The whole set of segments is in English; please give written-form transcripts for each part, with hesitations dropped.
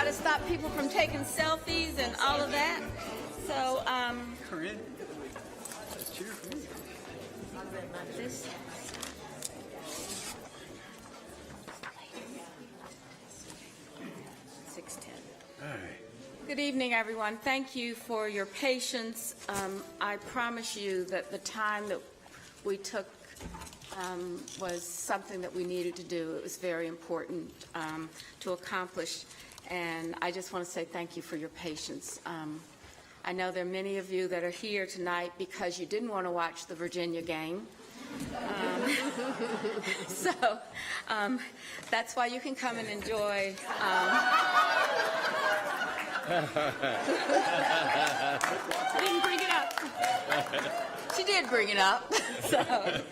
try to stop people from taking selfies and all of that. So, Corinne, let's cheer for you. this. 6:10. All right. Good evening, everyone. Thank you for your patience. I promise you that the time that we took was something that we needed to do. It was very important to accomplish, and I just want to say thank you for your patience. I know there are many of you that are here tonight because you didn't want to watch the Virginia game. So that's why you can come and enjoy. She didn't bring it up. She did bring it up. So,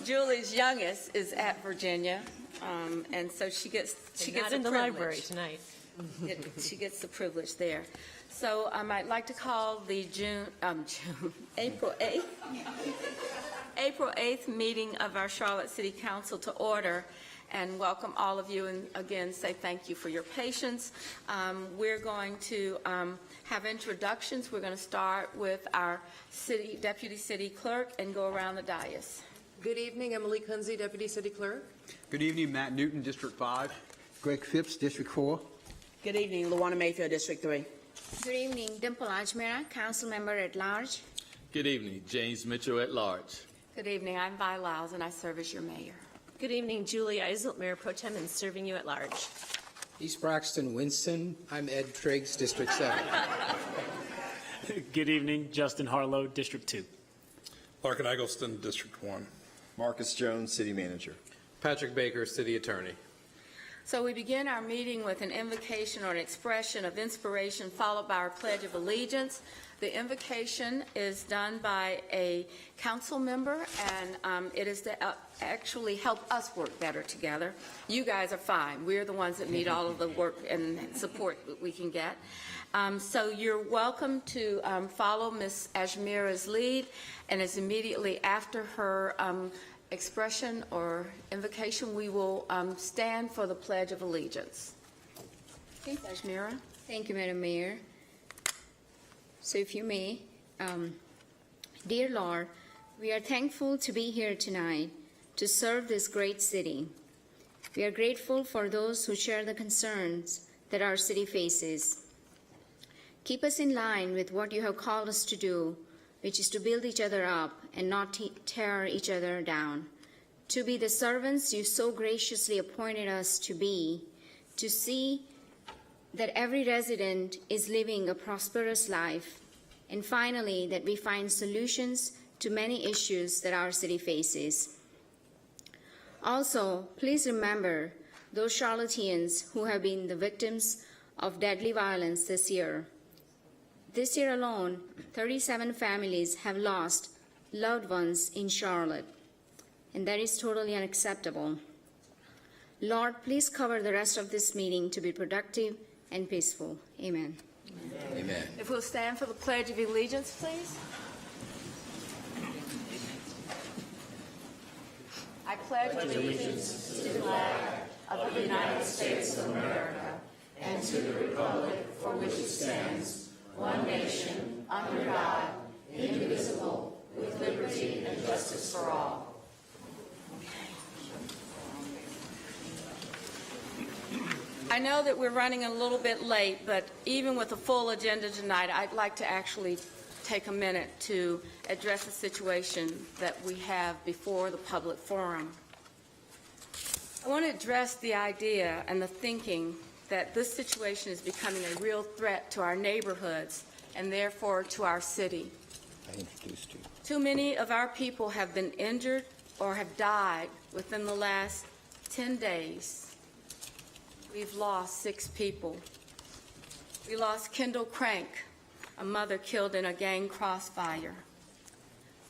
Julie's youngest is at Virginia, and so she gets Not a in the privilege. library tonight. She gets the privilege there. So I'd like to call the April 8th meeting of our Charlotte City Council to order, and welcome all of you, and again say thank you for your patience. We're going to have introductions. We're going to start with our Deputy City Clerk and go around the dais. Good evening, Emily Kunze, Deputy City Clerk. Good evening, Matt Newton, District 5. Greg Phipps, District 4. Good evening, Luana Mayfield, District 3. Good evening, Dimple Ajmera, Council Member at Large. Good evening, James Mitchell at large. Good evening. I'm Vi Lyles, and I serve as your mayor. Good evening, Julie Eiselt, Mayor Pro Tem, and serving you at large. East Braxton, Winston. I'm Ed Triggs, District 7. Good evening, Justin Harlow, District 2. Larkin Eggleston, District 1. Marcus Jones, City Manager. Patrick Baker, City Attorney. So we begin our meeting with an invocation or an expression of inspiration followed by our Pledge of Allegiance. The invocation is done by a council member, and it is to actually help us work better together. You guys are fine. We're the ones that need all of the work and support that we can get. So you're welcome to follow Ms. Ajmera's lead, and as immediately after her expression or invocation, we will stand for the Pledge of Allegiance. Okay, Ajmera. Thank you, Madam Mayor. So if you may, dear Lord, we are thankful to be here tonight to serve this great city. We are grateful for those who share the concerns that our city faces. Keep us in line with what you have called us to do, which is to build each other up and not tear each other down, to be the servants you so graciously appointed us to be, to see that every resident is living a prosperous life, and finally, that we find solutions to many issues that our city faces. Also, please remember those Charlotteans who have been the victims of deadly violence this year. This year alone, 37 families have lost loved ones in Charlotte, and that is totally unacceptable. Lord, please cover the rest of this meeting to be productive and peaceful. Amen. Amen. If we'll stand for the Pledge of Allegiance, please. I pledge allegiance to the flag of the United States of America and to the republic for which it stands, one nation, under God, indivisible, with liberty and justice for all. I know that we're running a little bit late, but even with a full agenda tonight, I'd like to actually take a minute to address the situation that we have before the public forum. I want to address the idea and the thinking that this situation is becoming a real threat to our neighborhoods and therefore to our city. I introduced you. Too many of our people have been injured or have died within the last 10 days. We've lost 6 people. We lost Kendall Crank, a mother killed in a gang crossfire.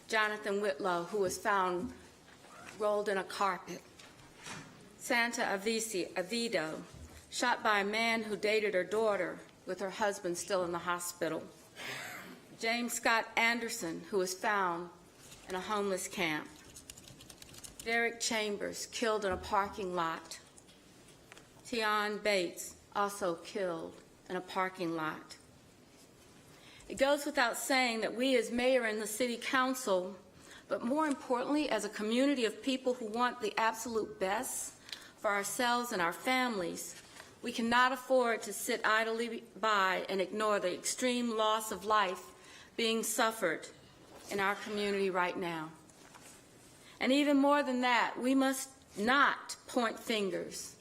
Jonathan Whitlow, who was found rolled in a carpet. Santa Avido, shot by a man who dated her daughter with her husband still in the hospital. James Scott Anderson, who was found in a homeless camp. Derek Chambers, killed in a parking lot. Tion Bates, also killed in a parking lot. It goes without saying that we as mayor and the city council, but more importantly, as a community of people who want the absolute best for ourselves and our families, we cannot afford to sit idly by and ignore the extreme loss of life being suffered in our community right now. And even more than that, we must not point fingers,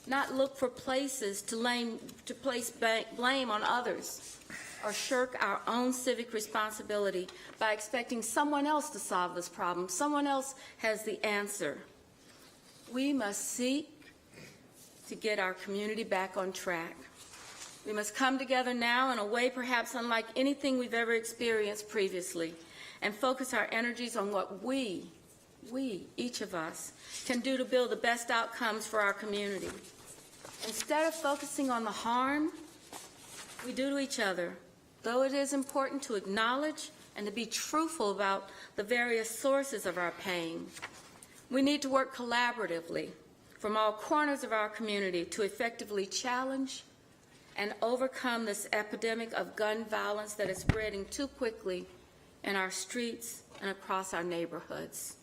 not look for places to place blame on others, or shirk our own civic responsibility by expecting someone else to solve this problem. Someone else has the answer. We must seek to get our community back on track. We must come together now in a way perhaps unlike anything we've ever experienced previously, and focus our energies on what we, each of us, can do to build the best outcomes for our community. Instead of focusing on the harm we do to each other, though it is important to acknowledge and to be truthful about the various sources of our pain, we need to work collaboratively from all corners of our community to effectively challenge and overcome this epidemic of gun violence that is spreading too quickly in our streets and across our neighborhoods.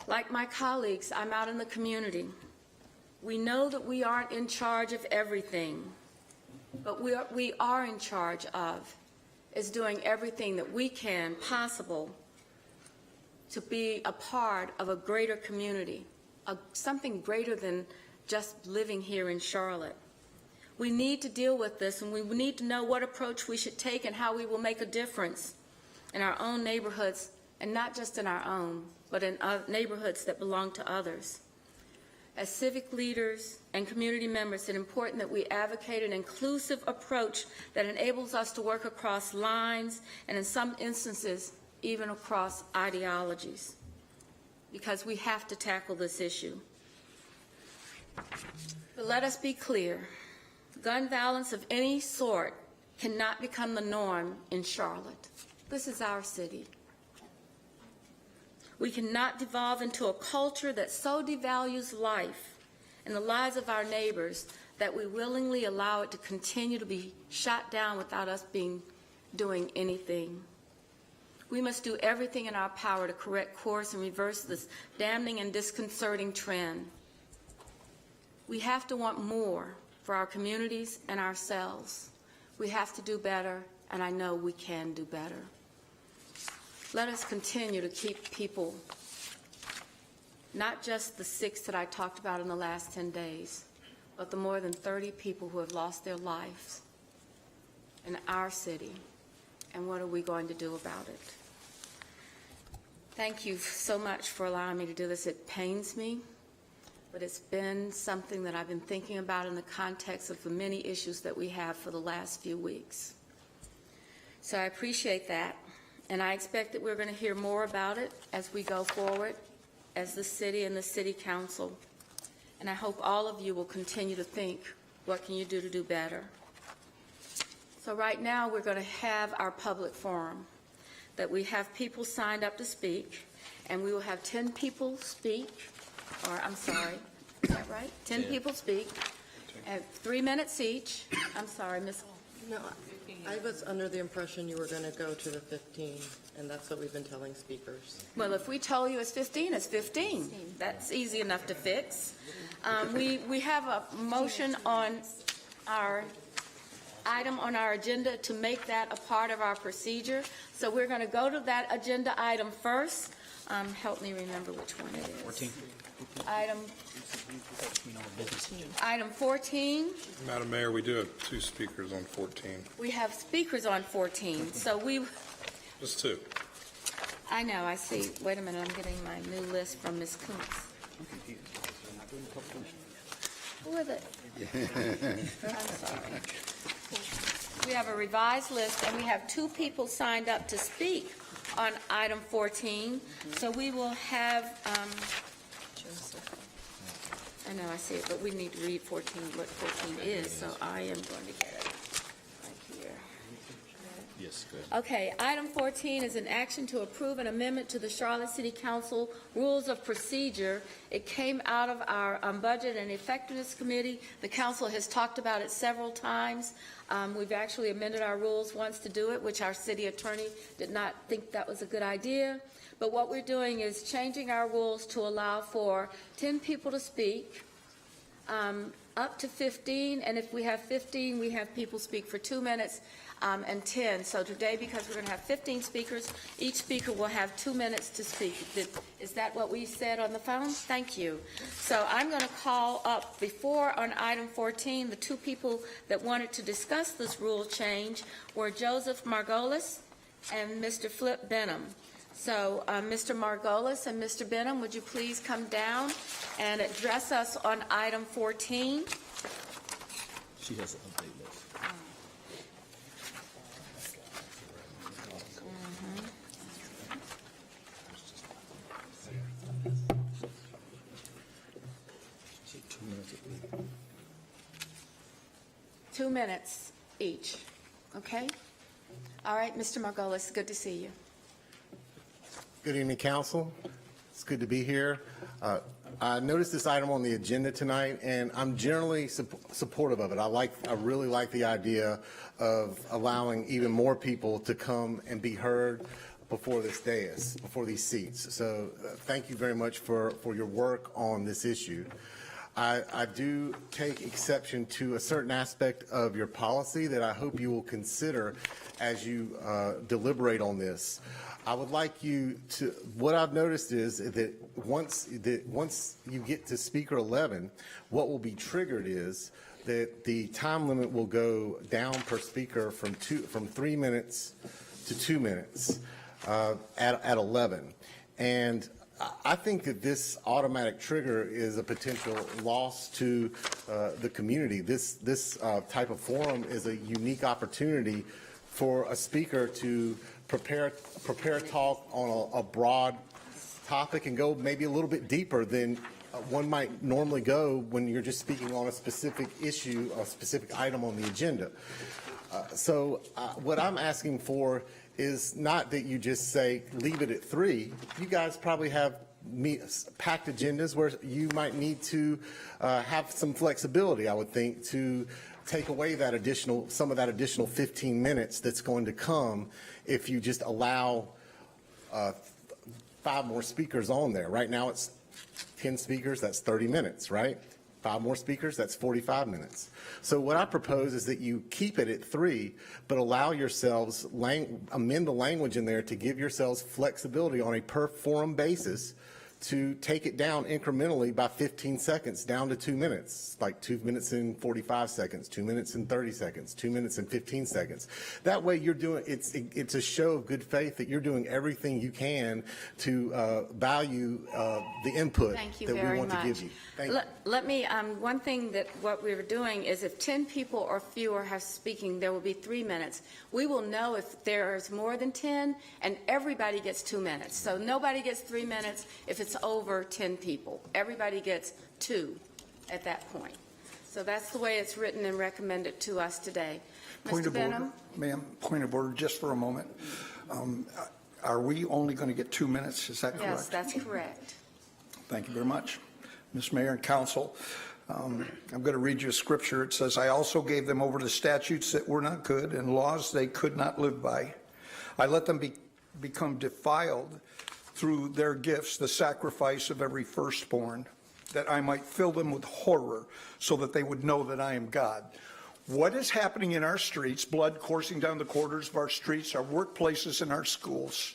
Like my colleagues, I'm out in the community. We know that we aren't in charge of everything, but we are in charge of is doing everything that we can possible to be a part of a greater community, something greater than just living here in Charlotte. We need to deal with this, and we need to know what approach we should take and how we will make a difference in our own neighborhoods, and not just in our own, but in neighborhoods that belong to others. As civic leaders and community members, it's important that we advocate an inclusive approach that enables us to work across lines and in some instances even across ideologies, because we have to tackle this issue. But let us be clear. Gun violence of any sort cannot become the norm in Charlotte. This is our city. We cannot devolve into a culture that so devalues life and the lives of our neighbors that we willingly allow it to continue to be shot down without us doing anything. We must do everything in our power to correct course and reverse this damning and disconcerting trend. We have to want more for our communities and ourselves. We have to do better, and I know we can do better. Let us continue to keep people, not just the 6 that I talked about in the last 10 days, but the more than 30 people who have lost their lives in our city. And what are we going to do about it? Thank you so much for allowing me to do this. It pains me, but it's been something that I've been thinking about in the context of the many issues that we have for the last few weeks. So I appreciate that, and I expect that we're going to hear more about it as we go forward as the city and the city council. And I hope all of you will continue to think, what can you do to do better? So right now we're going to have our public forum, that we have people signed up to speak, and we will have 10 people speak, or I'm sorry, is that right? 10 people speak, at 3 minutes each. I'm sorry, Ms. No, I was under the impression you were going to go to the 15, and that's what we've been telling speakers. Well, if we tell you it's 15, it's 15. That's easy enough to fix. We have a motion on our item on our agenda to make that a part of our procedure. So we're going to go to that agenda item first. Help me remember which one it is. 14. Item 14. Madam Mayor, we do have 2 speakers on 14. We have speakers on 14. So Just 2. I know, I see. Wait a minute, I'm getting my new list from Ms. Kuntz. Who are they? I'm sorry. We have a revised list, and we have 2 people signed up to speak on item 14. So we will have, I know, I see it, but we need to read 14, what 14 is, so I am going to get it right here. Yes, good. Okay, item 14 is an action to approve an amendment to the Charlotte City Council Rules of Procedure. It came out of our Budget and Effectiveness Committee. The council has talked about it several times. We've actually amended our rules once to do it, which our city attorney did not think that was a good idea. But what we're doing is changing our rules to allow for 10 people to speak, up to 15, and if we have 15, we have people speak for 2 minutes, and 10. So today, because we're going to have 15 speakers, each speaker will have 2 minutes to speak. Is that what we said on the phone? Thank you. So I'm going to call up before on item 14, the two people that wanted to discuss this rule change were Joseph Margolis and Mr. Flip Benham. So Mr. Margolis and Mr. Benham, would you please come down and address us on item 14? She has an update list. 2 minutes each, okay? All right, Mr. Margolis, good to see you. Good evening, Council. It's good to be here. I noticed this item on the agenda tonight, and I'm generally supportive of it. I really like the idea of allowing even more people to come and be heard before this dais, before these seats. So thank you very much for your work on this issue. I do take exception to a certain aspect of your policy that I hope you will consider as you deliberate on this. I would like you to, what I've noticed is that once you get to speaker 11, what will be triggered is that the time limit will go down per speaker from 3 minutes to 2 minutes at 11. And I think that this automatic trigger is a potential loss to the community. This type of forum is a unique opportunity for a speaker to prepare talk on a broad topic and go maybe a little bit deeper than one might normally go when you're just speaking on a specific issue, a specific item on the agenda. So what I'm asking for is not that you just say leave it at 3. You guys probably have packed agendas where you might need to have some flexibility, I would think, to take away some of that additional 15 minutes that's going to come if you just allow 5 more speakers on there. Right now it's 10 speakers, that's 30 minutes, right? 5 more speakers, that's 45 minutes. So what I propose is that you keep it at 3, but allow yourselves, amend the language in there to give yourselves flexibility on a per forum basis to take it down incrementally by 15 seconds down to 2 minutes, like 2 minutes and 45 seconds, 2 minutes and 30 seconds, 2 minutes and 15 seconds. That way you're doing, it's a show of good faith that you're doing everything you can to value the input that we want to give you. Thank you. Let me, one thing that what we're doing is if 10 people or fewer have speaking, there will be 3 minutes. We will know if there is more than 10, and everybody gets 2 minutes. So nobody gets 3 minutes if it's over 10 people. Everybody gets 2 at that point. So that's the way it's written and recommended to us today. Point Mr. of Benham? order, ma'am, point of order just for a moment. Are we only going to get 2 minutes? Is that correct? Yes, that's correct. Thank you very much. Ms. Mayor and Council, I'm going to read you a scripture. It says, I also gave them over to statutes that were not good and laws they could not live by. I let them become defiled through their gifts, the sacrifice of every firstborn, that I might fill them with horror so that they would know that I am God. What is happening in our streets, blood coursing down the corridors of our streets, our workplaces, and our schools?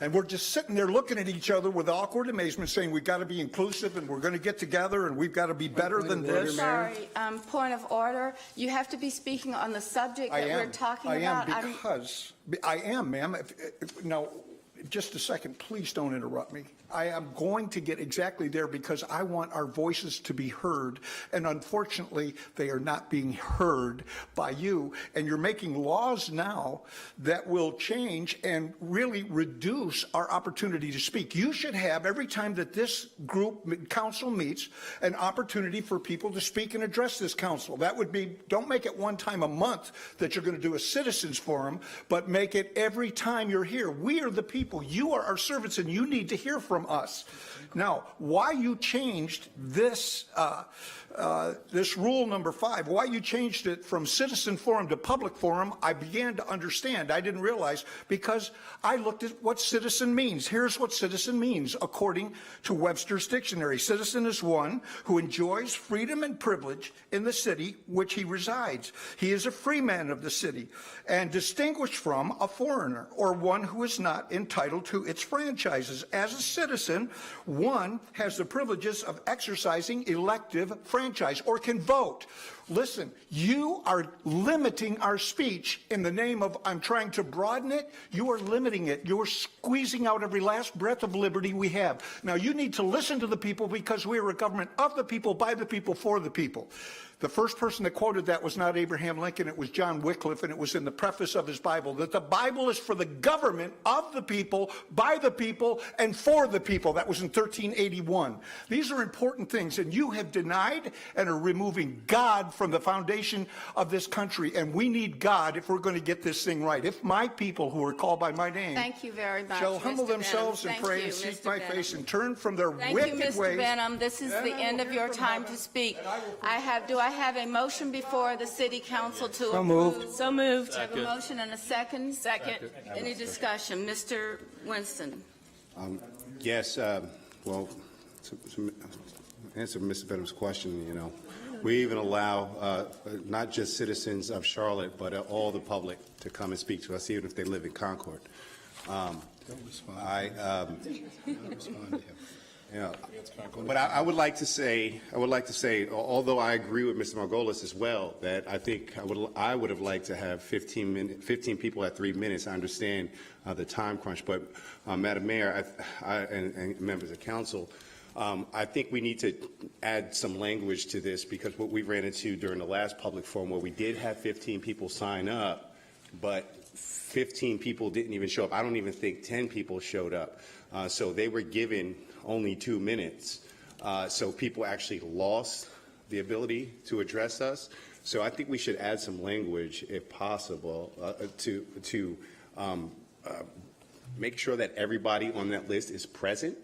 And we're just sitting there looking at each other with awkward amazement saying we've got to be inclusive and we're going to get together and we've got to be better than this. Sorry, point of order. You have to be speaking on the subject that we're talking about. I am, ma'am. Now, just a second, please don't interrupt me. I am going to get exactly there because I want our voices to be heard. And unfortunately, they are not being heard by you. And you're making laws now that will change and really reduce our opportunity to speak. You should have, every time that this group, council meets, an opportunity for people to speak and address this council. That would be, don't make it one time a month that you're going to do a citizens forum, but make it every time you're here. We are the people. You are our servants, and you need to hear from us. Now, why you changed this this rule number 5, why you changed it from citizen forum to public forum, I began to understand. I didn't realize because I looked at what citizen means. Here's what citizen means according to Webster's dictionary. Citizen is one who enjoys freedom and privilege in the city which he resides. He is a free man of the city and distinguished from a foreigner or one who is not entitled to its franchises. As a citizen, one has the privileges of exercising elective franchise or can vote. Listen, you are limiting our speech in the name of I'm trying to broaden it. You are limiting it. You are squeezing out every last breath of liberty we have. Now, you need to listen to the people because we are a government of the people, by the people, for the people. The first person that quoted that was not Abraham Lincoln. It was John Wycliffe, and it was in the preface of his Bible, that the Bible is for the government of the people, by the people, and for the people. That was in 1381. These are important things, and you have denied and are removing God from the foundation of this country, and we need God if we're going to get this thing right. If my people who are called by my name Thank you very much, shall humble Mr. themselves Benham. and pray and seek my face and turn from their Thank wicked you, Mr. ways. Benham. This is the end of your time to speak. Do I have a motion before the city council to approve? So moved. I have a motion and a second. Second. Any discussion? Mr. Winston. Yes, well, to answer Mr. Benham's question, we even allow not just citizens of Charlotte, but all the public to come and speak to us, even if they live in Concord. Don't respond. Don't respond to him. But I would like to say, although I agree with Mr. Margolis as well, that I think I would have liked to have 15 people at 3 minutes. I understand the time crunch, but Madam Mayor, and members of council, I think we need to add some language to this because what we ran into during the last public forum where we did have 15 people sign up, but 15 people didn't even show up. I don't even think 10 people showed up. So they were given only 2 minutes. So people actually lost the ability to address us. So I think we should add some language, if possible, to make sure that everybody on that list is present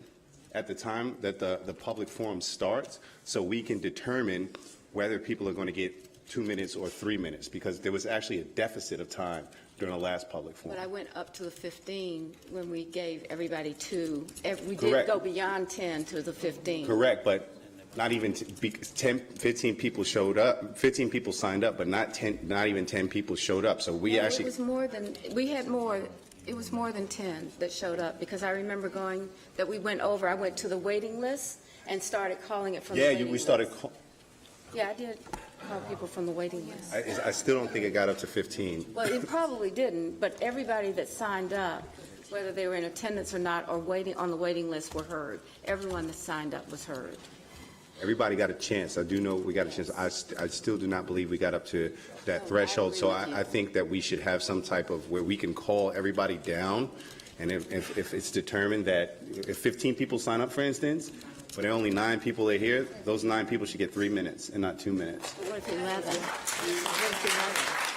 at the time that the public forum starts, so we can determine whether people are going to get 2 minutes or 3 minutes, because there was actually a deficit of time during the last public forum. But I went up to the 15 when we gave everybody 2. We Correct. did go beyond 10 to the 15. Correct, but not even 15 people showed up. 15 people signed up, but not even 10 people showed up. So we actually. It was more than we had more. It was more than 10 that showed up because I remember we went over. I went to the waiting list and started calling it from the waiting we list. started. Yeah, I did call people from the waiting list. I still don't think it got up to 15. Well, it probably didn't, but everybody that signed up, whether they were in attendance or not, or waiting on the waiting list, were heard. Everyone that signed up was heard. Everybody got a chance. I do know we got a chance. I still do not believe we got up to that threshold. So I think that we should have some type of where we can call everybody down. And if it's determined that if 15 people sign up, for instance, but only 9 people are here, those 9 people should get 3 minutes and not 2 minutes. What if 11? What if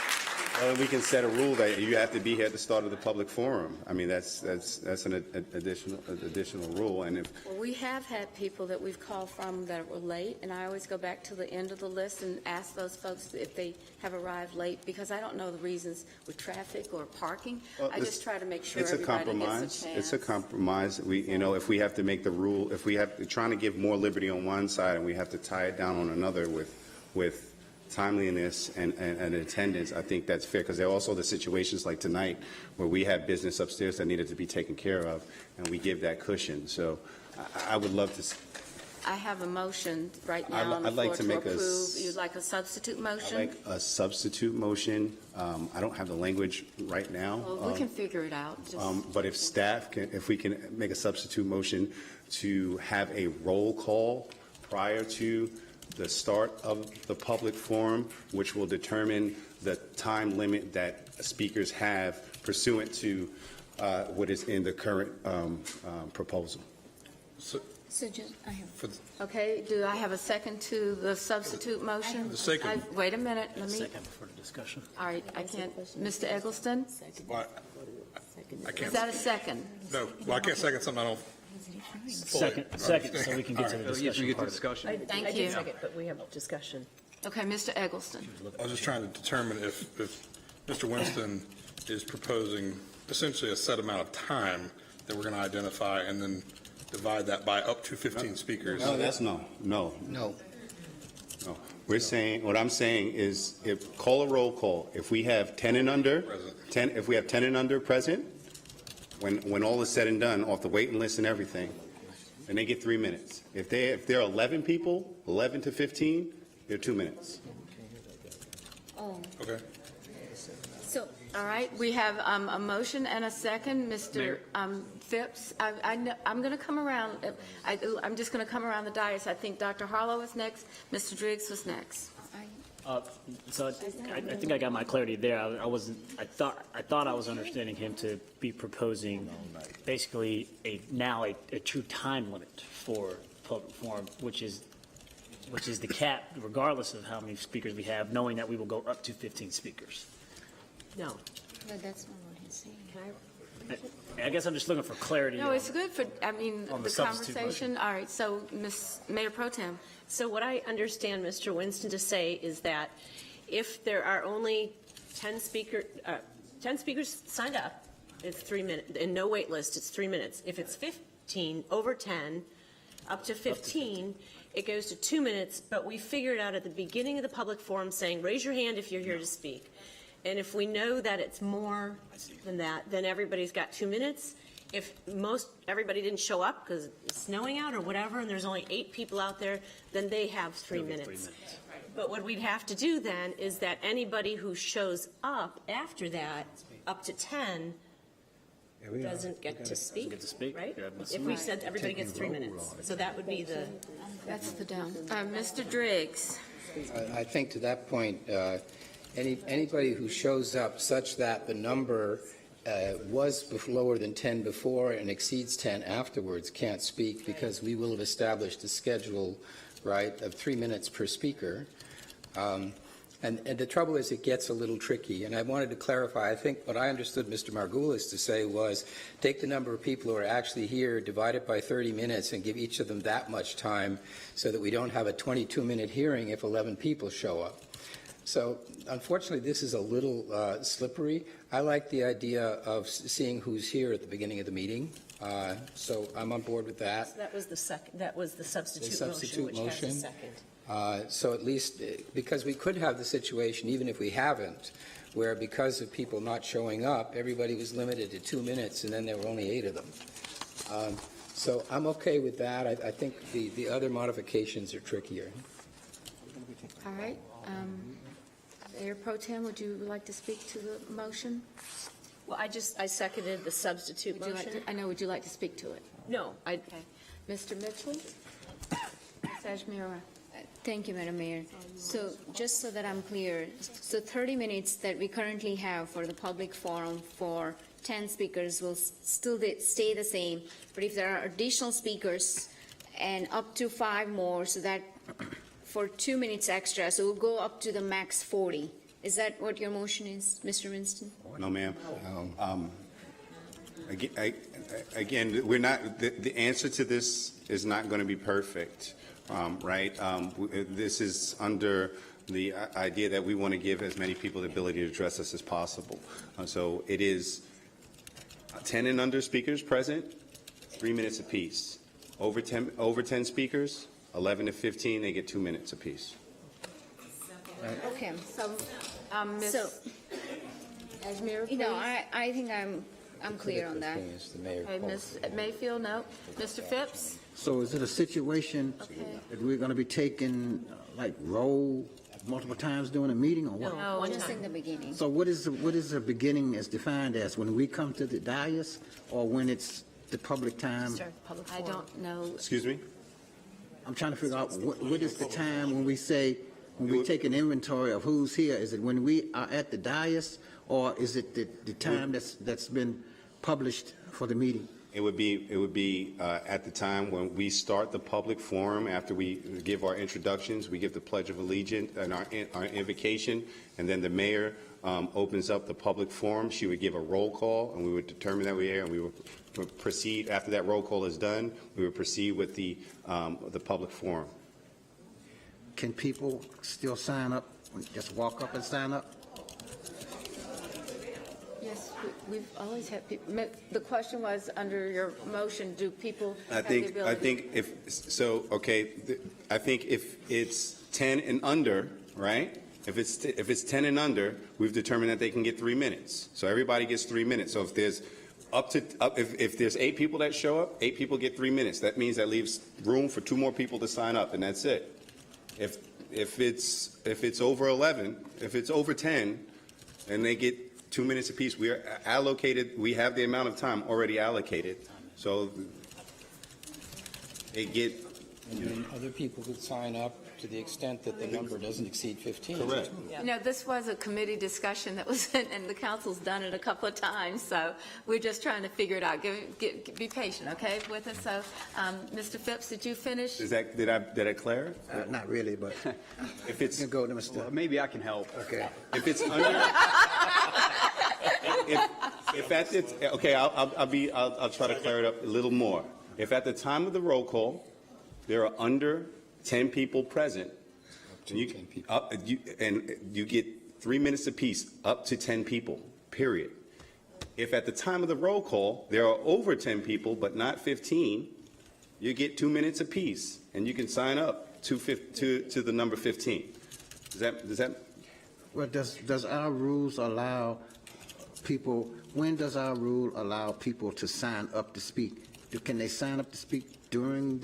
Well, we can set a rule that you have to be here at the start of the public forum. I mean, that's an additional rule. And Well, we have had people that we've called from that were late, and I always go back to the end of the list and ask those folks if they have arrived late, because I don't know the reasons with traffic or parking. I just try to make sure everybody gets a chance. It's a compromise. If we have to make the rule, if we have trying to give more liberty on one side and we have to tie it down on another with timeliness and attendance, I think that's fair, because there are also the situations like tonight where we have business upstairs that needed to be taken care of, and we give that cushion. So I would love to I have a motion right now on the I'd like floor to to make a approve. You'd like a substitute I motion? like a substitute motion. I don't have the language right now. Well, we can figure it out. Just- But if staff can, if we can make a substitute motion to have a roll call prior to the start of the public forum, which will determine the time limit that speakers have pursuant to what is in the current proposal. So just, I have. Okay, do I have a second to the substitute motion? The second. Wait a minute, let me, Second for the discussion. all right, I can't, Mr. Eggleston? Well, I Is can't, that a second? no, well, I can't second something I don't. Second, so we can get to the Yes, we discussion get to part of it. discussion. Thank I you. did second, but we have discussion. Okay, Mr. Eggleston. I was just trying to determine if Mr. Winston is proposing essentially a set amount of time that we're going to identify and then divide that by up to 15 speakers. No, that's no. We're saying, what I'm saying is, call a roll call. If we have 10 and under, if we have 10 and under present, when all is said and done, off the waiting list and everything, then they get 3 minutes. If there are 11 people, 11 to 15, they're 2 minutes. Oh, Okay. so, All right, we have a motion and a second. Mr. Phipps, I'm going to come around. I'm just going to come around the dais. I think Dr. Harlow is next. Mr. Driggs was next. So I think I got my clarity there. I thought I was understanding him to be proposing basically a true time limit for public forum, which is the cap, regardless of how many speakers we have, knowing that we will go up to 15 speakers. No. no, that's not what he's saying. I guess I'm just looking for clarity. No, it's good for, On the the substitute conversation. All right, so Mayor Pro Tem. So what I understand Mr. Winston to say is that if there are only 10 speakers signed up, it's 3 minutes, and no wait list, it's 3 minutes. If it's 15, over 10, up to 15, it goes to 2 minutes, but we figured out at the beginning of the public forum saying, raise your hand if you're here to speak. And if we know that it's more than that, then everybody's got 2 minutes. If everybody didn't show up because it's snowing out or whatever, and there's only 8 people out there, then they have 3 minutes. But what we'd have to do then is that anybody who shows up after that, up to 10, doesn't get to speak, right? If we said everybody gets 3 minutes. So that would be That's the down. Mr. Driggs. I think to that point, anybody who shows up such that the number was lower than 10 before and exceeds 10 afterwards can't speak, because we will have established a schedule, right, of 3 minutes per speaker. And the trouble is, it gets a little tricky. And I wanted to clarify, I think what I understood Mr. Margulis to say was, take the number of people who are actually here, divide it by 30 minutes, and give each of them that much time so that we don't have a 22-minute hearing if 11 people show up. So unfortunately, this is a little slippery. I like the idea of seeing who's here at the beginning of the meeting. So I'm on board with that. So that was the second. That was the substitute, substitute motion, which has a motion. second. So at least, because we could have the situation, even if we haven't, where because of people not showing up, everybody was limited to 2 minutes, and then there were only 8 of them. So I'm okay with that. I think the other modifications are trickier. All right. Mayor Pro Tem, would you like to speak to the motion? Well, I seconded the substitute Would you motion. would you like to speak to it? No, Okay. Mr. Mitchell? Ms. Ajmira? Thank you, Madam Mayor. So just so that I'm clear, so 30 minutes that we currently have for the public forum for 10 speakers will still stay the same, but if there are additional speakers and up to 5 more, so that for 2 minutes extra, so we'll go up to the max 40. Is that what your motion is, Mr. Winston? No, ma'am. Again, we're not. The answer to this is not going to be perfect, right? This is under the idea that we want to give as many people the ability to address us as possible. So it is 10 and under speakers present, 3 minutes apiece. Over 10 speakers, 11 to 15, they get 2 minutes apiece. Okay. So, Ms. So, Ajmira, please. you know, I think I'm clear on that. Thing is the mayor Okay, calls. Ms. Mayfield, no. Mr. Phipps? So is it a situation Okay. that we're going to be taking, like, roll multiple times during a meeting, or what? No, one Just time. in the beginning. So what is the beginning as defined as, when we come to the dais, or when it's the public time? Start public I forum. don't know. Excuse me? I'm trying to figure out, what is the time when we say, when we take an inventory of who's here? Is it when we are at the dais, or is it the time that's been published for the meeting? It would be at the time when we start the public forum, after we give our introductions, we give the Pledge of Allegiance and our invocation, and then the mayor opens up the public forum. She would give a roll call, and we would determine that we're here, and we would proceed. After that roll call is done, we would proceed with the public forum. Can people still sign up, just walk up and sign up? Yes, we've always had people. The question was, under your motion, do people I have the think ability? I think if it's 10 and under, right? If it's 10 and under, we've determined that they can get 3 minutes. So everybody gets 3 minutes. So if there's if there's 8 people that show up, 8 people get 3 minutes. That means that leaves room for 2 more people to sign up, and that's it. If it's over 11, if it's over 10, and they get 2 minutes apiece, we have the amount of time already allocated. So they get. And other people could sign up to the extent that the number doesn't exceed 15. Correct. You know, this was a committee discussion that was, and the council's done it a couple of times, so we're just trying to figure it out. Be patient, okay, with us. So, Mr. Phipps, did you finish? Did I clear? Not really, but If it's you can go to Mr. Well, maybe I can help. Okay. If it's under, if at the, okay, I'll try to clear it up a little more. If at the time of the roll call, there are under 10 people present, and you get 3 minutes apiece, up to 10 people, period. If at the time of the roll call, there are over 10 people, but not 15, you get 2 minutes apiece, and you can sign up to the number 15. Does that? Well, does our rules allow people, when does our rule allow people to sign up to speak? Can they sign up to speak during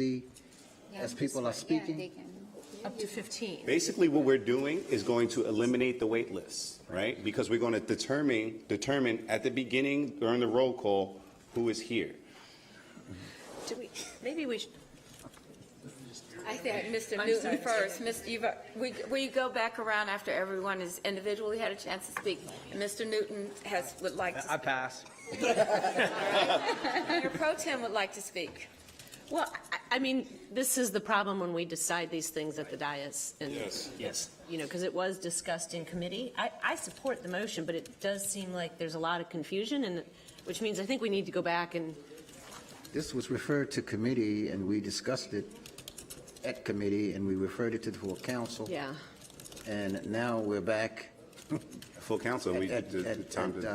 as people are speaking? Yeah, they can. Up to 15. Basically, what we're doing is going to eliminate the wait list, right? Because we're going to determine at the beginning, during the roll call, who is here. Maybe we should. I think Mr. Newton first. Will you go back around after everyone has individually had a chance to speak? And Mr. Newton would like to I pass. Your pro tem would like to speak. Well, I mean, this is the problem when we decide these things at the dais. And, Yes. you know, because it was discussed in committee. I support the motion, but it does seem like there's a lot of confusion, and which means I think we need to go back and. This was referred to committee, and we discussed it at committee, and we referred it to the full council. Yeah. And now we're back Full council,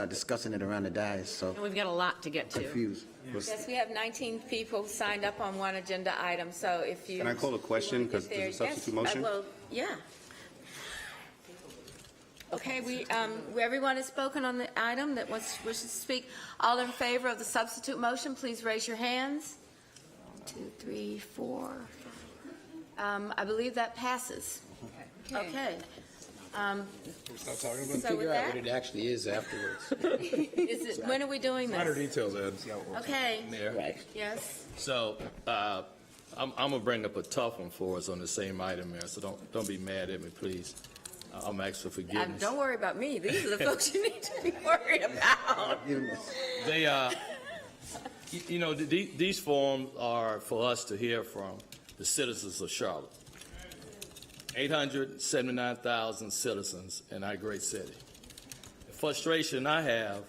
discussing it around the dais, so And we've got a lot to get to. confused. Yes, we have 19 people signed up on one agenda item, so if you. Can I call a question because If there- there's a substitute yes, motion? Well, yeah. Okay, everyone has spoken on the item that wishes to speak. All in favor of the substitute motion, please raise your hands. 1, 2, 3, 4. I believe that passes. Okay. So with Figure out that, what it actually is afterwards. when are we doing Minor this? details, Ed. Okay, Mayor. yes. So, I'm gonna bring up a tough one for us on the same item, Mayor, so don't be mad at me, please. I'm asking for forgiveness. Don't worry about me. These are the folks you need to be worried about. They, you know, these forums are for us to hear from the citizens of Charlotte. 879,000 citizens in our great city. The frustration I have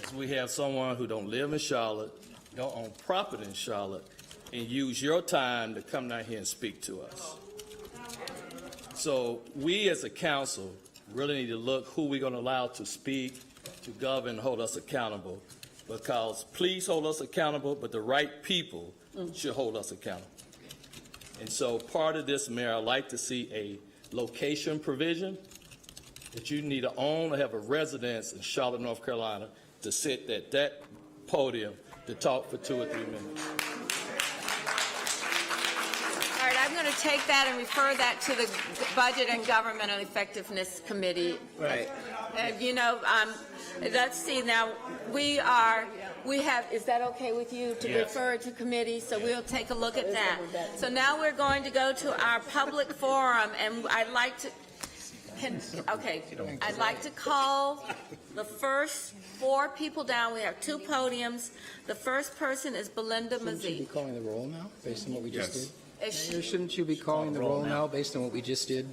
is we have someone who don't live in Charlotte, don't own property in Charlotte, and use your time to come down here and speak to us. So we as a council really need to look who we're going to allow to speak, to govern, hold us accountable. Because please hold us accountable, but the right people should hold us accountable. And so part of this, Mayor, I'd like to see a location provision that you need to own or have a residence in Charlotte, North Carolina to sit at that podium to talk for 2 or 3 minutes. All right, I'm going to take that and refer that to the Budget and Government Effectiveness Committee. Right. And, you know, let's see, now, we have, is that okay with you to refer it to committee? So we'll take a look at that. So now we're going to go to our public forum, and I'd like to, I'd like to call the first 4 people down. We have 2 podiums. The first person is Belinda Shouldn't you be Mazik. calling the roll now, based on what we just did? Is she- Mayor, shouldn't you be calling the roll now, based on what we just did?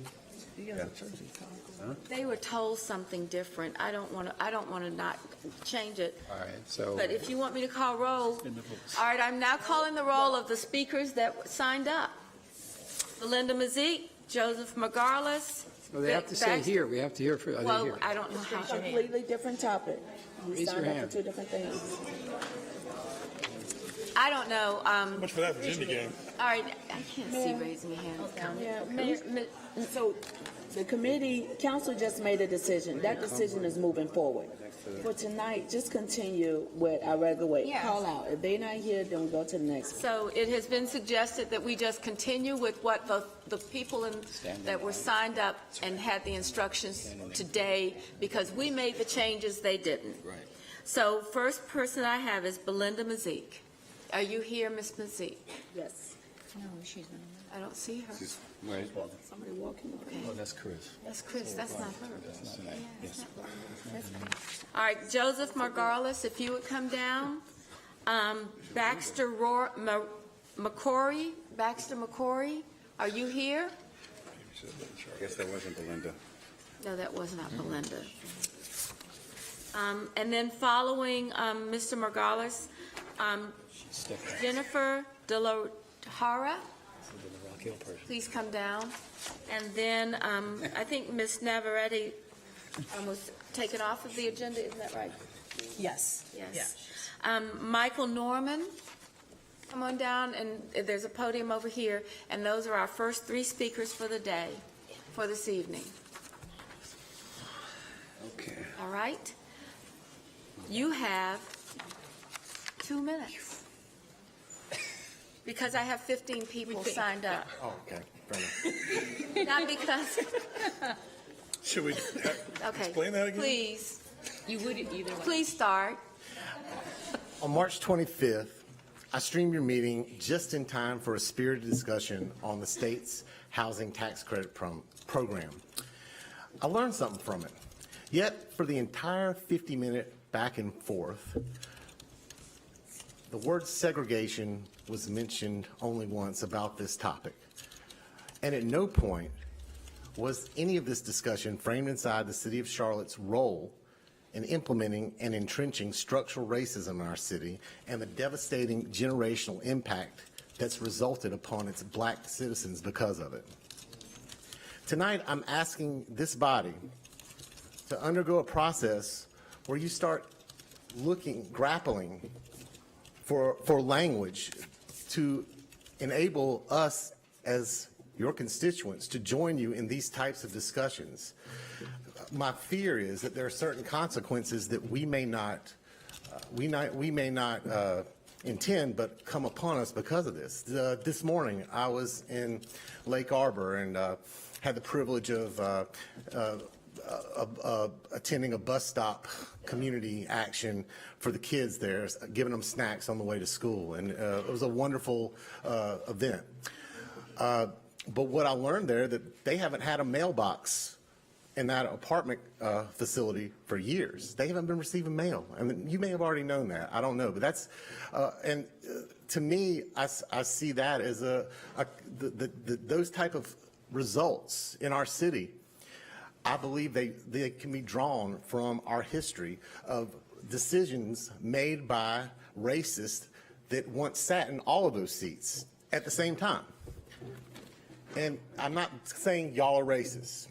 They were told something different. I don't want to not change it. All right, so. But if you want me to call roll, all right, I'm now calling the roll of the speakers that signed up. Belinda Mazik, Joseph Margarlis. Well, they have to say here, we have to hear for, are they Well, here? I don't know how. Completely different topic. We Raise your signed up hand. for 2 different things. I don't know. Much for that Virginia game. All right, I can't see raising your hands. Yeah, so the committee, council just made a decision. That decision is moving forward. For tonight, just continue with our regular way. Yeah. Call out. If they're not here, then we go to the next one. So it has been suggested that we just continue with what the people that were signed up and had the instructions today, because we made the changes, they didn't. Right. So first person I have is Belinda Mazik. Are you here, Ms. Mazik? Yes. No, she's not. I don't see her. Somebody walking. Oh, that's Chris. That's Chris, that's not her. Yeah, that's not her. That's her. All right, Joseph Margarlis, if you would come down. Baxter McCory, are you here? I guess that wasn't Belinda. No, that was not Belinda. And then following Mr. Margarlis, Jennifer De La Hara, please come down. And then I think Ms. Navarrete was taken off of the agenda, isn't that right? Yes. Yes. Michael Norman, come on down, and there's a podium over here, and those are our first 3 speakers for the day, for this evening. Okay. All right? You have 2 minutes. Because I have 15 people signed up. Oh, okay. Fair enough. Not because, Should we okay. explain that again? Please, You would either way. please start. On March 25th, I streamed your meeting just in time for a spirited discussion on the state's housing tax credit program. I learned something from it. Yet, for the entire 50-minute back and forth, the word segregation was mentioned only once about this topic. And at no point was any of this discussion framed inside the City of Charlotte's role in implementing and entrenching structural racism in our city and the devastating generational impact that's resulted upon its black citizens because of it. Tonight, I'm asking this body to undergo a process where you start grappling for language to enable us as your constituents to join you in these types of discussions. My fear is that there are certain consequences that we may not intend, but come upon us because of this. This morning, I was in Lake Arbor and had the privilege of attending a bus stop community action for the kids there, giving them snacks on the way to school. And it was a wonderful event. But what I learned there, that they haven't had a mailbox in that apartment facility for years. They haven't been receiving mail. I mean, you may have already known that. I don't know. But that's, to me, I see that as those type of results in our city. I believe they can be drawn from our history of decisions made by racists that once sat in all of those seats at the same time. And I'm not saying y'all are racist.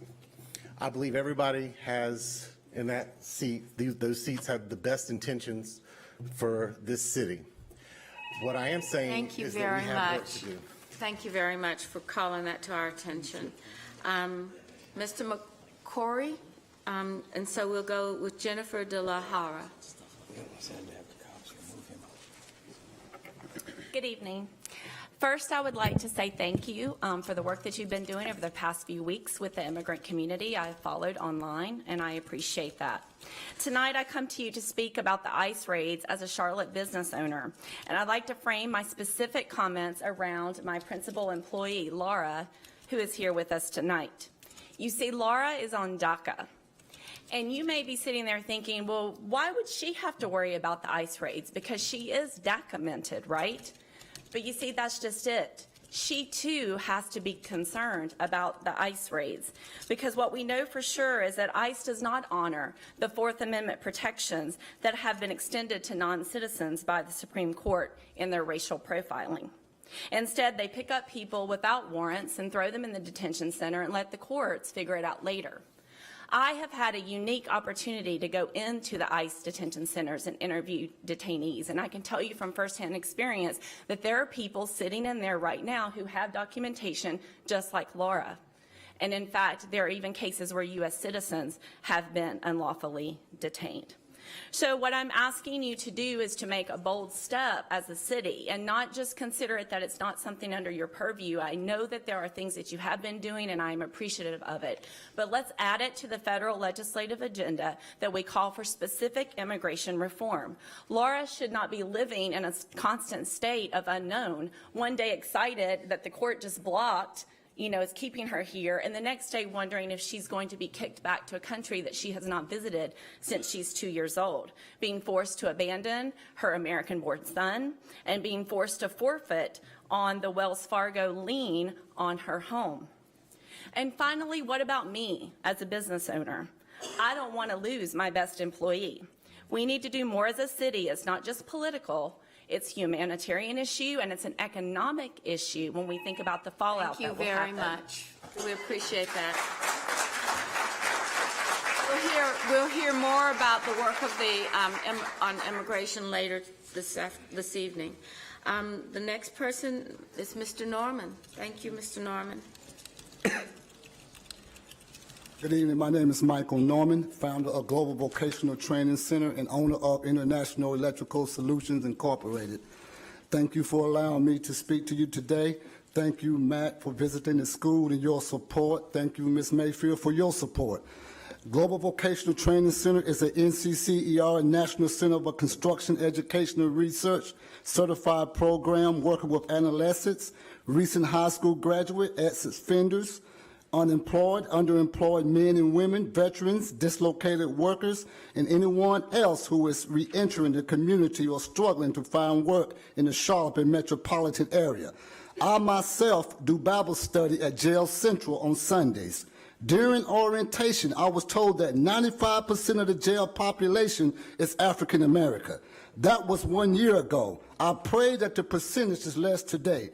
I believe everybody has in that seat, those seats have the best intentions for this city. What I am saying is that we have work to do. Thank you very much for calling that to our attention. Mr. McCory, and so we'll go with Jennifer De La Hara. Good evening. First, I would like to say thank you for the work that you've been doing over the past few weeks with the immigrant community. I have followed online, and I appreciate that. Tonight, I come to you to speak about the ICE raids as a Charlotte business owner, and I'd like to frame my specific comments around my principal employee, Laura, who is here with us tonight. You see, Laura is on DACA. And you may be sitting there thinking, well, why would she have to worry about the ICE raids? Because she is DACA-mented, right? But you see, that's just it. She, too, has to be concerned about the ICE raids. Because what we know for sure is that ICE does not honor the Fourth Amendment protections that have been extended to non-citizens by the Supreme Court in their racial profiling. Instead, they pick up people without warrants and throw them in the detention center and let the courts figure it out later. I have had a unique opportunity to go into the ICE detention centers and interview detainees, and I can tell you from firsthand experience that there are people sitting in there right now who have documentation just like Laura. And in fact, there are even cases where U.S. citizens have been unlawfully detained. So what I'm asking you to do is to make a bold step as a city and not just consider it that it's not something under your purview. I know that there are things that you have been doing and I'm appreciative of it. But let's add it to the federal legislative agenda that we call for specific immigration reform. Laura should not be living in a constant state of unknown, one day excited that the court just blocked is keeping her here, and the next day wondering if she's going to be kicked back to a country that she has not visited since she's 2 years old, being forced to abandon her American-born son, and being forced to forfeit on the Wells Fargo lien on her home. And finally, what about me as a business owner? I don't want to lose my best employee. We need to do more as a city. It's not just political. It's a humanitarian issue, and it's an economic issue when we think about the fallout that will happen. Thank you very much. We appreciate that. We'll hear more about the work of the on immigration later this evening. The next person is Mr. Norman. Thank you, Mr. Norman. Good evening. My name is Michael Norman, founder of Global Vocational Training Center and owner of International Electrical Solutions Incorporated. Thank you for allowing me to speak to you today. Thank you, Matt, for visiting the school and your support. Thank you, Ms. Mayfield, for your support. Global Vocational Training Center is an NCCER National Center for Construction Educational Research certified program working with adolescents, recent high school graduate, ex-offenders, unemployed, underemployed men and women, veterans, dislocated workers, and anyone else who is re-entering the community or struggling to find work in the Charlotte metropolitan area. I myself do Bible study at Jail Central on Sundays. During orientation, I was told that 95% of the jail population is African American. That was 1 year ago. I pray that the percentage is less today.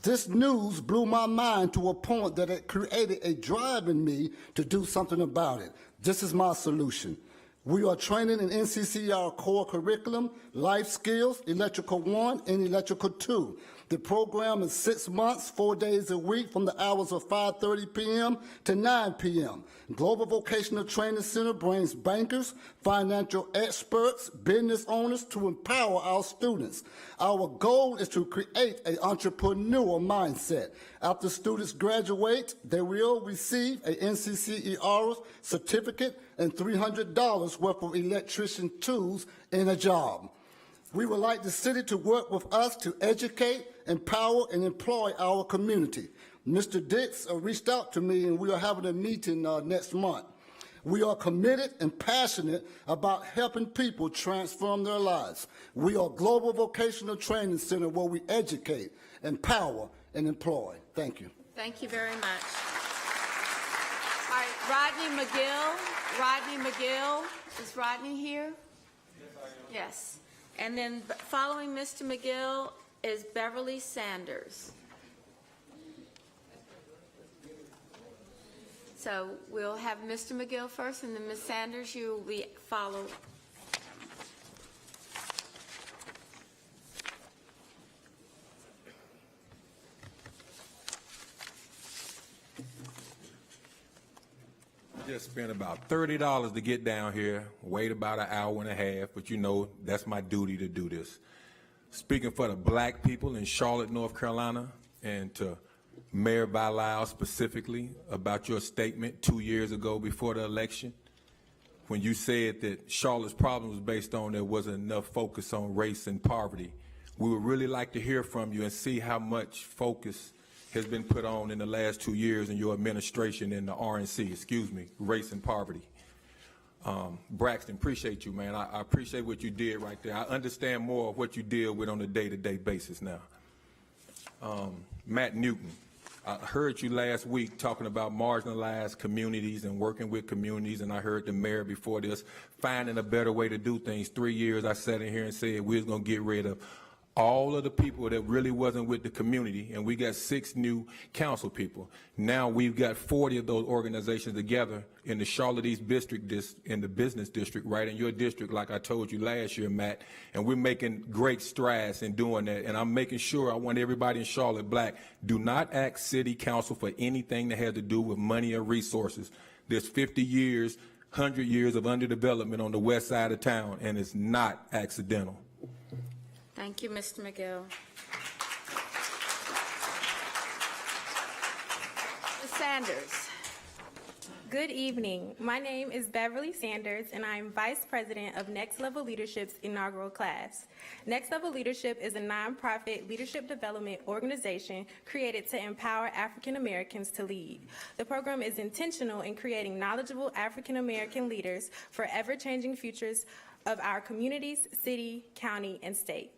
This news blew my mind to a point that it created a drive in me to do something about it. This is my solution. We are training in NCCER core curriculum, life skills, Electrical 1 and Electrical 2. The program is 6 months, 4 days a week from the hours of 5:30 p.m. to 9 p.m. Global Vocational Training Center brings bankers, financial experts, business owners to empower our students. Our goal is to create an entrepreneurial mindset. After students graduate, they will receive a NCCER certificate and $300 worth of electrician tools and a job. We would like the city to work with us to educate, empower, and employ our community. Mr. Dix reached out to me, and we are having a meeting next month. We are committed and passionate about helping people transform their lives. We are Global Vocational Training Center where we educate, empower, and employ. Thank you. Thank you very much. All right, Rodney McGill. Rodney McGill. Is Rodney here? Yes. And then following Mr. McGill is Beverly Sanders. So we'll have Mr. McGill first, and then Ms. Sanders, you will be followed. Just spent about $30 to get down here, wait about an hour and a half, but you know, that's my duty to do this. speaking for the black people in Charlotte, North Carolina, and to Mayor Bilal specifically about your statement 2 years ago before the election, when you said that Charlotte's problem was based on there wasn't enough focus on race and poverty. We would really like to hear from you and see how much focus has been put on in the last 2 years in your administration in the RNC, race and poverty. Braxton, appreciate you, man. I appreciate what you did right there. I understand more of what you deal with on a day-to-day basis now. Matt Newton, I heard you last week talking about marginalized communities and working with communities, and I heard the mayor before this finding a better way to do things. 3 years I sat in here and said we was going to get rid of all of the people that really wasn't with the community, and we got 6 new council people. Now we've got 40 of those organizations together in the Charlotte East District, in the business district, right in your district, like I told you last year, Matt, and we're making great strides in doing that, and I'm making sure I want everybody in Charlotte Black, do not ask city council for anything that has to do with money or resources. There's 50 years, 100 years of underdevelopment on the west side of town, and it's not accidental. Thank you, Mr. McGill. Ms. Sanders. Good evening. My name is Beverly Sanders, and I am Vice President of Next Level Leadership's inaugural class. Next Level Leadership is a nonprofit leadership development organization created to empower African Americans to lead. The program is intentional in creating knowledgeable African American leaders for ever-changing futures of our communities, city, county, and state.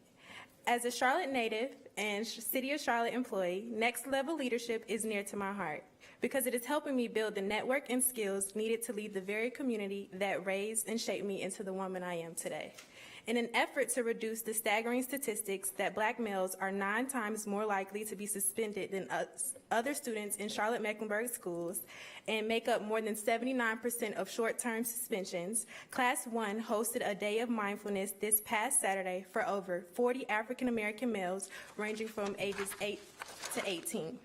As a Charlotte native and City of Charlotte employee, Next Level Leadership is near to my heart because it is helping me build the network and skills needed to lead the very community that raised and shaped me into the woman I am today. In an effort to reduce the staggering statistics that Black males are 9 times more likely to be suspended than other students in Charlotte-Mecklenburg schools and make up more than 79% of short-term suspensions, Class 1 hosted a day of mindfulness this past Saturday for over 40 African-American males ranging from ages 8 to 18.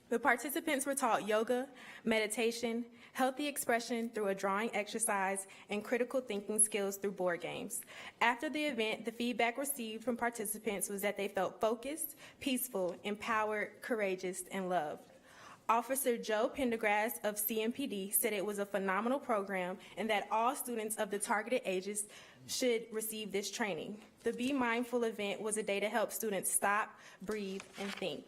The participants were taught yoga, meditation, healthy expression through a drawing exercise, and critical thinking skills through board games. After the event, the feedback received from participants was that they felt focused, peaceful, empowered, courageous, and loved. Officer Joe Pendergrass of CMPD said it was a phenomenal program and that all students of the targeted ages should receive this training. The Be Mindful event was a day to help students stop, breathe, and think.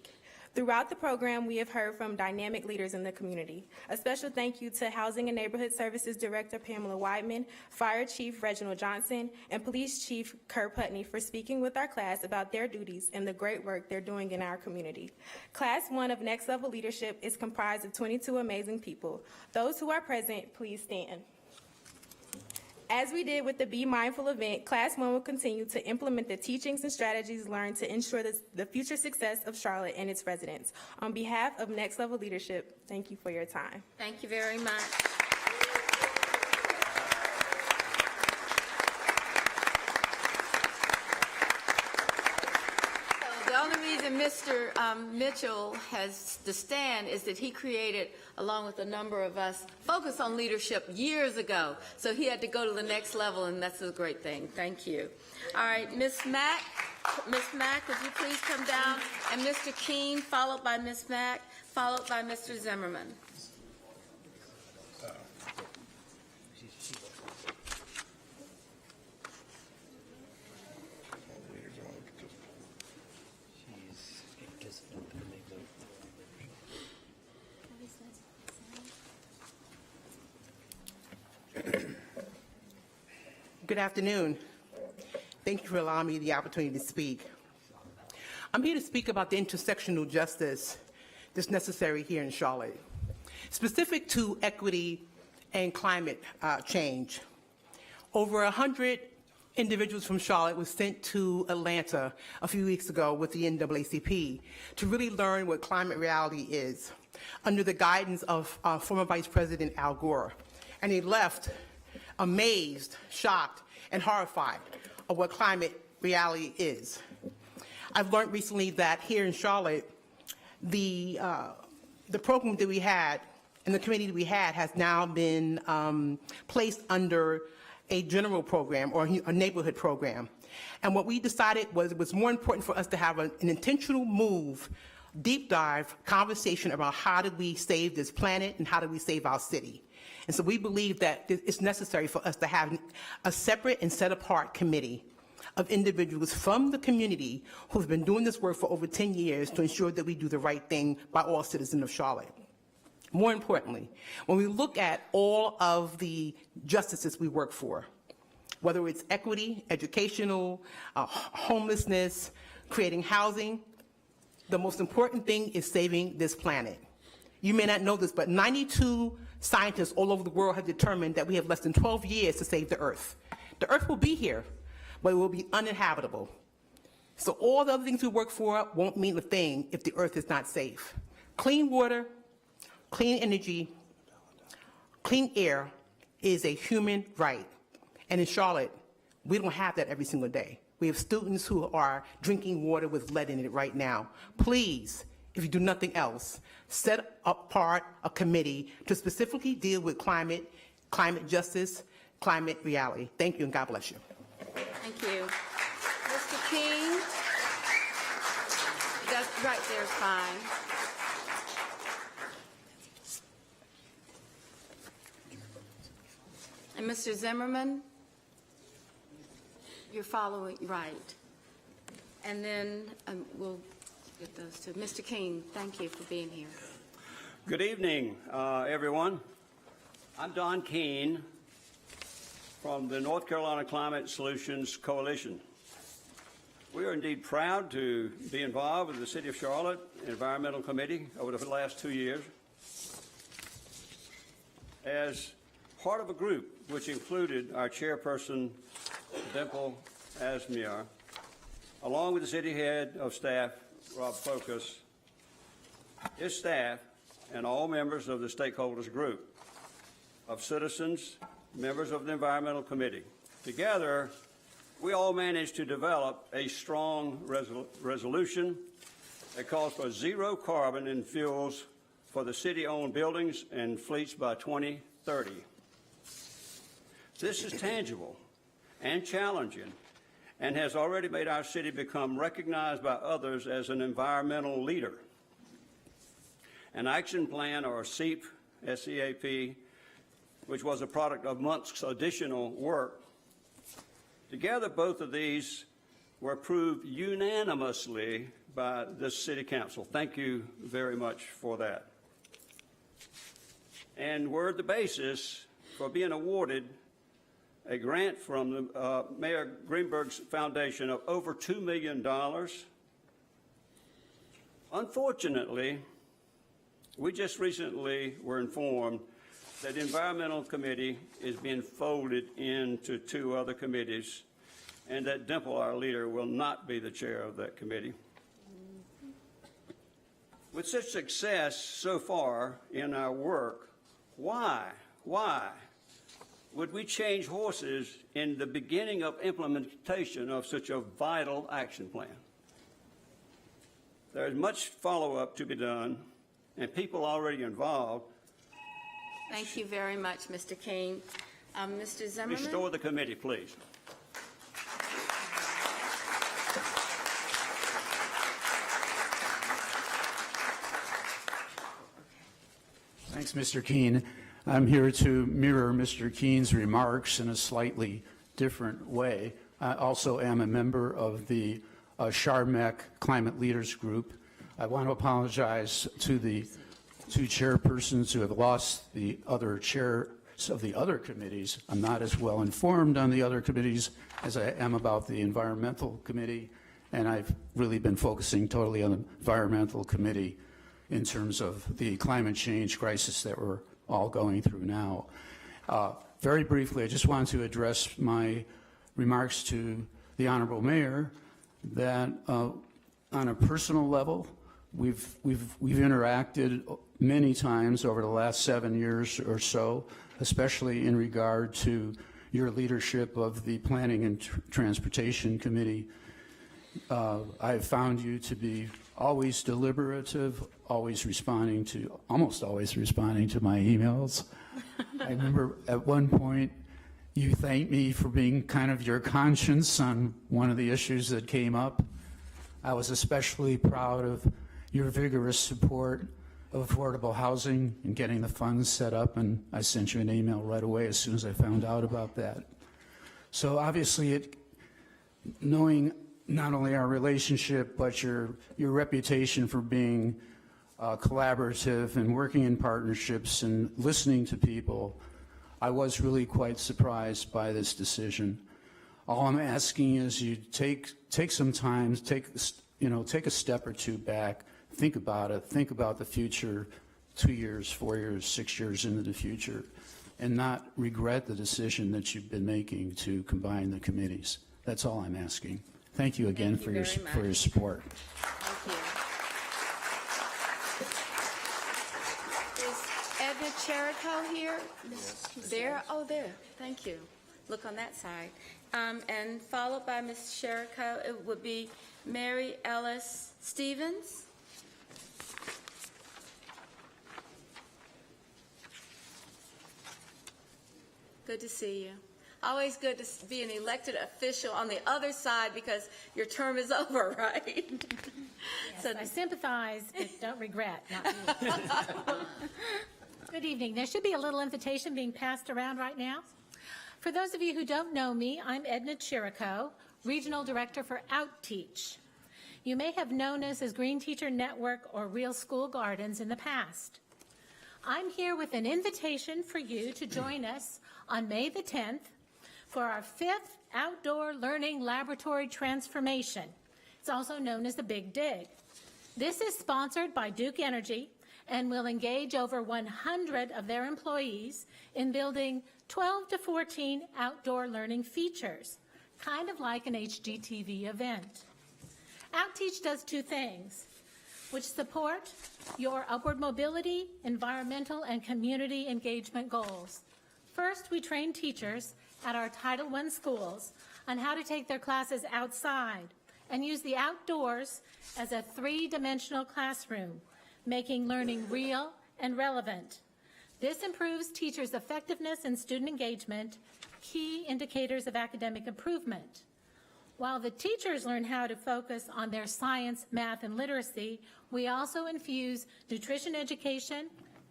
Throughout the program, we have heard from dynamic leaders in the community. A special thank you to Housing and Neighborhood Services Director Pamela Whiteman, Fire Chief Reginald Johnson, and Police Chief Kerr Putney for speaking with our class about their duties and the great work they're doing in our community. Class 1 of Next Level Leadership is comprised of 22 amazing people. Those who are present, please stand. As we did with the Be Mindful event, Class 1 will continue to implement the teachings and strategies learned to ensure the future success of Charlotte and its residents. On behalf of Next Level Leadership, thank you for your time. Thank you very much. The only reason Mr. Mitchell has to stand is that he created, along with a number of us, Focus on Leadership years ago. So he had to go to the next level, and that's a great thing. Thank you. All right, Ms. Mack, would you please come down? And Mr. Keene, followed by Ms. Mack, followed by Mr. Zimmerman. Good afternoon. Thank you for allowing me the opportunity to speak. I'm here to speak about the intersectional justice that's necessary here in Charlotte, specific to equity and climate change. Over 100 individuals from Charlotte were sent to Atlanta a few weeks ago with the NAACP to really learn what climate reality is under the guidance of former Vice President Al Gore. And they left amazed, shocked, and horrified of what climate reality is. I've learned recently that here in Charlotte, the program that we had and the committee that we had has now been placed under a general program or a neighborhood program. And what we decided was it was more important for us to have an intentional move, deep dive conversation about how do we save this planet and how do we save our city. And so we believe that it's necessary for us to have a separate and set apart committee of individuals from the community who've been doing this work for over 10 years to ensure that we do the right thing by all citizens of Charlotte. More importantly, when we look at all of the justices we work for, whether it's equity, educational, homelessness, creating housing, the most important thing is saving this planet. You may not know this, but 92 scientists all over the world have determined that we have less than 12 years to save the Earth. The Earth will be here, but it will be uninhabitable. So all the other things we work for won't mean a thing if the Earth is not safe. Clean water, clean energy, clean air is a human right. And in Charlotte, we don't have that every single day. We have students who are drinking water with lead in it right now. Please, if you do nothing else, set apart a committee to specifically deal with climate justice, climate reality. Thank you, and God bless you. Thank you. Mr. King? That's right there, fine. And Mr. Zimmerman? You're following, right. And then we'll get those two. Mr. King, thank you for being here. Good evening, everyone. I'm Don Keene from the North Carolina Climate Solutions Coalition. We are indeed proud to be involved with the City of Charlotte Environmental Committee over the last 2 years as part of a group which included our chairperson, Dimple Asmiar, along with the city head of staff, Rob Focus, his staff, and all members of the stakeholders group of citizens, members of the Environmental Committee. Together, we all managed to develop a strong resolution that calls for zero carbon in fuels for the city-owned buildings and fleets by 2030. This is tangible and challenging and has already made our city become recognized by others as an environmental leader. An action plan, or SEAP, S-E-A-P, which was a product of months' additional work. Together, both of these were approved unanimously by the City Council. Thank you very much for that. And we're the basis for being awarded a grant from the Mayor Greenberg's Foundation of over $2 million. Unfortunately, we just recently were informed that the Environmental Committee is being folded into 2 other committees, and that Dimple, our leader, will not be the chair of that committee. With such success so far in our work, why would we change horses in the beginning of implementation of such a vital action plan? There is much follow-up to be done, and people already involved. Thank you very much, Mr. King. Mr. Zimmerman? Restore the committee, please. Thanks, Mr. Keene. I'm here to mirror Mr. Keene's remarks in a slightly different way. I also am a member of the CHARMEC Climate Leaders Group. I want to apologize to the 2 chairpersons who have lost the other chairs of the other committees. I'm not as well informed on the other committees as I am about the Environmental Committee, and I've really been focusing totally on the Environmental Committee in terms of the climate change crisis that we're all going through now. Very briefly, I just want to address my remarks to the Honorable Mayor that on a personal level, we've interacted many times over the last 7 years or so, especially in regard to your leadership of the Planning and Transportation Committee. I've found you to be always deliberative, almost always responding to my emails. I remember at one point You thanked me for being kind of your conscience on one of the issues that came up. I was especially proud of your vigorous support of affordable housing and getting the funds set up, and I sent you an email right away as soon as I found out about that. So obviously, knowing not only our relationship, but your reputation for being collaborative and working in partnerships and listening to people, I was really quite surprised by this decision. All I'm asking is you take some time, take a step or two back, think about it, think about the future 2 years, 4 years, 6 years into the future, and not regret the decision that you've been making to combine the committees. That's all I'm asking. Thank you again for your support. Thank you. Is Edna Cherico here? There? Oh, there. Thank you. Look on that side. And followed by Ms. Cherico, it would be Mary Ellis Stevens. Good to see you. Always good to be an elected official on the other side because your term is over, right? Yes, so I sympathize, but don't regret. Not you. Good evening. There should be a little invitation being passed around right now. For those of you who don't know me, I'm Edna Chirico, Regional Director for OutTeach. You may have known us as Green Teacher Network or Real School Gardens in the past. I'm here with an invitation for you to join us on May the 10th for our 5th Outdoor Learning Laboratory Transformation. It's also known as the Big Dig. This is sponsored by Duke Energy and will engage over 100 of their employees in building 12 to 14 outdoor learning features, kind of like an HGTV event. OutTeach does two things, which support your upward mobility, environmental, and community engagement goals. First, we train teachers at our Title I schools on how to take their classes outside and use the outdoors as a three-dimensional classroom, making learning real and relevant. This improves teachers' effectiveness and student engagement, key indicators of academic improvement. While the teachers learn how to focus on their science, math, and literacy, we also infuse nutrition education,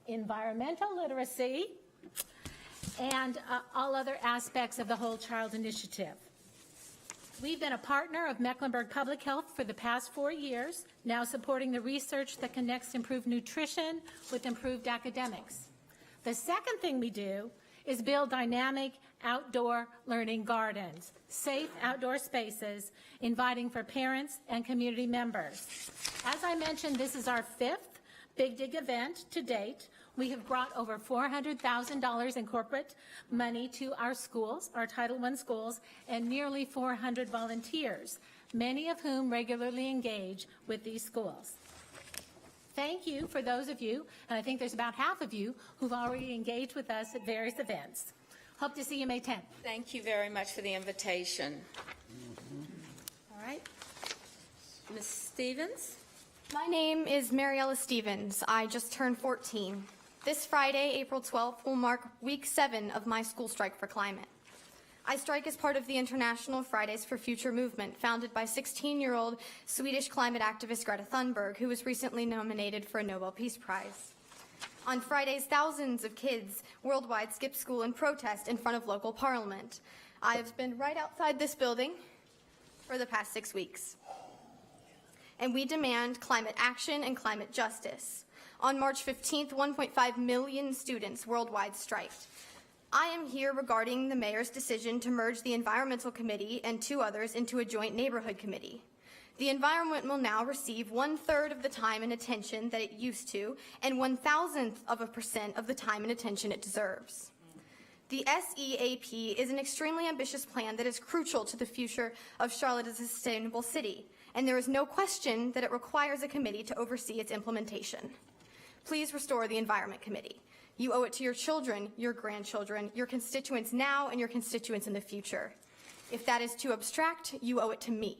environmental literacy, and all other aspects of the Whole Child Initiative. We've been a partner of Mecklenburg Public Health for the past 4 years, now supporting the research that connects improved nutrition with improved academics. The second thing we do is build dynamic outdoor learning gardens, safe outdoor spaces, inviting for parents and community members. As I mentioned, this is our 5th Big Dig event to date. We have brought over $400,000 in corporate money to our schools, our Title I schools, and nearly 400 volunteers, many of whom regularly engage with these schools. Thank you for those of you, and I think there's about half of you, who've already engaged with us at various events. Hope to see you May 10th. Thank you very much for the invitation. All right. Ms. Stevens? My name is Mariella Stevens. I just turned 14. This Friday, April 12th, will mark week 7 of my school strike for climate. I strike as part of the International Fridays for Future movement, founded by 16-year-old Swedish climate activist Greta Thunberg, who was recently nominated for a Nobel Peace Prize. On Fridays, thousands of kids worldwide skip school in protest in front of local parliament. I have been right outside this building for the past 6 weeks. And we demand climate action and climate justice. On March 15th, 1.5 million students worldwide striked. I am here regarding the mayor's decision to merge the Environmental Committee and 2 others into a joint neighborhood committee. The environment will now receive 1/3 of the time and attention that it used to, and 0.1% of the time and attention it deserves. The SEAP is an extremely ambitious plan that is crucial to the future of Charlotte as a sustainable city, and there is no question that it requires a committee to oversee its implementation. Please restore the Environment Committee. You owe it to your children, your grandchildren, your constituents now, and your constituents in the future. If that is too abstract, you owe it to me.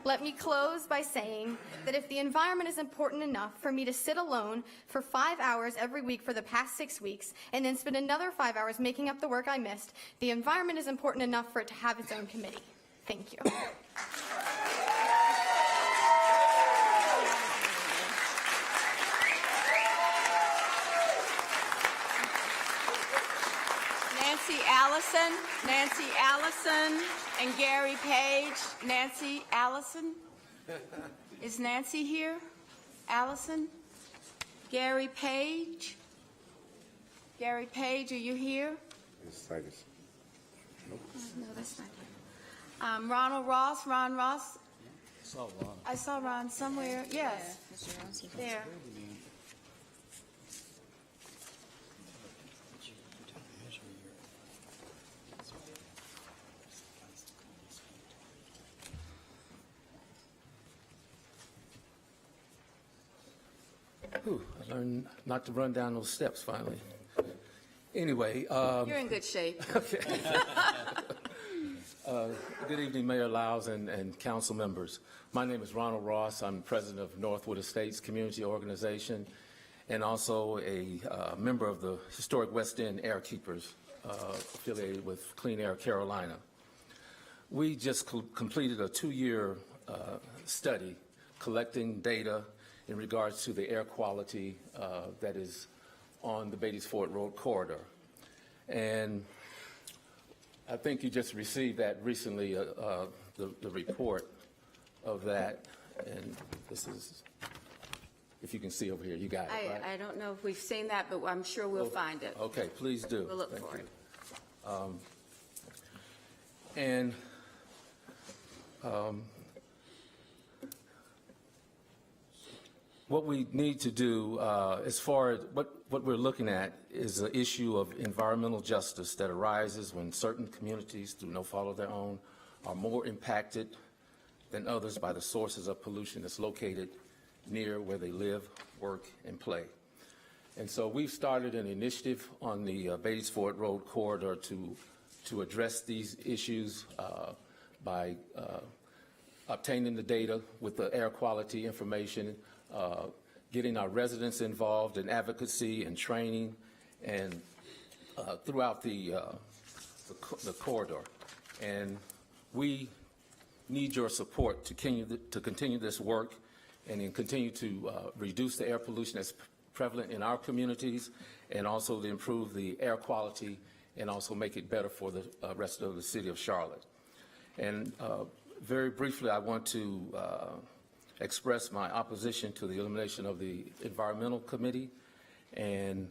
Let me close by saying that if the environment is important enough for me to sit alone for 5 hours every week for the past 6 weeks and then spend another 5 hours making up the work I missed, the environment is important enough for it to have its own committee. Thank you. Nancy Allison, and Gary Page. Nancy Allison? Is Nancy here? Allison? Gary Page? Gary Page, are you here? Nope. No, that's not here. Ronald Ross, Ron Ross? I saw Ron somewhere, yes. There. Whew, I learned not to run down those steps finally. Anyway. You're in good shape. Okay. Good evening, Mayor Lyles and council members. My name is Ronald Ross. I'm president of Northwood Estates Community Organization and also a member of the Historic West End Air Keepers, affiliated with Clean Air Carolina. We just completed a 2-year study collecting data in regards to the air quality that is on the Beatties Ford Road corridor. And I think you just received that recently, the report of that. And this is, if you can see over here, you got it, right? I don't know if we've seen that, but I'm sure we'll find it. Okay, please do. We'll look Thank for you. it. And what we need to do, as far as what we're looking at, is the issue of environmental justice that arises when certain communities, through no fault of their own, are more impacted than others by the sources of pollution that's located near where they live, work, and play. And so we've started an initiative on the Beatties Ford Road corridor to address these issues by obtaining the data with the air quality information, getting our residents involved in advocacy and training, and throughout the corridor. And we need your support to continue this work and then continue to reduce the air pollution that's prevalent in our communities, and also to improve the air quality and also make it better for the rest of the city of Charlotte. And very briefly, I want to express my opposition to the elimination of the Environmental Committee, and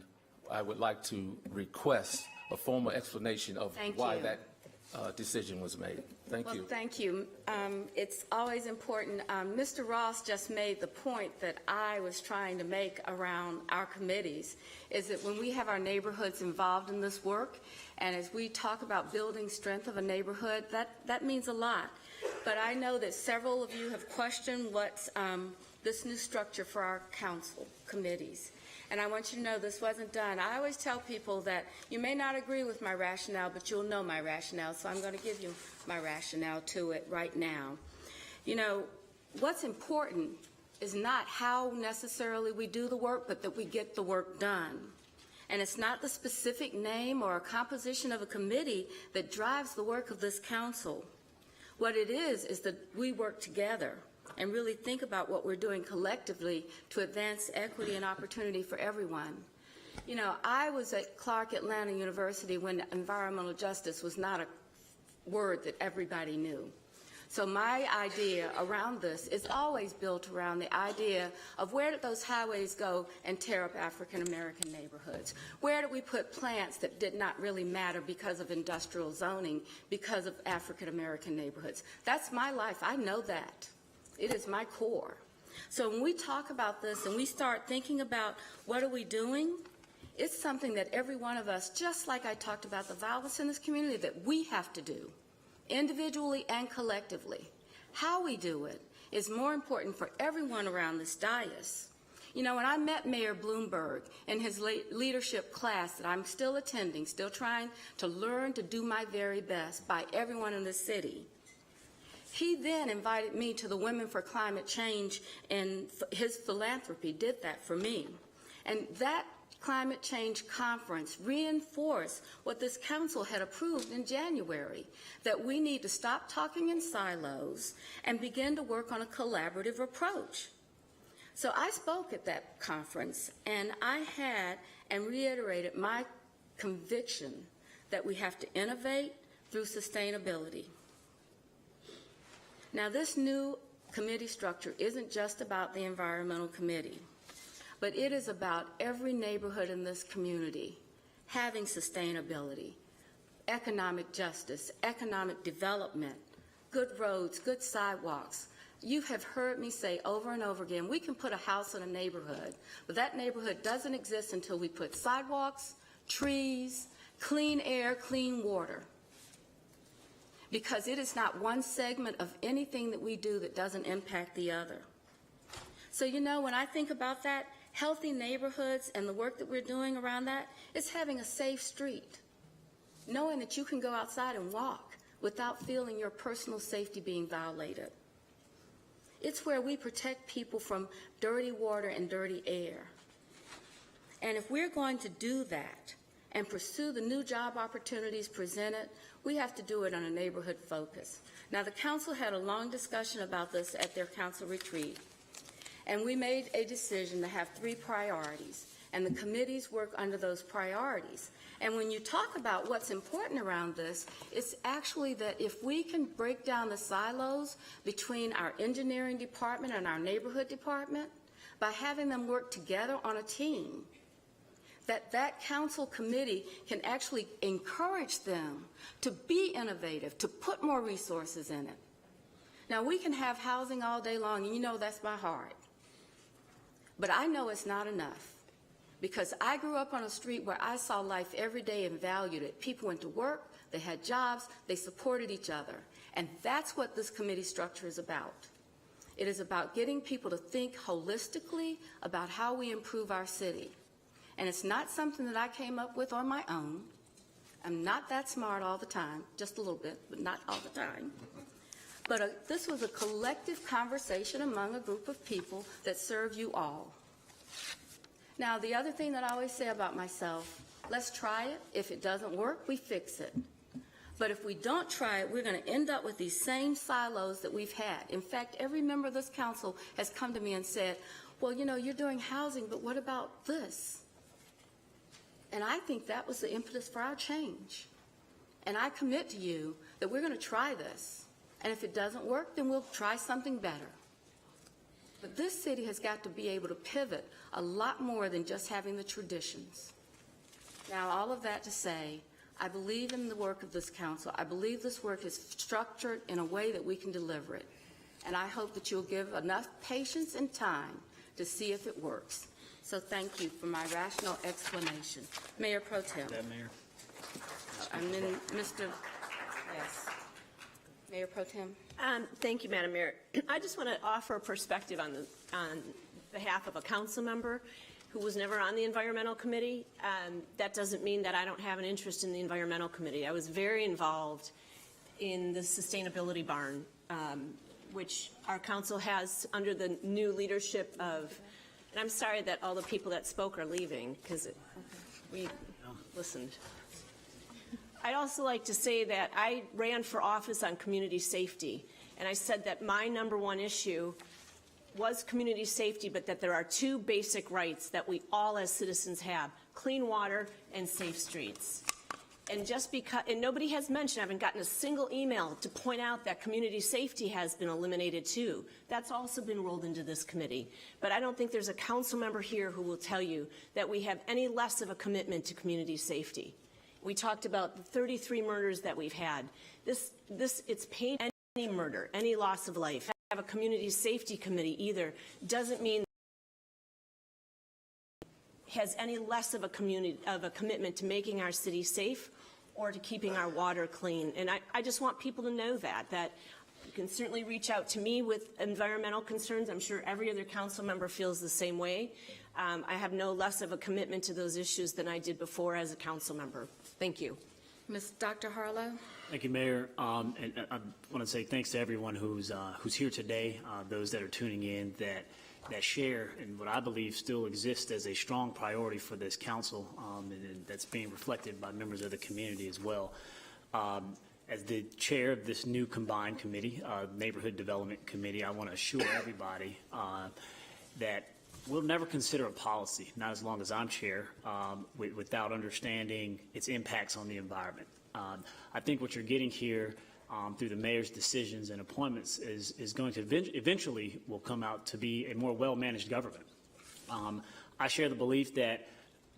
I would like to request a formal explanation of why that decision was made. Thank you. Well, thank you. It's always important. Mr. Ross just made the point that I was trying to make around our committees, is that when we have our neighborhoods involved in this work, and as we talk about building strength of a neighborhood, that means a lot. But I know that several of you have questioned what's this new structure for our council committees. And I want you to know this wasn't done. I always tell people that you may not agree with my rationale, but you'll know my rationale, so I'm going to give you my rationale to it right now. You know, what's important is not how necessarily we do the work, but that we get the work done. And it's not the specific name or a composition of a committee that drives the work of this council. What it is that we work together and really think about what we're doing collectively to advance equity and opportunity for everyone. You know, I was at Clark Atlanta University when environmental justice was not a word that everybody knew. So my idea around this is always built around the idea of where did those highways go and tear up African American neighborhoods? Where did we put plants that did not really matter because of industrial zoning, because of African American neighborhoods? That's my life. I know that. It is my core. So when we talk about this and we start thinking about what are we doing, it's something that every one of us, just like I talked about the violence in this community, that we have to do, individually and collectively. How we do it is more important for everyone around this dais. You know, when I met Mayor Bloomberg in his leadership class that I'm still attending, still trying to learn to do my very best by everyone in the city, He then invited me to the Women for Climate Change, and his philanthropy did that for me. And that climate change conference reinforced what this council had approved in January, that we need to stop talking in silos and begin to work on a collaborative approach. So I spoke at that conference, and I had and reiterated my conviction that we have to innovate through sustainability. Now, this new committee structure isn't just about the Environmental Committee, but it is about every neighborhood in this community having sustainability, economic justice, economic development, good roads, good sidewalks. You have heard me say over and over again, we can put a house in a neighborhood, but that neighborhood doesn't exist until we put sidewalks, trees, clean air, clean water. Because it is not one segment of anything that we do that doesn't impact the other. So, you know, when I think about that, healthy neighborhoods and the work that we're doing around that, it's having a safe street, knowing that you can go outside and walk without feeling your personal safety being violated. It's where we protect people from dirty water and dirty air. And if we're going to do that and pursue the new job opportunities presented, we have to do it on a neighborhood focus. Now, the council had a long discussion about this at their council retreat, and we made a decision to have 3 priorities, and the committees work under those priorities. And when you talk about what's important around this, it's actually that if we can break down the silos between our engineering department and our neighborhood department by having them work together on a team, that council committee can actually encourage them to be innovative, to put more resources in it. Now, we can have housing all day long, and you know that's my heart. But I know it's not enough, because I grew up on a street where I saw life every day and valued it. People went to work, they had jobs, they supported each other. And that's what this committee structure is about. It is about getting people to think holistically about how we improve our city. And it's not something that I came up with on my own. I'm not that smart all the time, just a little bit, but not all the time. But this was a collective conversation among a group of people that serve you all. Now, the other thing that I always say about myself, let's try it. If it doesn't work, we fix it. But if we don't try it, we're going to end up with these same silos that we've had. In fact, every member of this council has come to me and said, well, you know, you're doing housing, but what about this? And I think that was the impetus for our change. And I commit to you that we're going to try this. And if it doesn't work, then we'll try something better. But this city has got to be able to pivot a lot more than just having the traditions. Now, all of that to say, I believe in the work of this council. I believe this work is structured in a way that we can deliver it. And I hope that you'll give enough patience and time to see if it works. So thank you for my rational explanation. Mayor Pro Tem. Mayor. I'm in Mr. Yes. Mayor Pro Tem. Thank you, Madam Mayor. I just want to offer a perspective on behalf of a council member who was never on the Environmental Committee. That doesn't mean that I don't have an interest in the Environmental Committee. I was very involved in the Sustainability Barn, which our council has under the new leadership of, and I'm sorry that all the people that spoke are leaving, because we listened. I'd also like to say that I ran for office on community safety, and I said that my #1 issue was community safety, but that there are 2 basic rights that we all as citizens have: clean water and safe streets. And just because, and nobody has mentioned, I haven't gotten a single email to point out that community safety has been eliminated too. That's also been rolled into this committee. But I don't think there's a council member here who will tell you that we have any less of a commitment to community safety. We talked about the 33 murders that we've had. It's pain, any murder, any loss of life. Have a community safety committee either doesn't mean has any less of a commitment to making our city safe or to keeping our water clean. And I just want people to know that you can certainly reach out to me with environmental concerns. I'm sure every other council member feels the same way. I have no less of a commitment to those issues than I did before as a council member. Thank you. Dr. Harlow? Thank you, Mayor. And I want to say thanks to everyone who's here today, those that are tuning in, that share in what I believe still exists as a strong priority for this council, and that's being reflected by members of the community as well. As the chair of this new combined committee, Neighborhood Development Committee, I want to assure everybody that we'll never consider a policy, not as long as I'm chair, without understanding its impacts on the environment. I think what you're getting here through the mayor's decisions and appointments is going to eventually will come out to be a more well-managed government. I share the belief that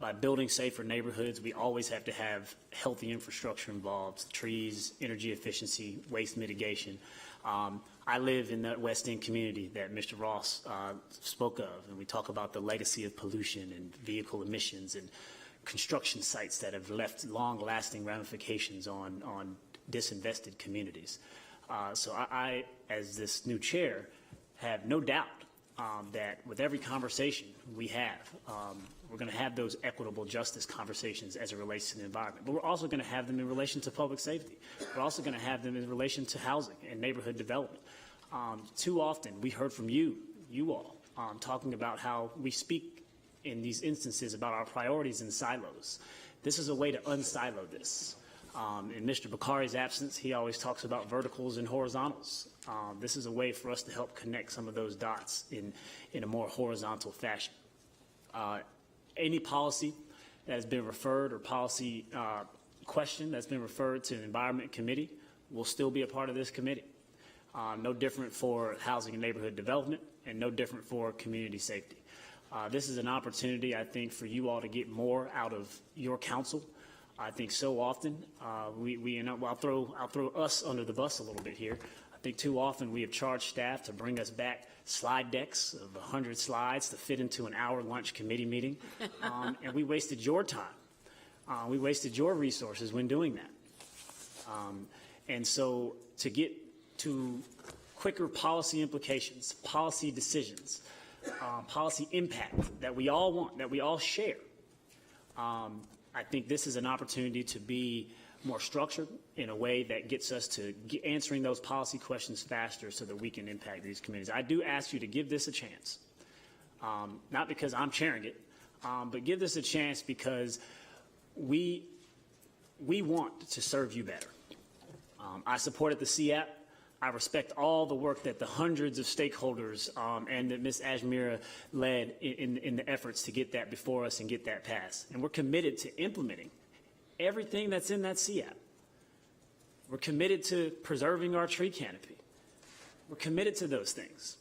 by building safer neighborhoods, we always have to have healthy infrastructure involved, trees, energy efficiency, waste mitigation. I live in that West End community that Mr. Ross spoke of, and we talk about the legacy of pollution and vehicle emissions and construction sites that have left long-lasting ramifications on disinvested communities. So I, as this new chair, have no doubt that with every conversation we have, we're going to have those equitable justice conversations as it relates to the environment. But we're also going to have them in relation to public safety. We're also going to have them in relation to housing and neighborhood development. Too often we heard from you all, talking about how we speak in these instances about our priorities in silos. This is a way to unsilo this. In Mr. Bakari's absence, he always talks about verticals and horizontals. This is a way for us to help connect some of those dots in a more horizontal fashion. Any policy that has been referred or policy question that's been referred to the Environment Committee will still be a part of this committee. No different for housing and neighborhood development, and no different for community safety. This is an opportunity, I think, for you all to get more out of your council. I think so often I'll throw us under the bus a little bit here. I think too often we have charged staff to bring us back slide decks of 100 slides to fit into an hour lunch committee meeting, and we wasted your time. We wasted your resources when doing that. And so to get to quicker policy implications, policy decisions, policy impact that we all want, that we all share, I think this is an opportunity to be more structured in a way that gets us to answering those policy questions faster so that we can impact these communities. I do ask you to give this a chance, not because I'm chairing it, but give this a chance because we want to serve you better. I supported the CAP. I respect all the work that the hundreds of stakeholders and that Ms. Ajmira led in the efforts to get that before us and get that passed. And we're committed to implementing everything that's in that CAP. We're committed to preserving our tree canopy. We're committed to those things.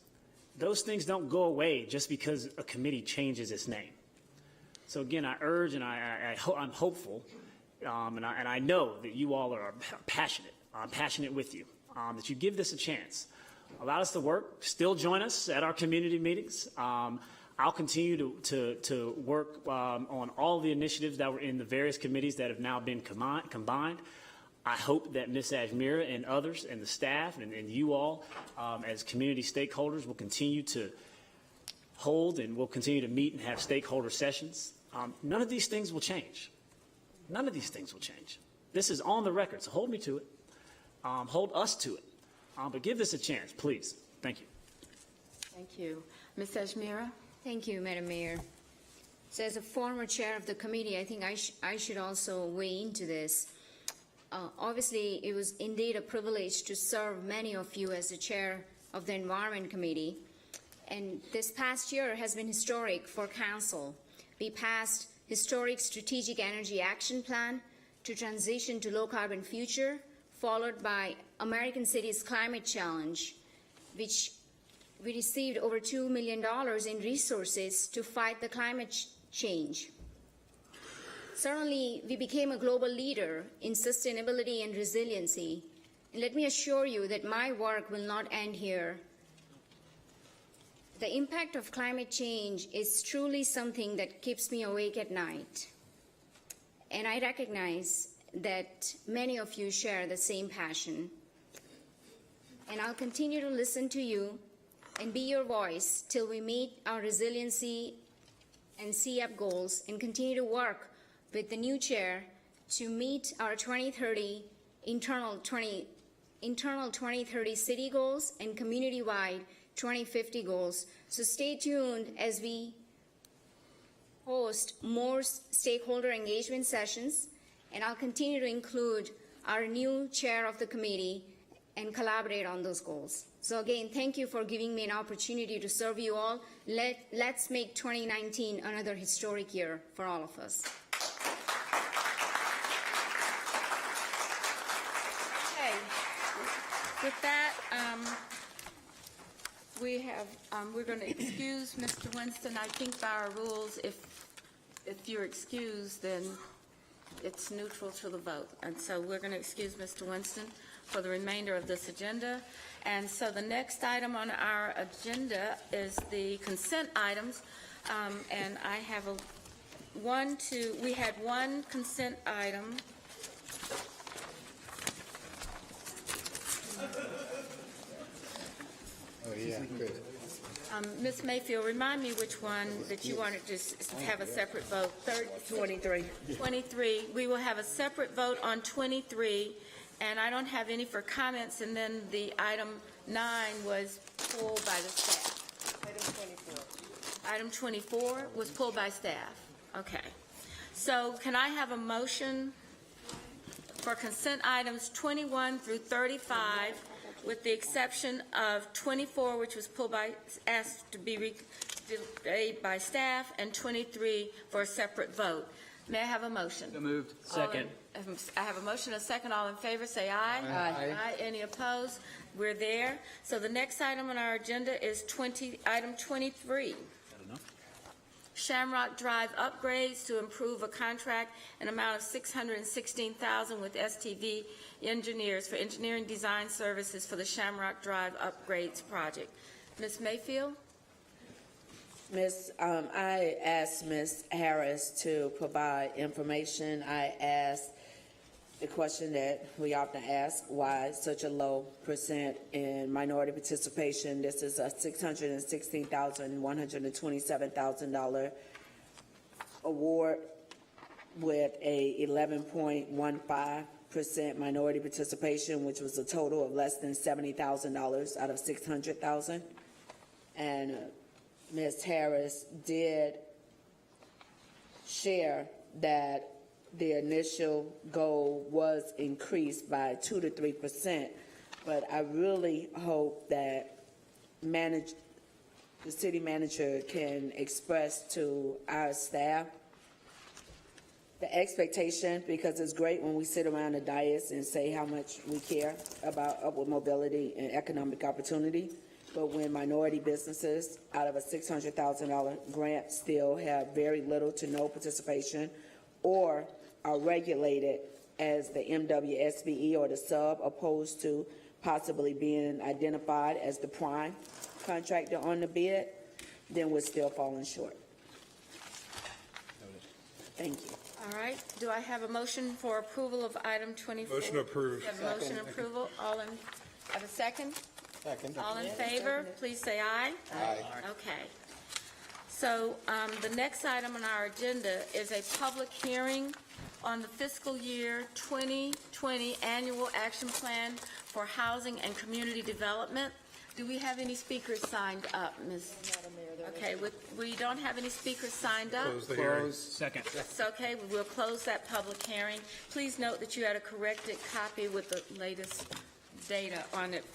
Those things don't go away just because a committee changes its name. So again, I urge and I'm hopeful, and I know that you all are passionate. I'm passionate with you. That you give this a chance. Allow us to work. Still join us at our community meetings. I'll continue to work on all the initiatives that were in the various committees that have now been combined. I hope that Ms. Ajmira and others and the staff and you all as community stakeholders will continue to hold and will continue to meet and have stakeholder sessions. None of these things will change. None of these things will change. This is on the record, so hold me to it. Hold us to it. But give this a chance, please. Thank you. Thank you. Ms. Ajmira? Thank you, Madam Mayor. So as a former chair of the committee, I think I should also weigh into this. Obviously, it was indeed a privilege to serve many of you as the chair of the Environment Committee. And this past year has been historic for Council. We passed historic Strategic Energy Action Plan to transition to low-carbon future, followed by American Cities Climate Challenge, which we received over $2 million in resources to fight the climate change. Certainly, we became a global leader in sustainability and resiliency. And let me assure you that my work will not end here. The impact of climate change is truly something that keeps me awake at night. And I recognize that many of you share the same passion. And I'll continue to listen to you and be your voice till we meet our resiliency and CAP goals and continue to work with the new chair to meet our 2030 internal 2030 city goals and community-wide 2050 goals. So stay tuned as we host more stakeholder engagement sessions, and I'll continue to include our new chair of the committee and collaborate on those goals. So again, thank you for giving me an opportunity to serve you all. Let's make 2019 another historic year for all of us. Okay. With that, we're going to excuse Mr. Winston. I think by our rules, if you're excused, then it's neutral to the vote. And so we're going to excuse Mr. Winston for the remainder of this agenda. And so the next item on our agenda is the consent items. And I have we had one consent item. Oh, yeah, good. Ms. Mayfield, remind me which one that you wanted to have a separate vote. 23. 23. We will have a separate vote on 23, and I don't have any for comments, and then the item 9 was pulled by the staff. Item 24 was pulled by staff. Okay. So can I have a motion for consent items 21 through 35, with the exception of 24, which was asked to be delayed by staff, and 23 for a separate vote. May I have a motion? So moved. Second. I have a motion, a second. All in favor, say aye. Aye. Aye. Any opposed? We're there. So the next item on our agenda is item 23. Shamrock Drive upgrades to improve a contract an amount of $616,000 with STV Engineers for engineering design services for the Shamrock Drive upgrades project. Ms. Mayfield? I asked Ms. Harris to provide information. I asked the question that we often ask, why such a low percent in minority participation? This is a $616,127,000 award with a 11.15% minority participation, which was a total of less than $70,000 out of $600,000. And Ms. Harris did share that the initial goal was increased by 2 to 3%, but I really hope that the city manager can express to our staff the expectation, because it's great when we sit around the dais and say how much we care about upward mobility and economic opportunity, but when minority businesses out of a $600,000 grant still have very little to no participation or are regulated as the MWSBE or the sub, opposed to possibly being identified as the prime contractor on the bid, then we're still falling short. Thank you. All right. Do I have a motion for approval of item 24? Motion approved. Have a motion approval. Have a second? Second. All in favor, please say aye. Aye. Okay. So the next item on our agenda is a public hearing on the fiscal year 2020 annual action plan for housing and community development. Do we have any speakers signed up, Ms.? Okay, we don't have any speakers signed up. Close the hearing. Second. It's okay, we'll close that public hearing. Please note that you had a corrected copy with the latest data on it.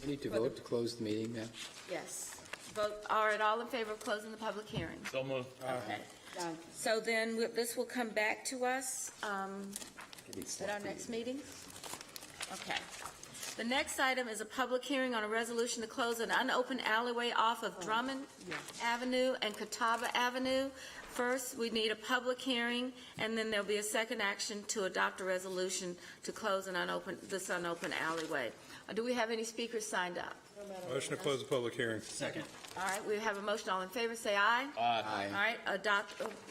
We need to vote to close the meeting now? Yes. Vote, all right, all in favor of closing the public hearing? So moved. Okay. So then this will come back to us at our next meeting? Okay. The next item is a public hearing on a resolution to close an unopened alleyway off of Drummond Avenue and Catawba Avenue. First, we need a public hearing, and then there'll be a second action to adopt a resolution to close this unopened alleyway. Do we have any speakers signed up? Motion to close the public hearing. Second. All right, we have a motion. All in favor, say aye. Aye. All right,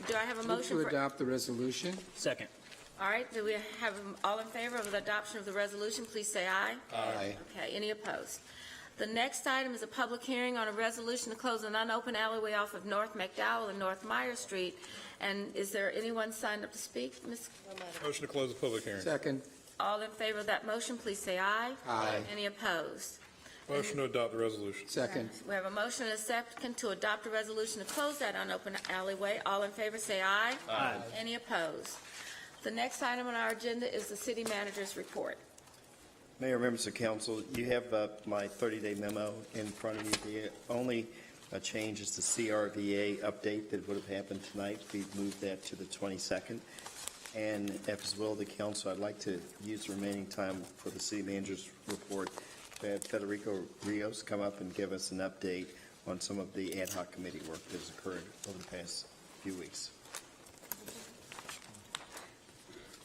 do I have a Move motion to for? adopt the resolution? Second. All right, do we have all in favor of the adoption of the resolution, please say aye. Aye. Okay, any opposed? The next item is a public hearing on a resolution to close an unopened alleyway off of North McDowell and North Meyer Street. And is there anyone signed up to speak, Ms.? Motion to close the public hearing. Second. All in favor of that motion, please say aye. Aye. Any opposed? Motion to adopt the resolution. Second. We have a motion and a second to adopt a resolution to close that unopened alleyway. All in favor, say aye. Aye. Any opposed? The next item on our agenda is the city manager's report. Mayor, members of council, you have my 30-day memo in front of you. The only change is the CRVA update that would have happened tonight. We've moved that to the 22nd. And if as well the council, I'd like to use the remaining time for the city manager's report to have Federico Rios come up and give us an update on some of the ad hoc committee work that has occurred over the past few weeks.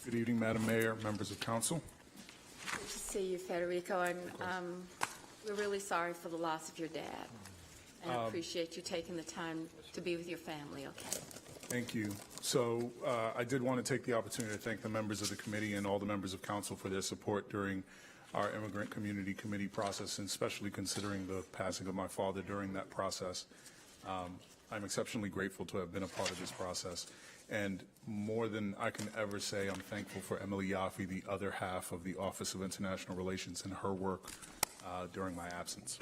Good evening, Madam Mayor, members of council. Good to see you, Federico, and we're really sorry for the loss of your dad. And I appreciate you taking the time to be with your family, okay? Thank you. So I did want to take the opportunity to thank the members of the committee and all the members of council for their support during our Immigrant Community Committee process, and especially considering the passing of my father during that process. I'm exceptionally grateful to have been a part of this process. And more than I can ever say, I'm thankful for Emily Yaffe, the other half of the Office of International Relations, and her work during my absence.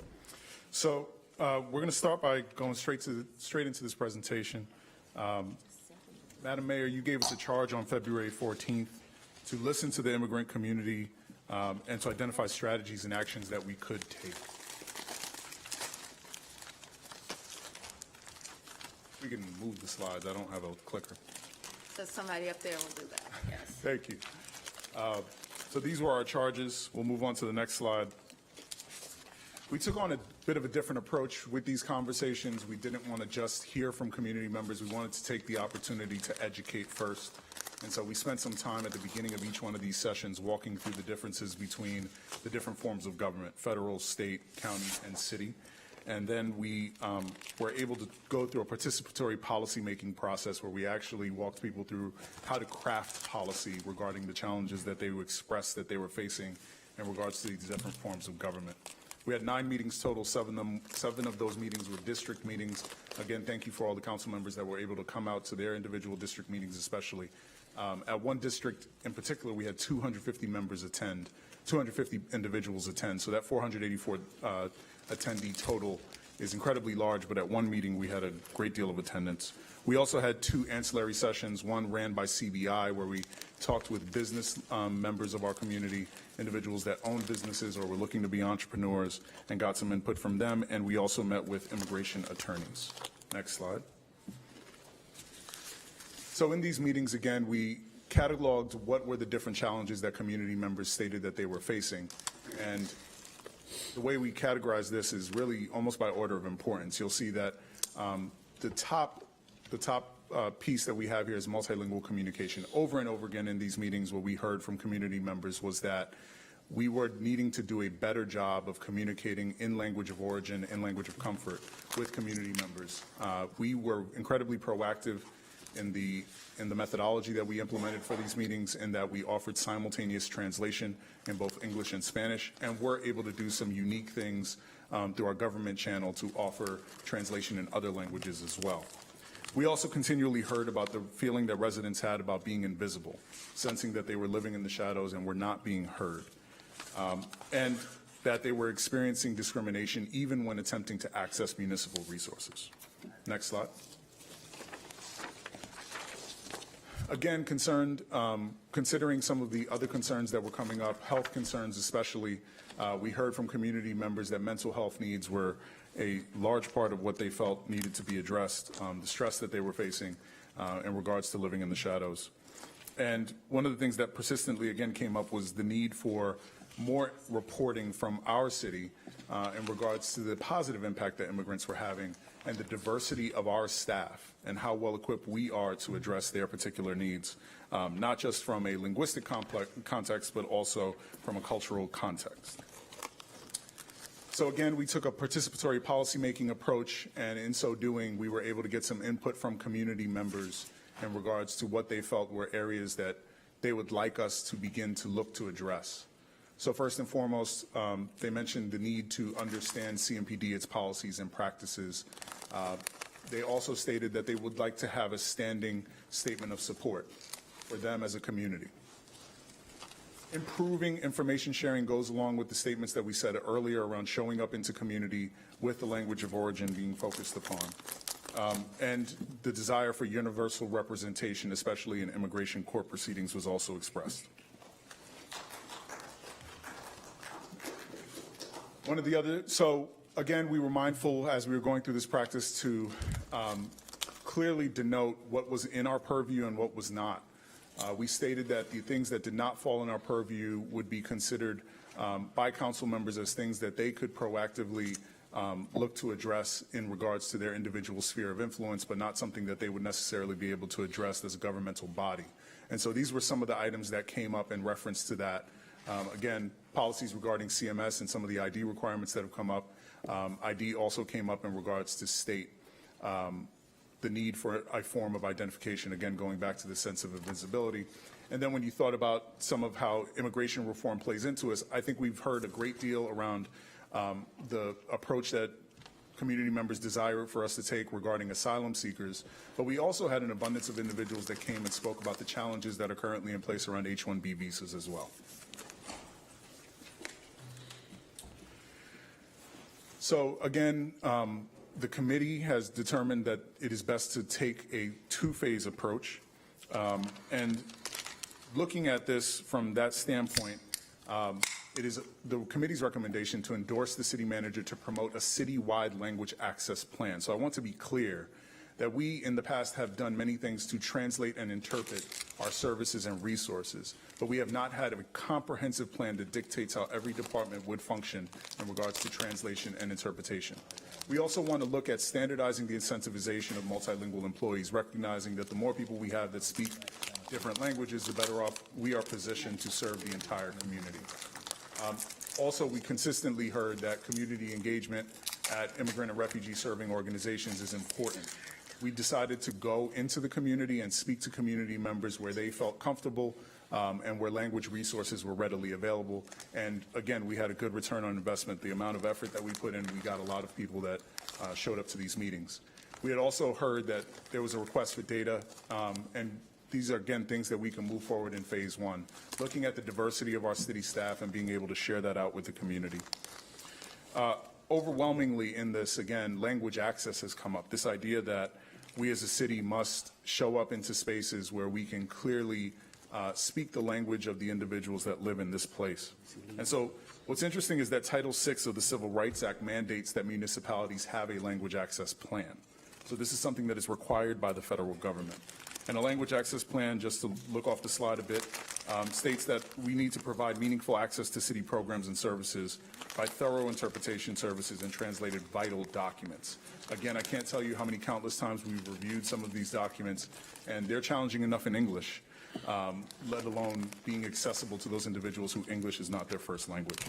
So we're going to start by going straight into this presentation. Madam Mayor, you gave us a charge on February 14th to listen to the immigrant community and to identify strategies and actions that we could take. We can move the slides. I don't have a clicker. So somebody up there will do that, yes. Thank you. So these were our charges. We'll move on to the next slide. We took on a bit of a different approach with these conversations. We didn't want to just hear from community members. We wanted to take the opportunity to educate first. And so we spent some time at the beginning of each one of these sessions walking through the differences between the different forms of government, federal, state, county, and city. And then we were able to go through a participatory policymaking process where we actually walked people through how to craft policy regarding the challenges that they expressed that they were facing in regards to these different forms of government. We had 9 meetings total. 7 of those meetings were district meetings. Again, thank you for all the council members that were able to come out to their individual district meetings especially. At one district in particular, we had 250 members attend, 250 individuals attend, so that 484 attendee total is incredibly large, but at one meeting we had a great deal of attendance. We also had 2 ancillary sessions, one ran by CBI where we talked with business members of our community, individuals that own businesses or were looking to be entrepreneurs, and got some input from them, and we also met with immigration attorneys. Next slide. So in these meetings, again, we cataloged what were the different challenges that community members stated that they were facing, and the way we categorize this is really almost by order of importance. You'll see that the top piece that we have here is multilingual communication. Over and over again in these meetings, what we heard from community members was that we were needing to do a better job of communicating in language of origin, in language of comfort with community members. We were incredibly proactive in the methodology that we implemented for these meetings, in that we offered simultaneous translation in both English and Spanish, and we're able to do some unique things through our government channel to offer translation in other languages as well. We also continually heard about the feeling that residents had about being invisible, sensing that they were living in the shadows and were not being heard, and that they were experiencing discrimination even when attempting to access municipal resources. Next slide. Again, considering some of the other concerns that were coming up, health concerns especially, we heard from community members that mental health needs were a large part of what they felt needed to be addressed, the stress that they were facing in regards to living in the shadows. And one of the things that persistently again came up was the need for more reporting from our city in regards to the positive impact that immigrants were having and the diversity of our staff and how well equipped we are to address their particular needs, not just from a linguistic context, but also from a cultural context. So again, we took a participatory policymaking approach, and in so doing, we were able to get some input from community members in regards to what they felt were areas that they would like us to begin to look to address. So first and foremost, they mentioned the need to understand CMPD, its policies and practices. They also stated that they would like to have a standing statement of support for them as a community. Improving information sharing goes along with the statements that we said earlier around showing up into community with the language of origin being focused upon. And the desire for universal representation, especially in immigration court proceedings, was also expressed. One of the other, so again, we were mindful as we were going through this practice to clearly denote what was in our purview and what was not. We stated that the things that did not fall in our purview would be considered by council members as things that they could proactively look to address in regards to their individual sphere of influence, but not something that they would necessarily be able to address as a governmental body. And so these were some of the items that came up in reference to that. Again, policies regarding CMS and some of the ID requirements that have come up. ID also came up in regards to state, the need for a form of identification, again, going back to the sense of invisibility. And then when you thought about some of how immigration reform plays into us, I think we've heard a great deal around the approach that community members desire for us to take regarding asylum seekers. But we also had an abundance of individuals that came and spoke about the challenges that are currently in place around H-1B visas as well. So again, the committee has determined that it is best to take a two-phase approach. And looking at this from that standpoint, it is the committee's recommendation to endorse the city manager to promote a citywide language access plan. So I want to be clear that we in the past have done many things to translate and interpret our services and resources, but we have not had a comprehensive plan that dictates how every department would function in regards to translation and interpretation. We also want to look at standardizing the incentivization of multilingual employees, recognizing that the more people we have that speak different languages, the better off we are positioned to serve the entire community. Also, we consistently heard that community engagement at immigrant and refugee serving organizations is important. We decided to go into the community and speak to community members where they felt comfortable and where language resources were readily available. And again, we had a good return on investment. The amount of effort that we put in, we got a lot of people that showed up to these meetings. We had also heard that there was a request for data, and these are, again, things that we can move forward in phase one, looking at the diversity of our city staff and being able to share that out with the community. Overwhelmingly in this, again, language access has come up. This idea that we as a city must show up into spaces where we can clearly speak the language of the individuals that live in this place. And so what's interesting is that Title VI of the Civil Rights Act mandates that municipalities have a language access plan. So this is something that is required by the federal government. And a language access plan, just to look off the slide a bit, states that we need to provide meaningful access to city programs and services by thorough interpretation services and translated vital documents. Again, I can't tell you how many countless times we've reviewed some of these documents, and they're challenging enough in English, let alone being accessible to those individuals who English is not their first language.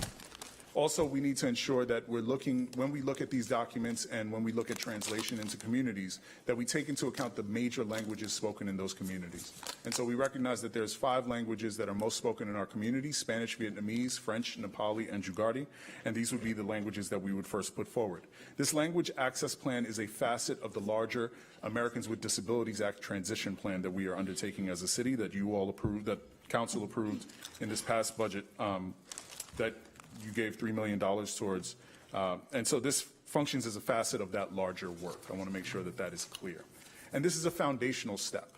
Also, we need to ensure that we're looking, when we look at these documents and when we look at translation into communities, that we take into account the major languages spoken in those communities. And so we recognize that there's 5 languages that are most spoken in our community: Spanish, Vietnamese, French, Nepali, and Jugardi, and these would be the languages that we would first put forward. This language access plan is a facet of the larger Americans with Disabilities Act transition plan that we are undertaking as a city, that you all approved, that council approved in this past budget, that you gave $3 million towards. And so this functions as a facet of that larger work. I want to make sure that that is clear. And this is a foundational step.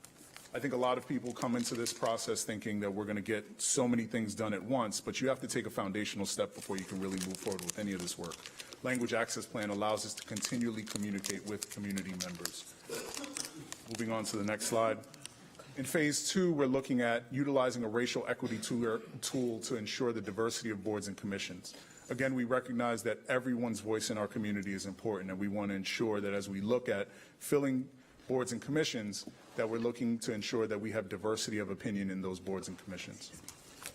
I think a lot of people come into this process thinking that we're going to get so many things done at once, but you have to take a foundational step before you can really move forward with any of this work. Language Access Plan allows us to continually communicate with community members. Moving on to the next slide. In phase 2, we're looking at utilizing a racial equity tool to ensure the diversity of boards and commissions. Again, we recognize that everyone's voice in our community is important, and we want to ensure that as we look at filling boards and commissions, that we're looking to ensure that we have diversity of opinion in those boards and commissions.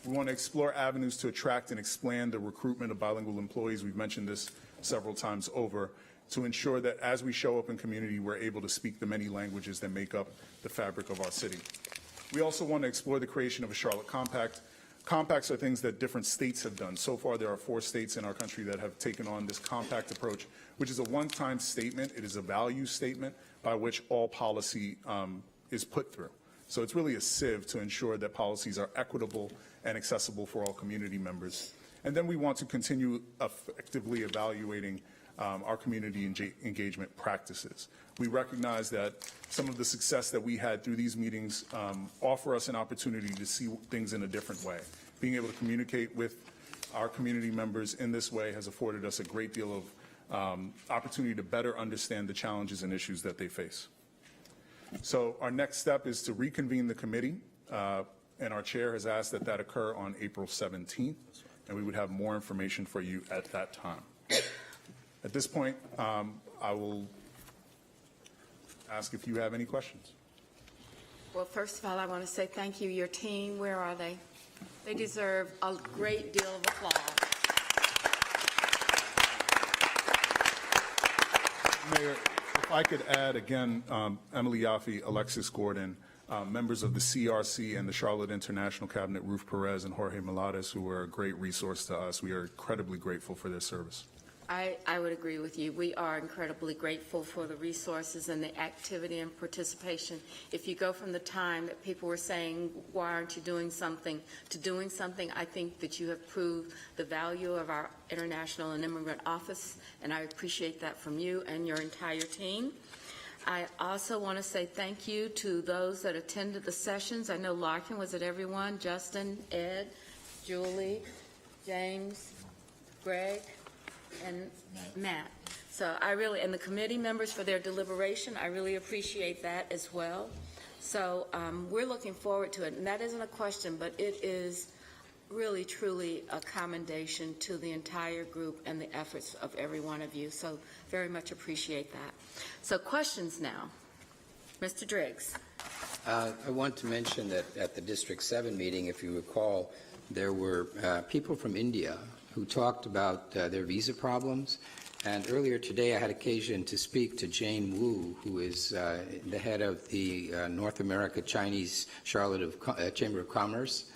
We want to explore avenues to attract and expand the recruitment of bilingual employees. We've mentioned this several times over, to ensure that as we show up in community, we're able to speak the many languages that make up the fabric of our city. We also want to explore the creation of a Charlotte Compact. Compacts are things that different states have done. So far, there are 4 states in our country that have taken on this compact approach, which is a one-time statement. It is a value statement by which all policy is put through. So it's really a sieve to ensure that policies are equitable and accessible for all community members. And then we want to continue effectively evaluating our community engagement practices. We recognize that some of the success that we had through these meetings offer us an opportunity to see things in a different way. Being able to communicate with our community members in this way has afforded us a great deal of opportunity to better understand the challenges and issues that they face. So our next step is to reconvene the committee, and our chair has asked that that occur on April 17th, and we would have more information for you at that time. At this point, I will ask if you have any questions. Well, first of all, I want to say thank you. Your team, where are they? They deserve a great deal of applause. Mayor, if I could add again, Emily Yaffe, Alexis Gordon, members of the CRC and the Charlotte International Cabinet, Ruth Perez and Jorge Melades, who were a great resource to us. We are incredibly grateful for their service. I would agree with you. We are incredibly grateful for the resources and the activity and participation. If you go from the time that people were saying, why aren't you doing something, to doing something, I think that you have proved the value of our International and Immigrant Office, and I appreciate that from you and your entire team. I also want to say thank you to those that attended the sessions. I know Larkin was at every one, Justin, Ed, Julie, James, Greg, and Matt. So I really, and the committee members for their deliberation, I really appreciate that as well. So we're looking forward to it. And that isn't a question, but it is really, truly a commendation to the entire group and the efforts of every one of you. So very much appreciate that. So questions now. Mr. Driggs. I want to mention that at the District 7 meeting, if you recall, there were people from India who talked about their visa problems. And earlier today, I had occasion to speak to Jane Wu, who is the head of the North America Chinese Charlotte Chamber of Commerce,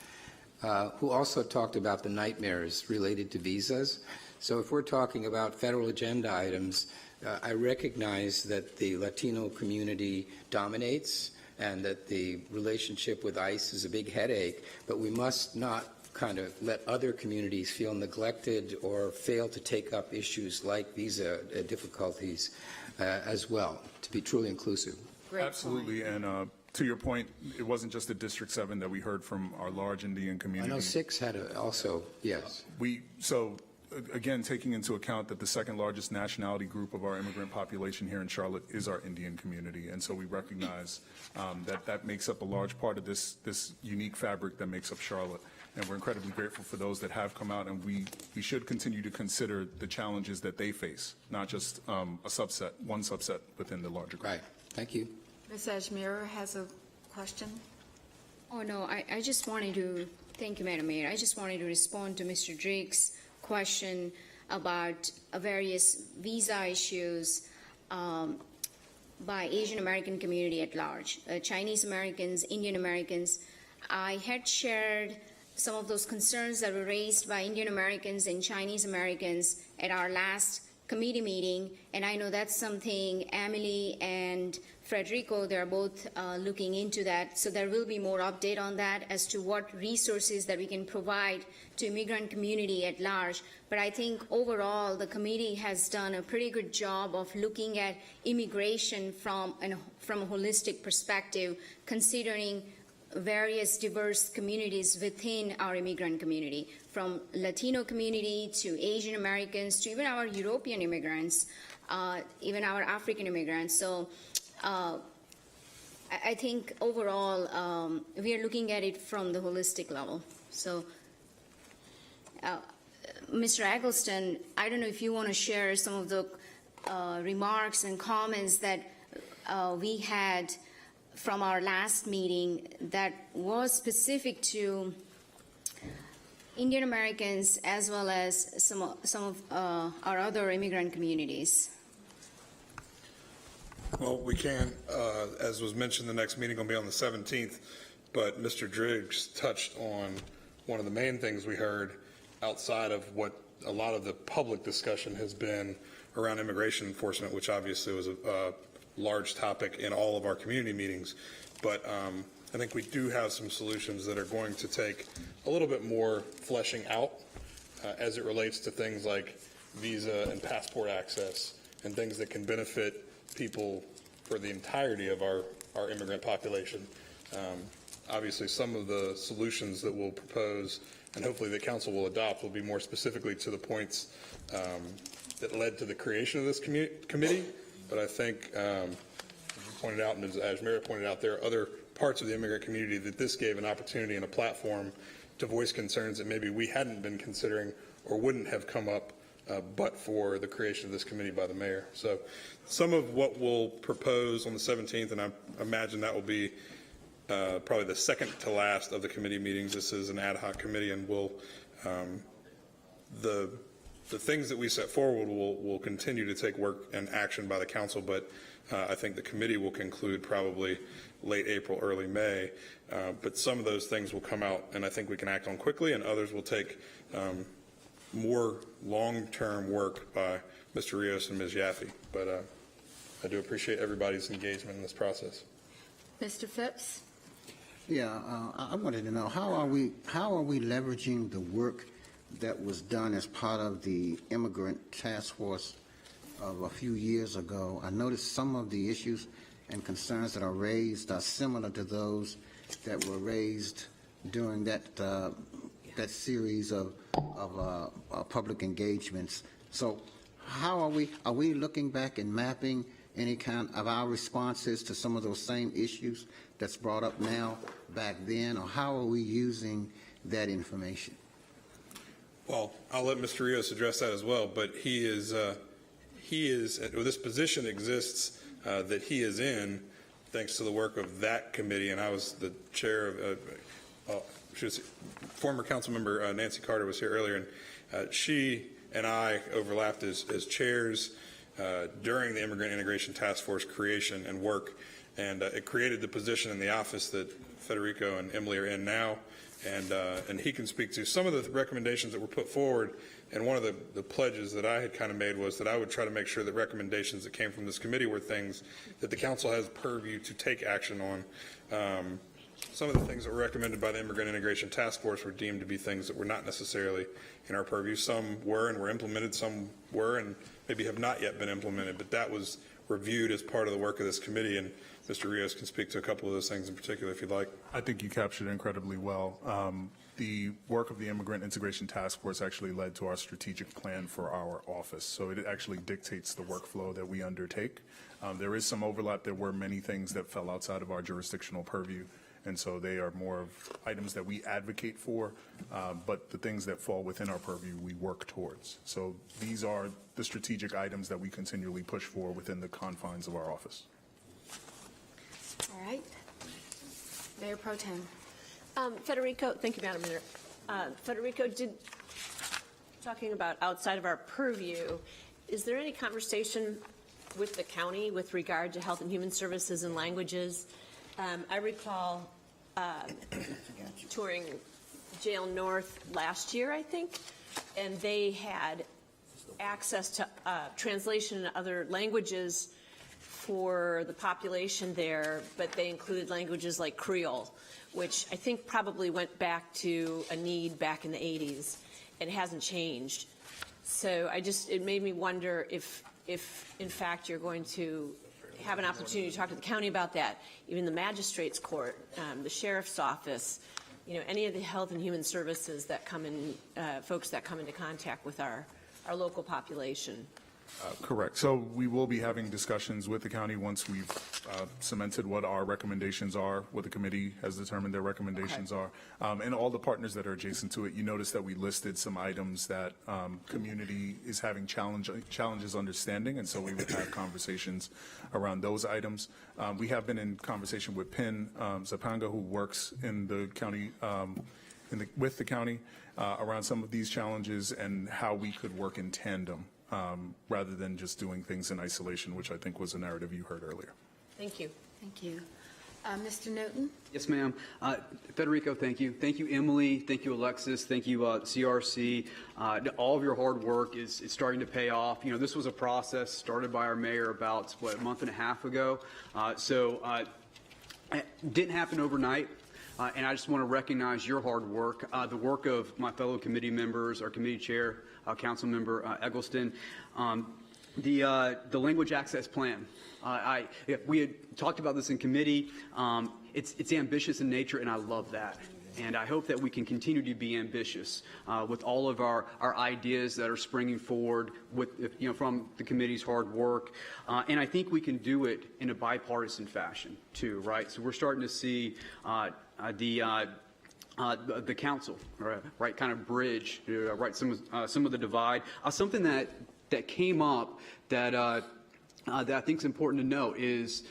who also talked about the nightmares related to visas. So if we're talking about federal agenda items, I recognize that the Latino community dominates and that the relationship with ICE is a big headache, but we must not kind of let other communities feel neglected or fail to take up issues like visa difficulties as well, to be truly inclusive. Great Absolutely, point. and to your point, it wasn't just at District 7 that we heard from our large Indian community. I know 6 had also, yes. So again, taking into account that the second largest nationality group of our immigrant population here in Charlotte is our Indian community, and so we recognize that makes up a large part of this unique fabric that makes up Charlotte. And we're incredibly grateful for those that have come out, and we should continue to consider the challenges that they face, not just one subset within the larger group. Right. Thank you. Ms. Ajmira has a question. Oh, no, I just wanted to, thank you, Madam Mayor. I just wanted to respond to Mr. Drake's question about various visa issues by Asian American community at large, Chinese Americans, Indian Americans. I had shared some of those concerns that were raised by Indian Americans and Chinese Americans at our last committee meeting, and I know that's something Emily and Federico, they're both looking into that, so there will be more update on that as to what resources that we can provide to immigrant community at large. But I think overall the committee has done a pretty good job of looking at immigration from a holistic perspective, considering various diverse communities within our immigrant community, from Latino community to Asian Americans to even our European immigrants, even our African immigrants. So I think overall we are looking at it from the holistic level. So Mr. Eggleston, I don't know if you want to share some of the remarks and comments that we had from our last meeting that was specific to Indian Americans as well as some of our other immigrant communities. Well, we can, as was mentioned, the next meeting will be on the 17th, but Mr. Driggs touched on one of the main things we heard outside of what a lot of the public discussion has been around immigration enforcement, which obviously was a large topic in all of our community meetings. But I think we do have some solutions that are going to take a little bit more fleshing out as it relates to things like visa and passport access and things that can benefit people for the entirety of our immigrant population. Obviously, some of the solutions that we'll propose and hopefully the council will adopt will be more specifically to the points that led to the creation of this committee. But I think, as you pointed out, and as Mayor pointed out, there are other parts of the immigrant community that this gave an opportunity and a platform to voice concerns that maybe we hadn't been considering or wouldn't have come up but for the creation of this committee by the mayor. So some of what we'll propose on the 17th, and I imagine that will be probably the second to last of the committee meetings. This is an ad hoc committee, and we'll the things that we set forward will continue to take work and action by the council, but I think the committee will conclude probably late April, early May. But some of those things will come out, and I think we can act on quickly, and others will take more long-term work by Mr. Rios and Ms. Yaffe. But I do appreciate everybody's engagement in this process. Mr. Phipps? Yeah, I wanted to know, how are we leveraging the work that was done as part of the immigrant task force of a few years ago? I noticed some of the issues and concerns that are raised are similar to those that were raised during that series of public engagements. So how are we looking back and mapping any kind of our responses to some of those same issues that's brought up now back then, or how are we using that information? Well, I'll let Mr. Rios address that as well, but this position exists that he is in thanks to the work of that committee, and I was the chair of, former council member Nancy Carter was here earlier, and she and I overlapped as chairs during the Immigrant Integration Task Force creation and work, and it created the position in the office that Federico and Emily are in now, and he can speak to some of the recommendations that were put forward. And one of the pledges that I had kind of made was that I would try to make sure that recommendations that came from this committee were things that the council has purview to take action on. Some of the things that were recommended by the Immigrant Integration Task Force were deemed to be things that were not necessarily in our purview. Some were and were implemented, some were and maybe have not yet been implemented, but that was reviewed as part of the work of this committee, and Mr. Rios can speak to a couple of those things in particular if you'd like. I think you captured it incredibly well. The work of the Immigrant Integration Task Force actually led to our strategic plan for our office, so it actually dictates the workflow that we undertake. There is some overlap. There were many things that fell outside of our jurisdictional purview, and so they are more of items that we advocate for, but the things that fall within our purview we work towards. So these are the strategic items that we continually push for within the confines of our office. All right. Mayor Pro Tem. Federico, thank you, Madam Mayor. Federico, talking about outside of our purview, is there any conversation with the county with regard to health and human services and languages? I recall touring Jail North last year, I think, and they had access to translation in other languages for the population there, but they included languages like Creole, which I think probably went back to a need back in the 80s and hasn't changed. So it made me wonder if in fact you're going to have an opportunity to talk to the county about that, even the magistrate's court, the sheriff's office, any of the health and human services that come in, folks that come into contact with our local population. Correct. So we will be having discussions with the county once we've cemented what our recommendations are, what the committee has determined their recommendations are, and all the partners that are adjacent to it. You notice that we listed some items that community is having challenges understanding, and so we would have conversations around those items. We have been in conversation with Pin Zapanga, who works in the county, with the county around some of these challenges and how we could work in tandem. Rather than just doing things in isolation, which I think was a narrative you heard earlier. Thank you. Thank you. Mr. Newton? Yes, ma'am. Federico, thank you. Thank you, Emily. Thank you, Alexis. Thank you, CRC. All of your hard work is starting to pay off. This was a process started by our mayor about, a month and a half ago. It didn't happen overnight. And I just want to recognize your hard work, the work of my fellow committee members, our committee chair, Council Member Eggleston, the language access plan. We had talked about this in committee. It's ambitious in nature, and I love that. And I hope that we can continue to be ambitious with all of our ideas that are springing forward from the committee's hard work. And I think we can do it in a bipartisan fashion too, right? So we're starting to see the council, right, kind of bridge, right, some of the divide. Something that came up that I think is important to note is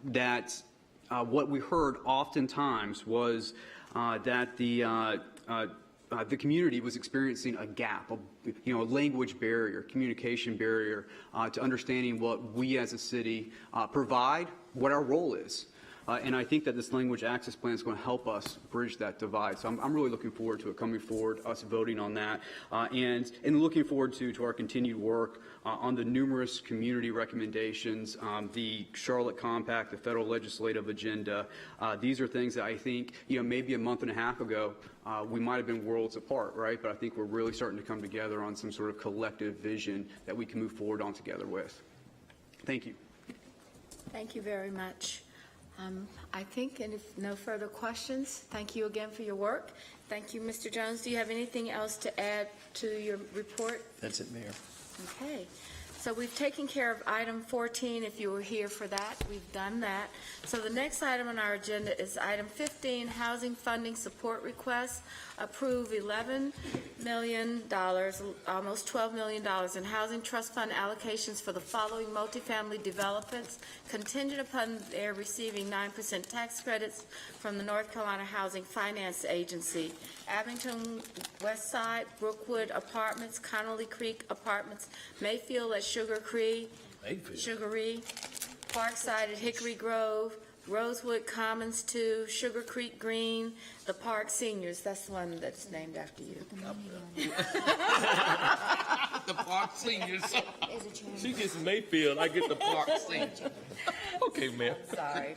that what we heard oftentimes was that the community was experiencing a gap, a language barrier, communication barrier to understanding what we as a city provide, what our role is. And I think that this language access plan is going to help us bridge that divide. So I'm really looking forward to it coming forward, us voting on that, and looking forward to our continued work on the numerous community recommendations, the Charlotte Compact, the federal legislative agenda. These are things that I think, maybe a month and a half ago, we might have been worlds apart, right? But I think we're really starting to come together on some sort of collective vision that we can move forward on together with. Thank you. Thank you very much. I think, and if no further questions, thank you again for your work. Thank you, Mr. Jones. Do you have anything else to add to your report? That's it, Mayor. Okay. So we've taken care of item 14. If you were here for that, we've done that. So the next item on our agenda is item 15, housing funding support request. Approve $11 million, almost $12 million in housing trust fund allocations for the following multifamily developments, contingent upon their receiving 9% tax credits from the North Carolina Housing Finance Agency. Abington West Side, Brookwood Apartments, Connolly Creek Apartments, Mayfield at Sugar Creek, Parkside at Hickory Grove, Rosewood Commons 2, Sugar Creek Green, the Park Seniors. That's the one that's named after you. The Park Seniors. She gets Mayfield, I get the Park Seniors. Okay, ma'am. Sorry.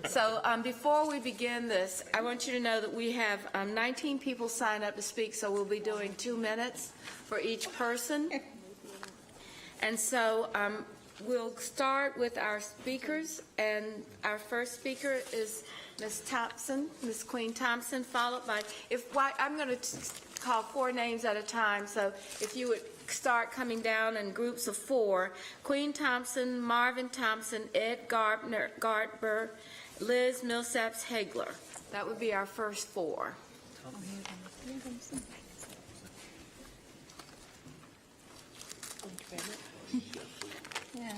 So before we begin this, I want you to know that we have 19 people signed up to speak, so we'll be doing 2 minutes for each person. And so we'll start with our speakers, and our first speaker is Ms. Thompson, Ms. Queen Thompson, followed by, I'm going to call 4 names at a time, so if you would start coming down in groups of 4. Queen Thompson, Marvin Thompson, Ed Gartber, Liz Millsaps Hegler. That would be our first 4. Yeah.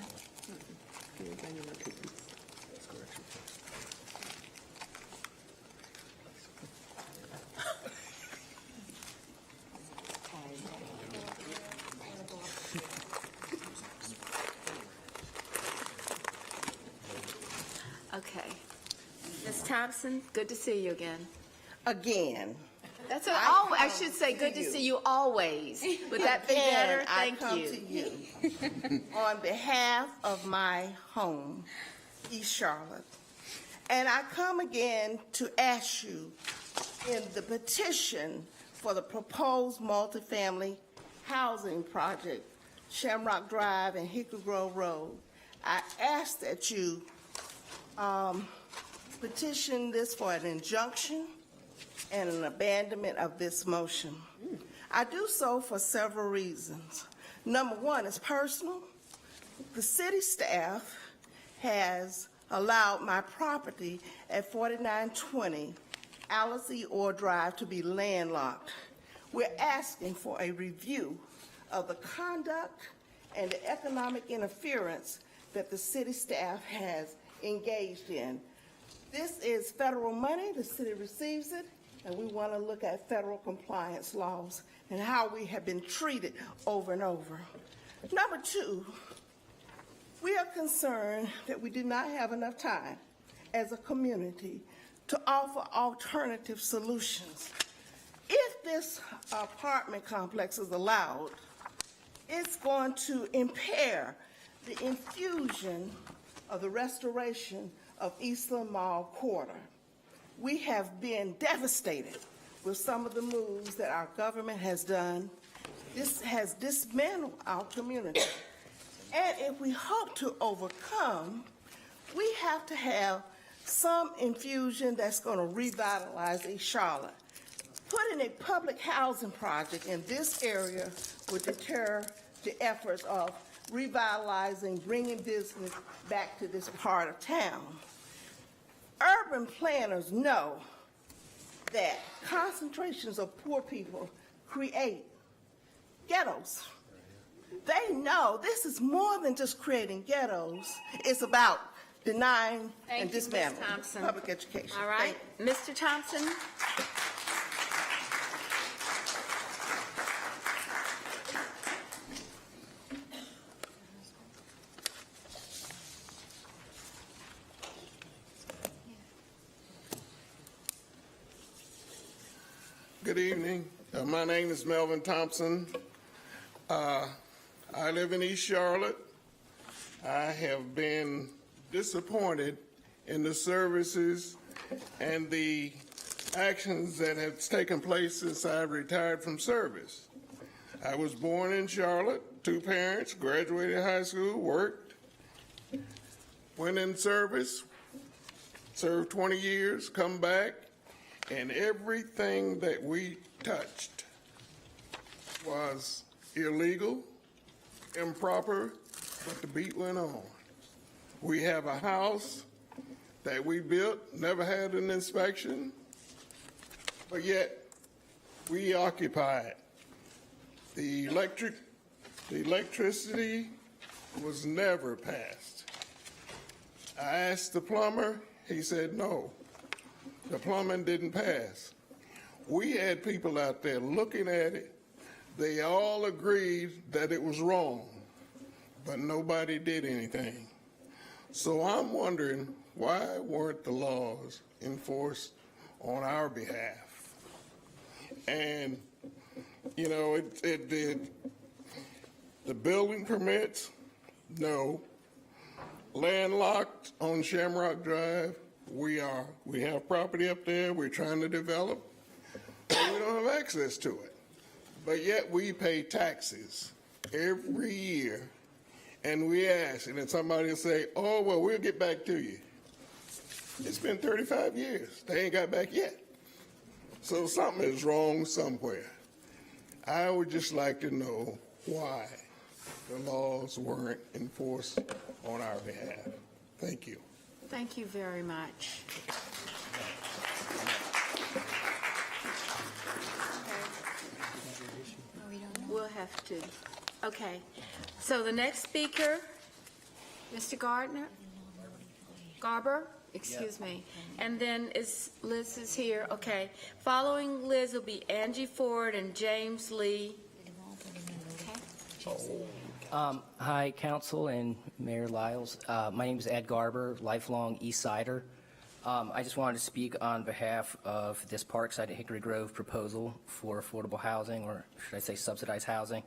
Okay. Ms. Thompson, good to see you again. Again. That's what I should say, good to see you always. Would that be better? Thank you. I come to you on behalf of my home, East Charlotte. And I come again to ask you, in the petition for the proposed multifamily housing project, Shamrock Drive and Hickory Grove Road, I ask that you petition this for an injunction and an abandonment of this motion. I do so for several reasons. Number one is personal. The city staff has allowed my property at 4920 Alice E. Orr Drive to be landlocked. We're asking for a review of the conduct and the economic interference that the city staff has engaged in. This is federal money, the city receives it, and we want to look at federal compliance laws and how we have been treated over and over. Number two, we are concerned that we do not have enough time as a community to offer alternative solutions. If this apartment complex is allowed, it's going to impair the infusion of the restoration of Eastland Mall Quarter. We have been devastated with some of the moves that our government has done. This has dismantled our community. And if we hope to overcome, we have to have some infusion that's going to revitalize East Charlotte. Putting a public housing project in this area would deter the efforts of revitalizing, bringing business back to this part of town. Urban planners know that concentrations of poor people create ghettos. They know this is more than just creating ghettos. It's about denying and dismantling public education. All right. Mr. Thompson? Good evening. My name is Melvin Thompson. I live in East Charlotte. I have been disappointed in the services and the actions that have taken place since I retired from service. I was born in Charlotte, 2 parents, graduated high school, worked, went in service, served 20 years, come back, and everything that we touched was illegal, improper, but the beat went on. We have a house that we built, never had an inspection, but yet we occupy it. The electricity was never passed. I asked the plumber, he said no. The plumbing didn't pass. We had people out there looking at it. They all agreed that it was wrong, but nobody did anything. So I'm wondering, why weren't the laws enforced on our behalf? And, you know, it did. The building permits, no. Landlocked on Shamrock Drive, we have property up there we're trying to develop, but we don't have access to it. But yet we pay taxes every year, and we ask, and then somebody will say, oh, well, we'll get back to you. It's been 35 years. They ain't got back yet. So something is wrong somewhere. I would just like to know why the laws weren't enforced on our behalf. Thank you. Thank you very much. We'll have to. Okay. So the next speaker, Mr. Garber, excuse me. And then Liz is here. Okay. Following Liz will be Angie Ford and James Lee. Hi, Council and Mayor Lyles. My name is Ed Garber, lifelong East Sider. I just wanted to speak on behalf of this Parkside at Hickory Grove proposal for affordable housing, or should I say subsidized housing.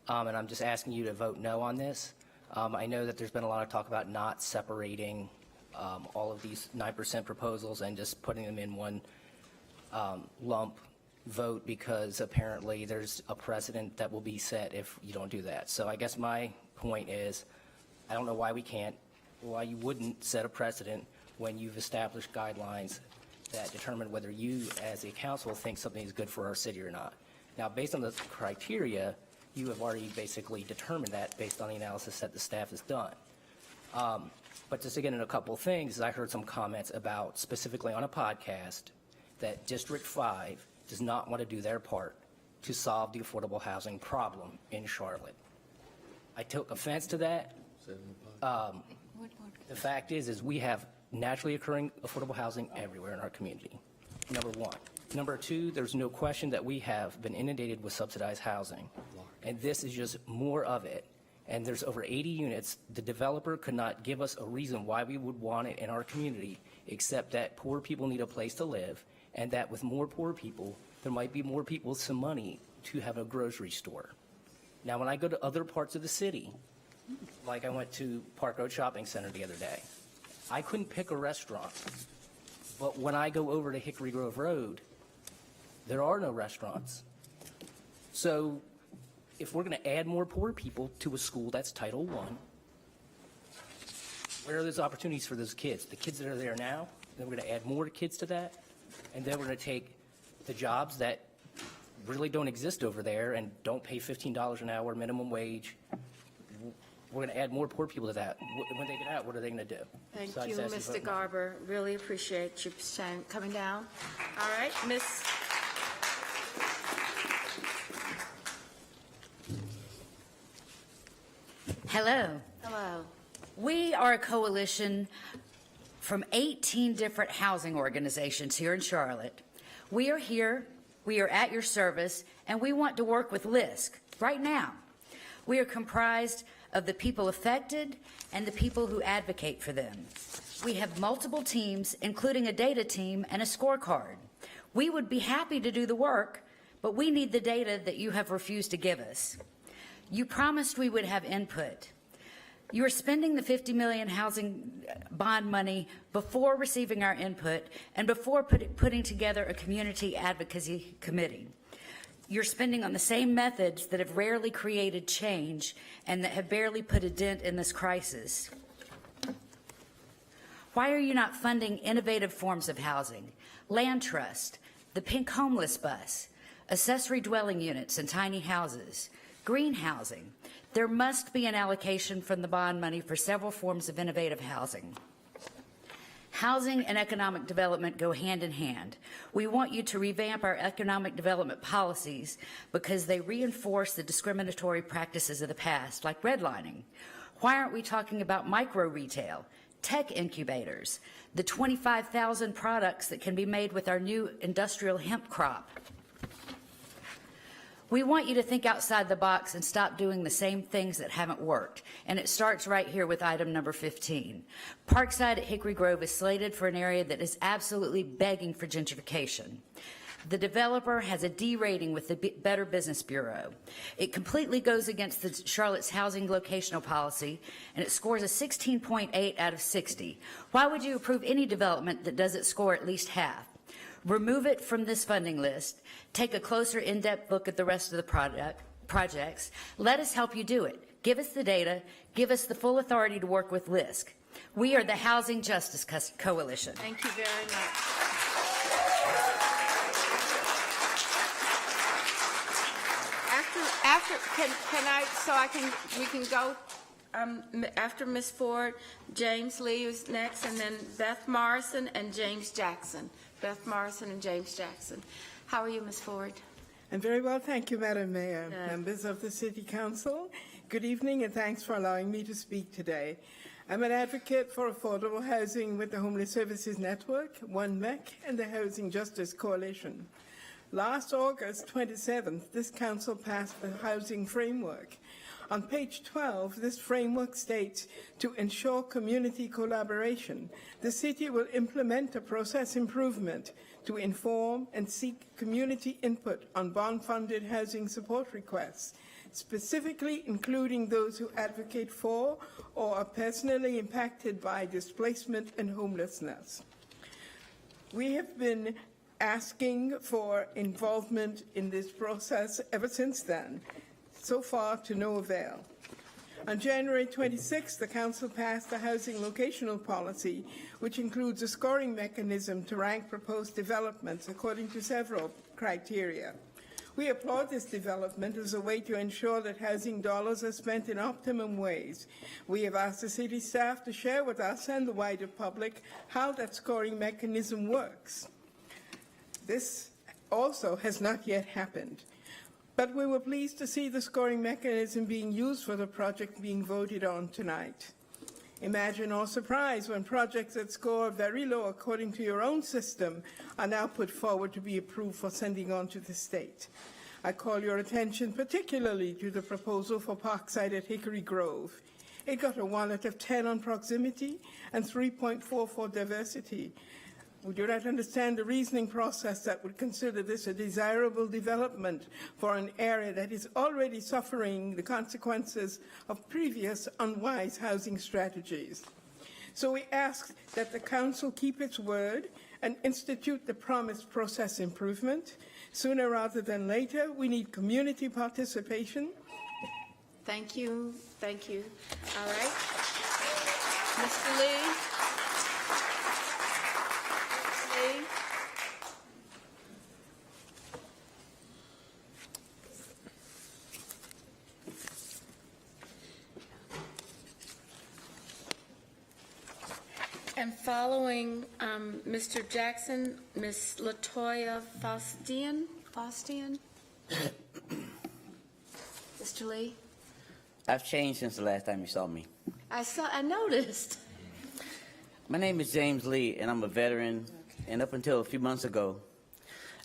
And I'm just asking you to vote no on this. I know that there's been a lot of talk about not separating all of these 9% proposals and just putting them in one lump vote, because apparently there's a precedent that will be set if you don't do that. So I guess my point is, I don't know why you wouldn't set a precedent when you've established guidelines that determine whether you as a council think something is good for our city or not. Now, based on the criteria, you have already basically determined that based on the analysis that the staff has done. But just to get into a couple of things, I heard some comments about, specifically on a podcast, that District 5 does not want to do their part to solve the affordable housing problem in Charlotte. I took offense to that. The fact is we have naturally occurring affordable housing everywhere in our community, number one. Number two, there's no question that we have been inundated with subsidized housing, and this is just more of it. And there's over 80 units. The developer could not give us a reason why we would want it in our community, except that poor people need a place to live, and that with more poor people, there might be more people with some money to have a grocery store. Now, when I go to other parts of the city, like I went to Park Road Shopping Center the other day, I couldn't pick a restaurant. But when I go over to Hickory Grove Road, there are no restaurants. So if we're going to add more poor people to a school that's Title I, where are those opportunities for those kids? The kids that are there now, then we're going to add more kids to that, and then we're going to take the jobs that really don't exist over there and don't pay $15 an hour minimum wage. We're going to add more poor people to that. When they get out, what are they going to do? Thank Besides you, ask to Mr. vote no. Garber. Really appreciate you coming down. All right, Miss. Hello. Hello. We are a coalition from 18 different housing organizations here in Charlotte. We are here, we are at your service, and we want to work with LISC right now. We are comprised of the people affected and the people who advocate for them. We have multiple teams, including a data team and a scorecard. We would be happy to do the work, but we need the data that you have refused to give us. You promised we would have input. You are spending the $50 million housing bond money before receiving our input and before putting together a community advocacy committee. You're spending on the same methods that have rarely created change and that have barely put a dent in this crisis. Why are you not funding innovative forms of housing? Land trust, the pink homeless bus, accessory dwelling units and tiny houses, green housing. There must be an allocation from the bond money for several forms of innovative housing. Housing and economic development go hand in hand. We want you to revamp our economic development policies because they reinforce the discriminatory practices of the past, like redlining. Why aren't we talking about micro retail, tech incubators, the 25,000 products that can be made with our new industrial hemp crop? We want you to think outside the box and stop doing the same things that haven't worked. And it starts right here with item number 15. Parkside at Hickory Grove is slated for an area that is absolutely begging for gentrification. The developer has a D rating with the Better Business Bureau. It completely goes against the Charlotte's housing locational policy, and it scores a 16.8 out of 60. Why would you approve any development that doesn't score at least half? Remove it from this funding list. Take a closer, in-depth look at the rest of the projects. Let us help you do it. Give us the data. Give us the full authority to work with LISC. We are the Housing Justice Coalition. Thank you very much. We can go, after Ms. Ford, James Lee is next, and then Beth Morrison and James Jackson. Beth Morrison and James Jackson. How are you, Ms. Ford? I'm very well, thank you, Madam Mayor, members of the City Council. Good evening, and thanks for allowing me to speak today. I'm an advocate for affordable housing with the Homeless Services Network, OneMEC, and the Housing Justice Coalition. Last August 27th, this council passed the housing framework. On page 12, this framework states, to ensure community collaboration, the city will implement a process improvement to inform and seek community input on bond-funded housing support requests, specifically including those who advocate for or are personally impacted by displacement and homelessness. We have been asking for involvement in this process ever since then. So far, to no avail. On January 26, the Council passed a housing locational policy, which includes a scoring mechanism to rank proposed developments according to several criteria. We applaud this development as a way to ensure that housing dollars are spent in optimum ways. We have asked the city staff to share with us and the wider public how that scoring mechanism works. This also has not yet happened. But we were pleased to see the scoring mechanism being used for the project being voted on tonight. Imagine our surprise when projects that score very low according to your own system are now put forward to be approved for sending on to the state. I call your attention particularly to the proposal for Parkside at Hickory Grove. It got a 1 out of 10 on proximity and 3.4 for diversity. Would you not understand the reasoning process that would consider this a desirable development for an area that is already suffering the consequences of previous unwise housing strategies? So we ask that the council keep its word and institute the promised process improvement. Sooner rather than later, we need community participation. Thank you. Thank you. All right. Mr. Lee? Lee? And following Mr. Jackson, Ms. LaToya Faustian? Mr. Lee? I've changed since the last time you saw me. I noticed. My name is James Lee, and I'm a veteran. And up until a few months ago,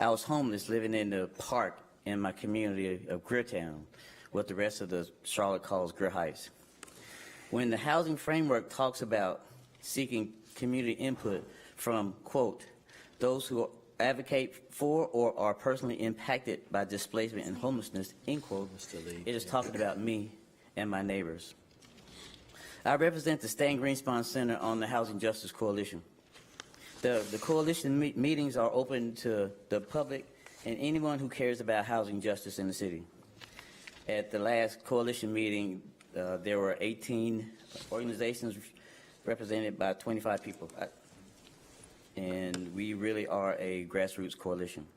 I was homeless, living in the park in my community of Greertown, what the rest of the Charlotte calls Greer Heights. When the housing framework talks about seeking community input from, quote, those who advocate for or are personally impacted by displacement and homelessness, end quote, it is talking about me and my neighbors. I represent the Stan Greenspon Center on the Housing Justice Coalition. The coalition meetings are open to the public and anyone who cares about housing justice in the city. At the last coalition meeting, there were 18 organizations represented by 25 people. And we really are a grassroots coalition.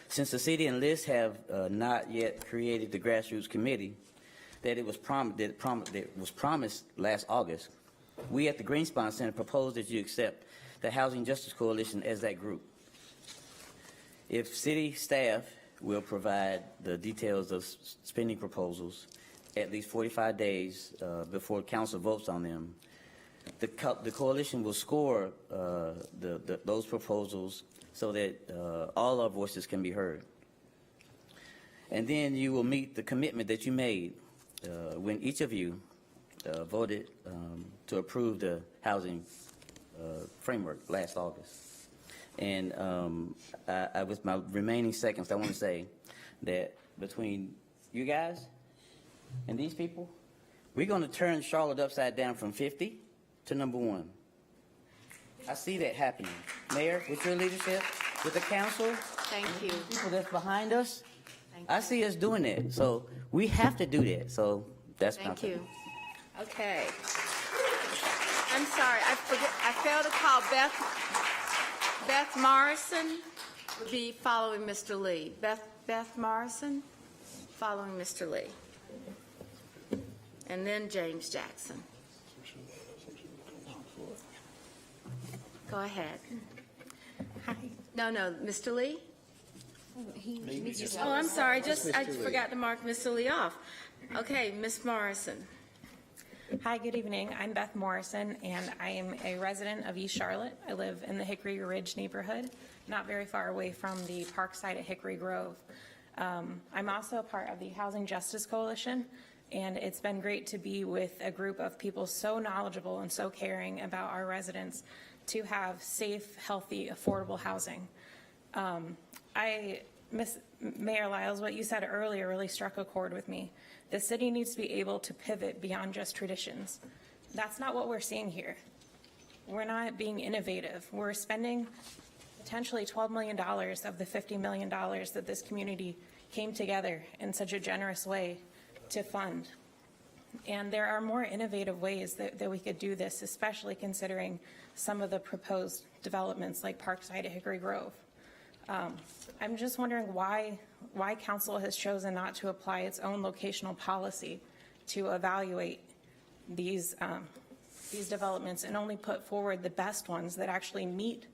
Since the city and LIST have not yet created the grassroots committee that was promised last August, we at the Greenspon Center propose that you accept the Housing Justice Coalition as that group. If city staff will provide the details of spending proposals at least 45 days before council votes on them, the coalition will score those proposals so that all our voices can be heard. And then you will meet the commitment that you made when each of you voted to approve the housing framework last August. And with my remaining seconds, I want to say that between you guys and these people, we're going to turn Charlotte upside down from 50 to number 1. I see that happening. Mayor, with your leadership, with the council, thank you. People that's behind us, I see us doing that. So we have to do that. So that's my Thank you. Okay. I'm sorry, I failed to call Beth Morrison would be following Mr. Lee. Beth Morrison following Mr. Lee. And then James Jackson. Go ahead. Hi. No, Mr. Lee? Oh, I'm sorry, I forgot to mark Mr. Lee off. Okay, Ms. Morrison. Hi, good evening. I'm Beth Morrison, and I am a resident of East Charlotte. I live in the Hickory Ridge neighborhood, not very far away from the park site at Hickory Grove. I'm also a part of the Housing Justice Coalition, and it's been great to be with a group of people so knowledgeable and so caring about our residents to have safe, healthy, affordable housing. Mayor Lyles, what you said earlier really struck a chord with me. The city needs to be able to pivot beyond just traditions. That's not what we're seeing here. We're not being innovative. We're spending potentially $12 million of the $50 million that this community came together in such a generous way to fund. And there are more innovative ways that we could do this, especially considering some of the proposed developments like Parkside at Hickory Grove. I'm just wondering why council has chosen not to apply its own locational policy to evaluate these developments and only put forward the best ones that actually meet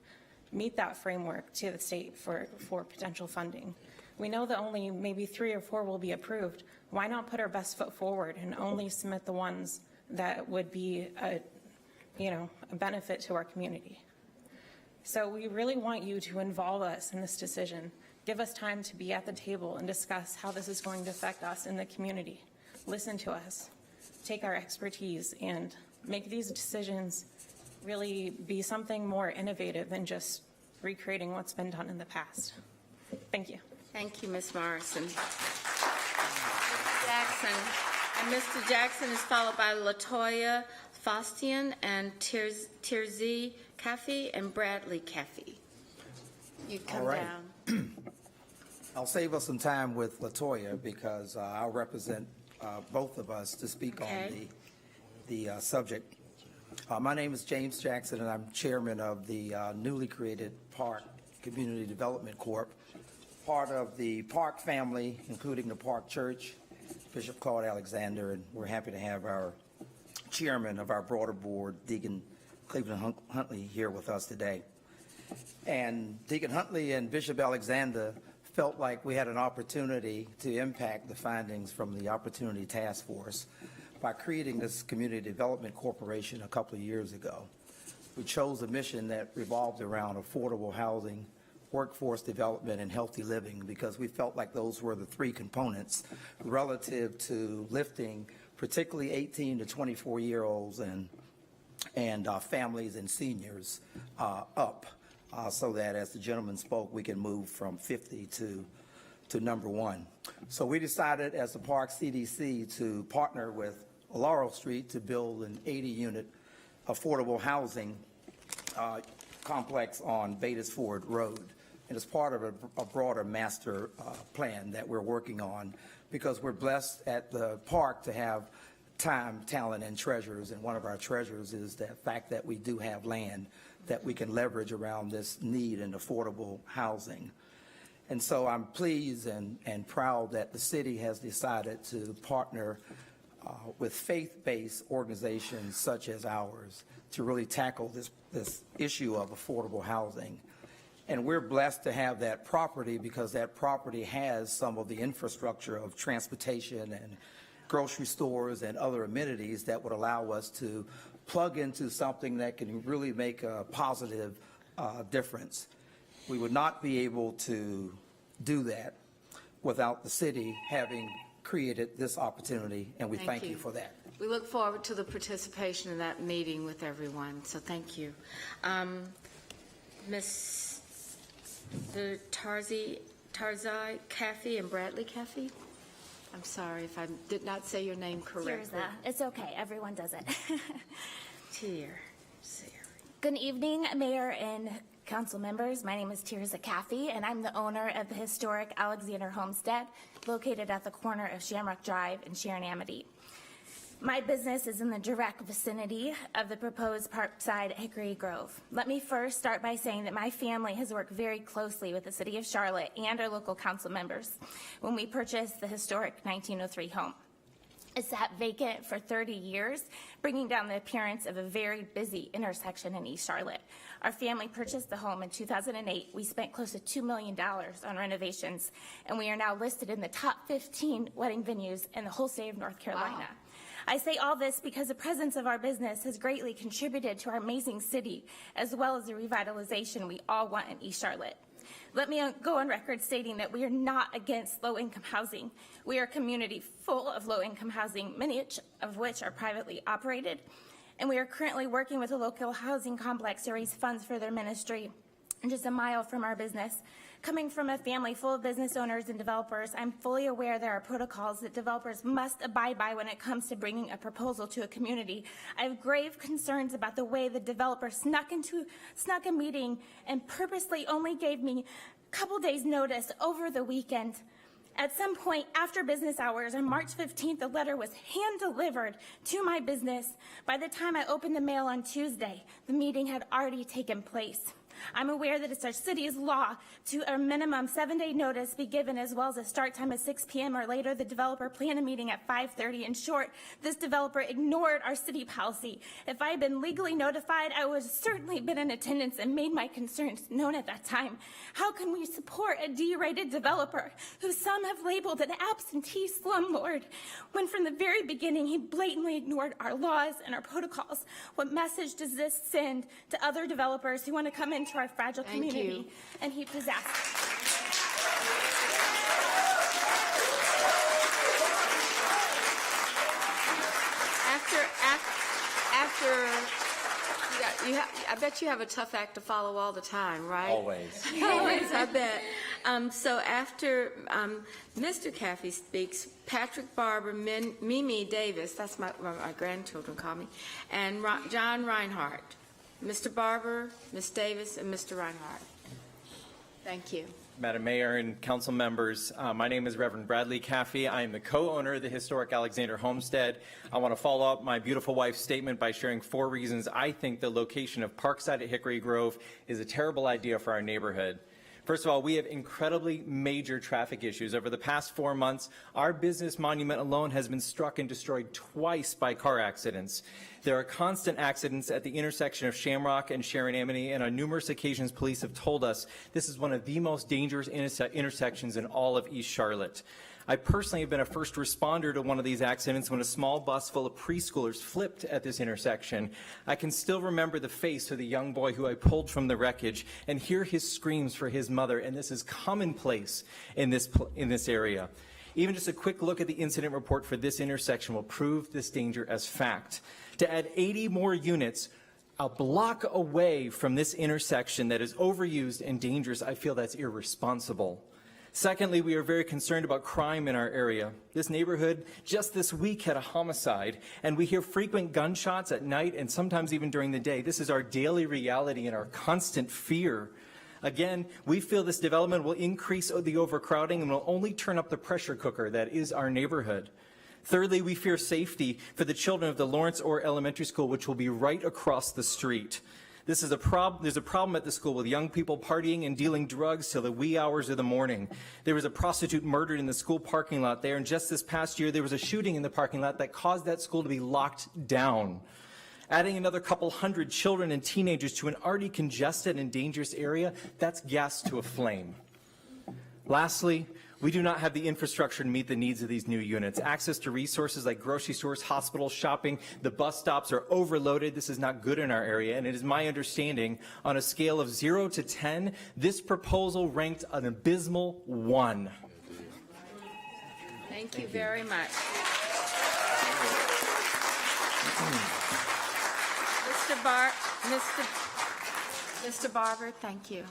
that framework to the state for potential funding. We know that only maybe 3 or 4 will be approved. Why not put our best foot forward and only submit the ones that would be a benefit to our community? So we really want you to involve us in this decision. Give us time to be at the table and discuss how this is going to affect us in the community. Listen to us, take our expertise, and make these decisions really be something more innovative than just recreating what's been done in the past. Thank you. Thank you, Ms. Morrison. Mr. Jackson. And Mr. Jackson is followed by LaToya Fostian and Tirzee Caffey and Bradley Caffey. You come All right. down. I'll save us some time with LaToya because I'll represent both of us to speak Okay. on the subject. My name is James Jackson, and I'm chairman of the newly created Park Community Development Corp., part of the Park family, including the Park Church, Bishop Claude Alexander, and we're happy to have our chairman of our broader board, Deacon Cleveland Huntley, here with us today. And Deacon Huntley and Bishop Alexander felt like we had an opportunity to impact the findings from the Opportunity Task Force by creating this Community Development Corporation a couple of years ago. We chose a mission that revolved around affordable housing, workforce development, and healthy living because we felt like those were the three components relative to lifting particularly 18 to 24-year-olds and families and seniors up so that, as the gentleman spoke, we can move from 50 to number one. So we decided as the Park CDC to partner with Laurel Street to build an 80-unit affordable housing complex on Beatties Ford Road. And it's part of a broader master plan that we're working on because we're blessed at the park to have time, talent, and treasures. And one of our treasures is the fact that we do have land that we can leverage around this need in affordable housing. And so I'm pleased and proud that the city has decided to partner with faith-based organizations such as ours to really tackle this issue of affordable housing. And we're blessed to have that property because that property has some of the infrastructure of transportation and grocery stores and other amenities that would allow us to plug into something that can really make a positive difference. We would not be able to do that without the city having created this opportunity, and we thank you for that. We look forward to the participation in that meeting with everyone, so thank you. Ms. Tarzai Caffey and Bradley Caffey? I'm sorry if I did not say your name correctly. Tirza. It's okay. Everyone does it. Tirza. Good evening, Mayor and council members. My name is Tirza Caffey, and I'm the owner of the historic Alexander Homestead located at the corner of Shamrock Drive and Sharon Amity. My business is in the direct vicinity of the proposed Parkside Hickory Grove. Let me first start by saying that my family has worked very closely with the City of Charlotte and our local council members when we purchased the historic 1903 home. It sat vacant for 30 years, bringing down the appearance of a very busy intersection in East Charlotte. Our family purchased the home in 2008. We spent close to $2 million on renovations, and we are now listed in the top 15 wedding venues in the whole state of North Carolina. Wow. I say all this because the presence of our business has greatly contributed to our amazing city, as well as the revitalization we all want in East Charlotte. Let me go on record stating that we are not against low-income housing. We are a community full of low-income housing, many of which are privately operated, and we are currently working with a local housing complex to raise funds for their ministry just a mile from our business. Coming from a family full of business owners and developers, I'm fully aware there are protocols that developers must abide by when it comes to bringing a proposal to a community. I have grave concerns about the way the developer snuck a meeting and purposely only gave me a couple days' notice over the weekend. At some point after business hours on March 15th, a letter was hand-delivered to my business. By the time I opened the mail on Tuesday, the meeting had already taken place. I'm aware that it's our city's law to a minimum 7-day notice be given, as well as a start time at 6 p.m. or later. The developer planned a meeting at 5:30. In short, this developer ignored our city policy. If I had been legally notified, I would have certainly been in attendance and made my concerns known at that time. How can we support a D-rated developer who some have labeled an absentee slumlord when from the very beginning he blatantly ignored our laws and our protocols? What message does this send to other developers who want to come into our fragile community and heap disaster? After I bet you have a tough act to follow all the time, right? Always. Always, I bet. So after Mr. Caffey speaks, Patrick Barber, Mimi Davis, that's my grandchildren call me, and John Reinhardt. Mr. Barber, Ms. Davis, and Mr. Reinhardt. Thank you. Madam Mayor and council members, my name is Reverend Bradley Caffey. I am the co-owner of the historic Alexander Homestead. I want to follow up my beautiful wife's statement by sharing 4 reasons I think the location of Parkside at Hickory Grove is a terrible idea for our neighborhood. First of all, we have incredibly major traffic issues. Over the past 4 months, our business monument alone has been struck and destroyed twice by car accidents. There are constant accidents at the intersection of Shamrock and Sharon Amity, and on numerous occasions, police have told us this is one of the most dangerous intersections in all of East Charlotte. I personally have been a first responder to one of these accidents when a small bus full of preschoolers flipped at this intersection. I can still remember the face of the young boy who I pulled from the wreckage and hear his screams for his mother, and this is commonplace in this area. Even just a quick look at the incident report for this intersection will prove this danger as fact. To add 80 more units a block away from this intersection that is overused and dangerous, I feel that's irresponsible. Secondly, we are very concerned about crime in our area. This neighborhood just this week had a homicide, and we hear frequent gunshots at night and sometimes even during the day. This is our daily reality and our constant fear. Again, we feel this development will increase the overcrowding and will only turn up the pressure cooker that is our neighborhood. Thirdly, we fear safety for the children of the Lawrence Orr Elementary School, which will be right across the street. There's a problem at the school with young people partying and dealing drugs till the wee hours of the morning. There was a prostitute murdered in the school parking lot there, and just this past year there was a shooting in the parking lot that caused that school to be locked down. Adding another couple hundred children and teenagers to an already congested and dangerous area, that's gas to a flame. Lastly, we do not have the infrastructure to meet the needs of these new units. Access to resources like grocery stores, hospitals, shopping, the bus stops are overloaded. This is not good in our area, and it is my understanding on a scale of 0 to 10, this proposal ranked an abysmal 1. Thank you very much. Mr. Barber, thank you.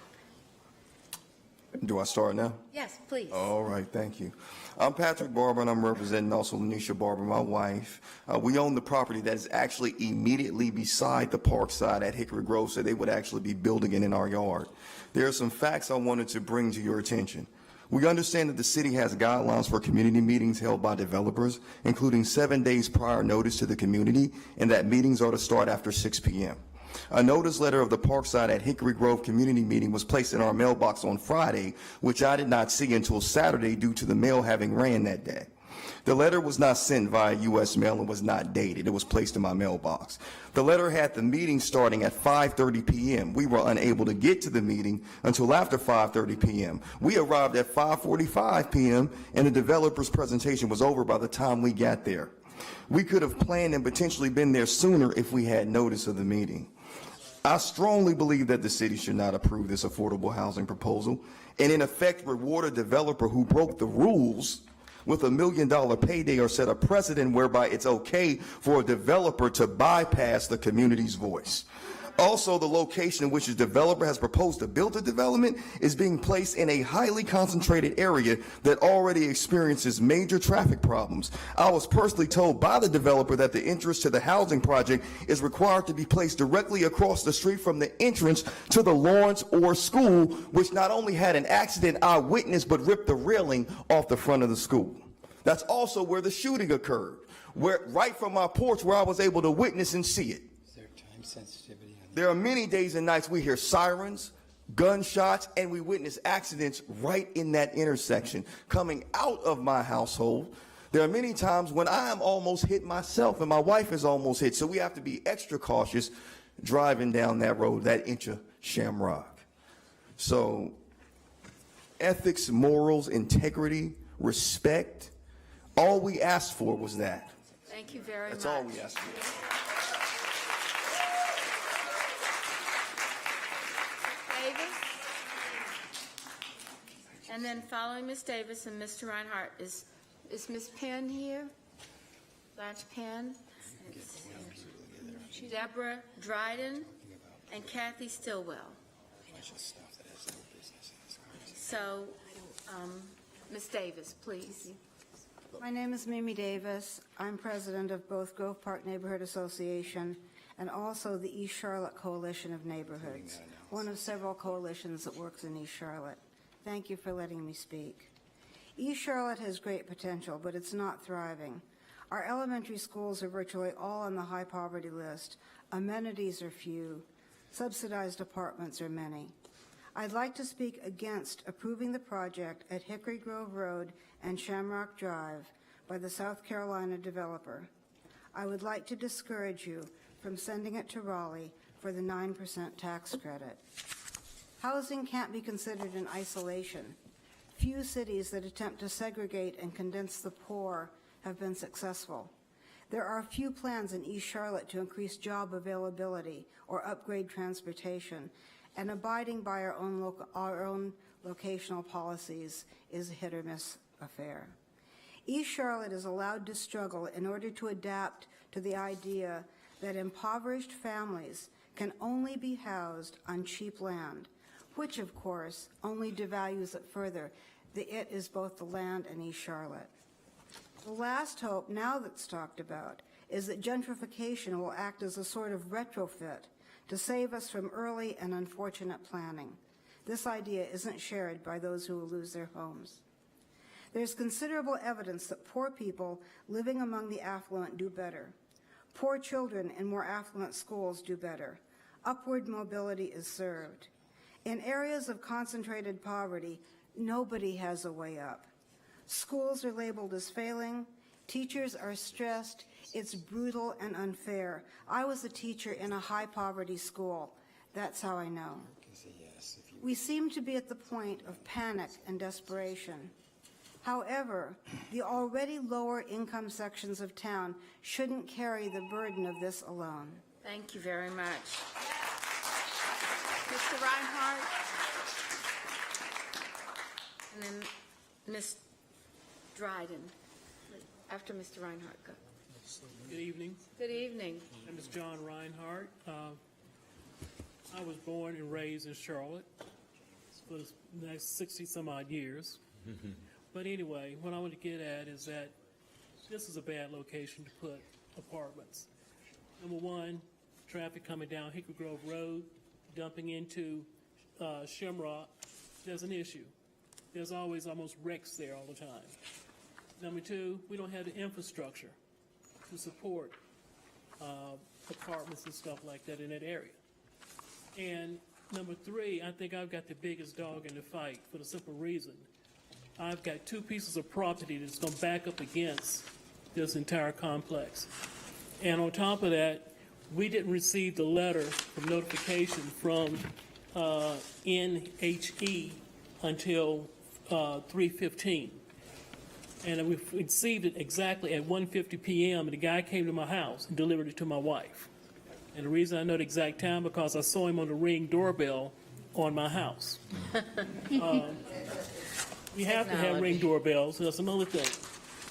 Do I start now? Yes, please. All right, thank you. I'm Patrick Barber, and I'm representing also Lanisha Barber, my wife. We own the property that is actually immediately beside the Parkside at Hickory Grove, so they would actually be building it in our yard. There are some facts I wanted to bring to your attention. We understand that the city has guidelines for community meetings held by developers, including 7 days prior notice to the community, and that meetings are to start after 6 p.m. A notice letter of the Parkside at Hickory Grove community meeting was placed in our mailbox on Friday, which I did not see until Saturday due to the mail having ran that day. The letter was not sent via U.S. mail and was not dated. It was placed in my mailbox. The letter had the meeting starting at 5:30 p.m. We were unable to get to the meeting until after 5:30 p.m. We arrived at 5:45 p.m. and the developer's presentation was over by the time we got there. We could have planned and potentially been there sooner if we had notice of the meeting. I strongly believe that the city should not approve this affordable housing proposal and in effect reward a developer who broke the rules with $1 million payday or set a precedent whereby it's okay for a developer to bypass the community's voice. Also, the location in which the developer has proposed to build a development is being placed in a highly concentrated area that already experiences major traffic problems. I was personally told by the developer that the entrance to the housing project is required to be placed directly across the street from the entrance to the Lawrence Orr School, which not only had an accident I witnessed, but ripped the railing off the front of the school. That's also where the shooting occurred, right from my porch where I was able to witness and see it. Is there time sensitivity? There are many days and nights we hear sirens, gunshots, and we witness accidents right in that intersection. Coming out of my household, there are many times when I am almost hit myself and my wife is almost hit, so we have to be extra cautious driving down that road, that inch of Shamrock. So ethics, morals, integrity, respect, all we asked for was that. Thank you very much. That's all we asked for. And then following Ms. Davis and Mr. Reinhardt, is Ms. Penn here? Blanche Penn? Deborah Dryden? and Kathy Stillwell. So, Ms. Davis, please. My name is Mimi Davis. I'm president of both Grove Park Neighborhood Association and also the East Charlotte Coalition of Neighborhoods, one of several coalitions that works in East Charlotte. Thank you for letting me speak. East Charlotte has great potential, but it's not thriving. Our elementary schools are virtually all on the high poverty list. Amenities are few. Subsidized apartments are many. I'd like to speak against approving the project at Hickory Grove Road and Shamrock Drive by the South Carolina developer. I would like to discourage you from sending it to Raleigh for the 9% tax credit. Housing can't be considered in isolation. Few cities that attempt to segregate and condense the poor have been successful. There are few plans in East Charlotte to increase job availability or upgrade transportation, and abiding by our own locational policies is a hit or miss affair. East Charlotte is allowed to struggle in order to adapt to the idea that impoverished families can only be housed on cheap land, which of course only devalues it further. The it is both the land and East Charlotte. The last hope, now that's talked about, is that gentrification will act as a sort of retrofit to save us from early and unfortunate planning. This idea isn't shared by those who will lose their homes. There's considerable evidence that poor people living among the affluent do better. Poor children in more affluent schools do better. Upward mobility is served. In areas of concentrated poverty, nobody has a way up. Schools are labeled as failing. Teachers are stressed. It's brutal and unfair. I was a teacher in a high-poverty school. That's how I know. We seem to be at the point of panic and desperation. However, the already lower income sections of town shouldn't carry the burden of this alone. Thank you very much. Mr. Reinhardt? And then Ms. Dryden. After Mr. Reinhardt, go. Good evening. Good evening. My name is John Reinhardt. I was born and raised in Charlotte for the next 60-some-odd years. But anyway, what I want to get at is that this is a bad location to put apartments. Number one, traffic coming down Hickory Grove Road, dumping into Shamrock, there's an issue. There's always almost wrecks there all the time. Number two, we don't have the infrastructure to support apartments and stuff like that in that area. And number three, I think I've got the biggest dog in the fight for the simple reason. I've got two pieces of property that's going to back up against this entire complex. And on top of that, we didn't receive the letter of notification from NHE until 3:15. And we received it exactly at 1:50 p.m. and the guy came to my house and delivered it to my wife. And the reason I know the exact time because I saw him on the Ring doorbell on my house. We have to have Ring doorbells. That's another thing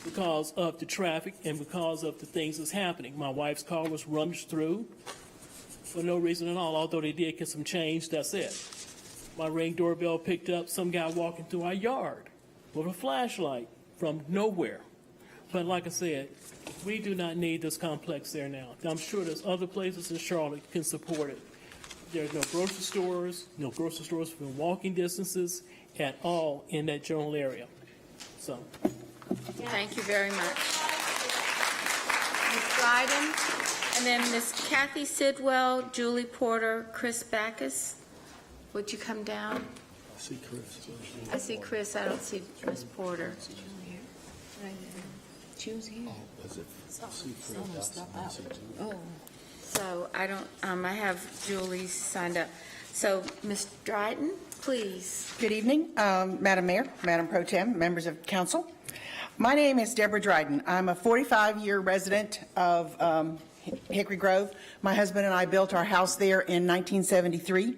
because of the traffic and because of the things that's happening. My wife's car was rummaged through for no reason at all, although they did get some change, that's it. My Ring doorbell picked up some guy walking through our yard with a flashlight from nowhere. But like I said, we do not need this complex there now. I'm sure there's other places in Charlotte that can support it. There's no grocery stores within walking distances at all in that general area. So. Thank you very much. Ms. Dryden, and then Ms. Kathy Sidwell, Julie Porter, Chris Backus. Would you come down? I see Chris. I see Chris. I don't see Ms. Porter. Choose here. So I don't, I have Julie signed up. So Ms. Dryden, please. Good evening, Madam Mayor, Madam Pro Tem, members of council. My name is Deborah Dryden. I'm a 45-year resident of Hickory Grove. My husband and I built our house there in 1973.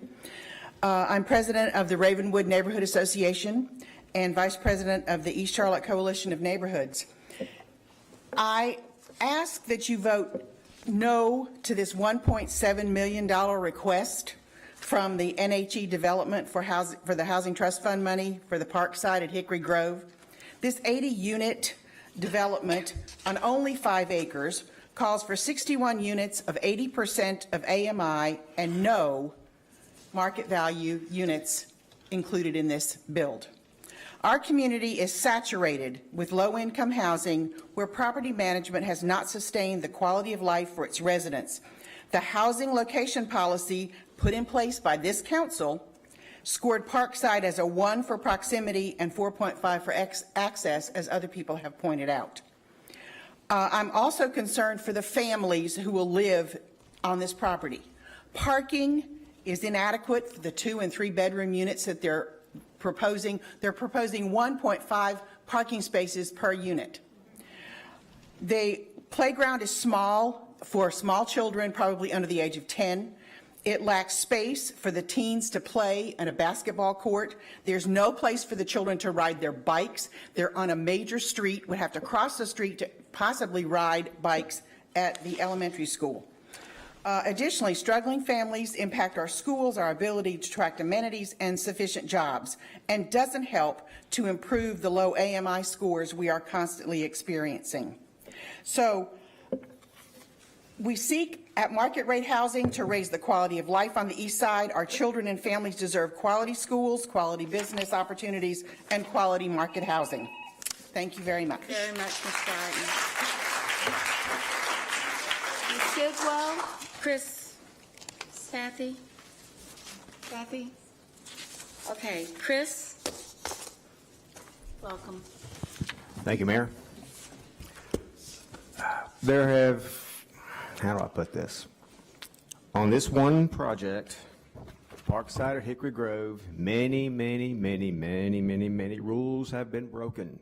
I'm president of the Ravenwood Neighborhood Association and vice president of the East Charlotte Coalition of Neighborhoods. I ask that you vote no to this $1.7 million request from the NHE Development for the Housing Trust Fund money for the park site at Hickory Grove. This 80-unit development on only 5 acres calls for 61 units of 80% of AMI and no market value units included in this build. Our community is saturated with low-income housing where property management has not sustained the quality of life for its residents. The housing location policy put in place by this council scored Parkside as a 1 for proximity and 4.5 for access, as other people have pointed out. I'm also concerned for the families who will live on this property. Parking is inadequate for the 2- and 3-bedroom units that they're proposing. They're proposing 1.5 parking spaces per unit. The playground is small for small children, probably under the age of 10. It lacks space for the teens to play in a basketball court. There's no place for the children to ride their bikes. They're on a major street, would have to cross the street to possibly ride bikes at the elementary school. Additionally, struggling families impact our schools, our ability to attract amenities and sufficient jobs, and doesn't help to improve the low AMI scores we are constantly experiencing. So we seek at market rate housing to raise the quality of life on the east side. Our children and families deserve quality schools, quality business opportunities, and quality market housing. Thank you very much. Very much, Ms. Gardner. Ms. Sidwell, Chris, Kathy? Kathy? Okay, Chris? Welcome. Thank you, Mayor. There have, how do I put this? On this one project, Parkside or Hickory Grove, many rules have been broken.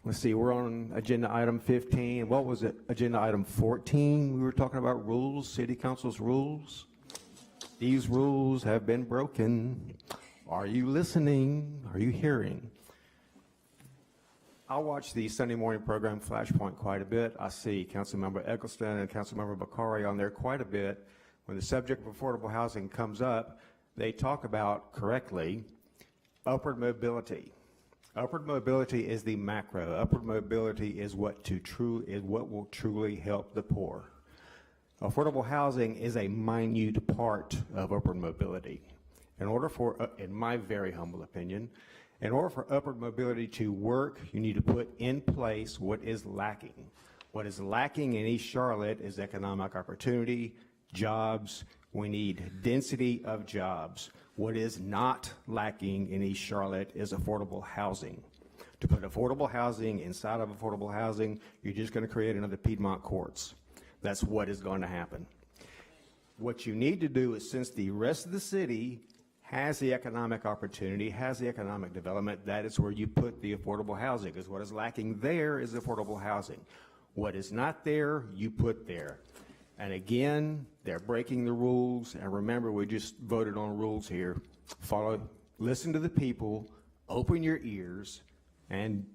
Let's see, we're on agenda item 15. What was it? Agenda item 14. We were talking about rules, city council's rules. These rules have been broken. Are you listening? Are you hearing? I watch the Sunday morning program Flashpoint quite a bit. I see Councilmember Eggleston and Councilmember Bakari on there quite a bit. When the subject of affordable housing comes up, they talk about, correctly, upward mobility. Upward mobility is the macro. Upward mobility is what will truly help the poor. Affordable housing is a minute part of upward mobility. In order for, in my very humble opinion, in order for upward mobility to work, you need to put in place what is lacking. What is lacking in East Charlotte is economic opportunity, jobs. We need density of jobs. What is not lacking in East Charlotte is affordable housing. To put affordable housing inside of affordable housing, you're just going to create another Piedmont Courts. That's what is going to happen. What you need to do is, since the rest of the city has the economic opportunity, has the economic development, that is where you put the affordable housing, because what is lacking there is affordable housing. What is not there, you put there. And again, they're breaking the rules. And remember, we just voted on rules here. Listen to the people, open your ears, and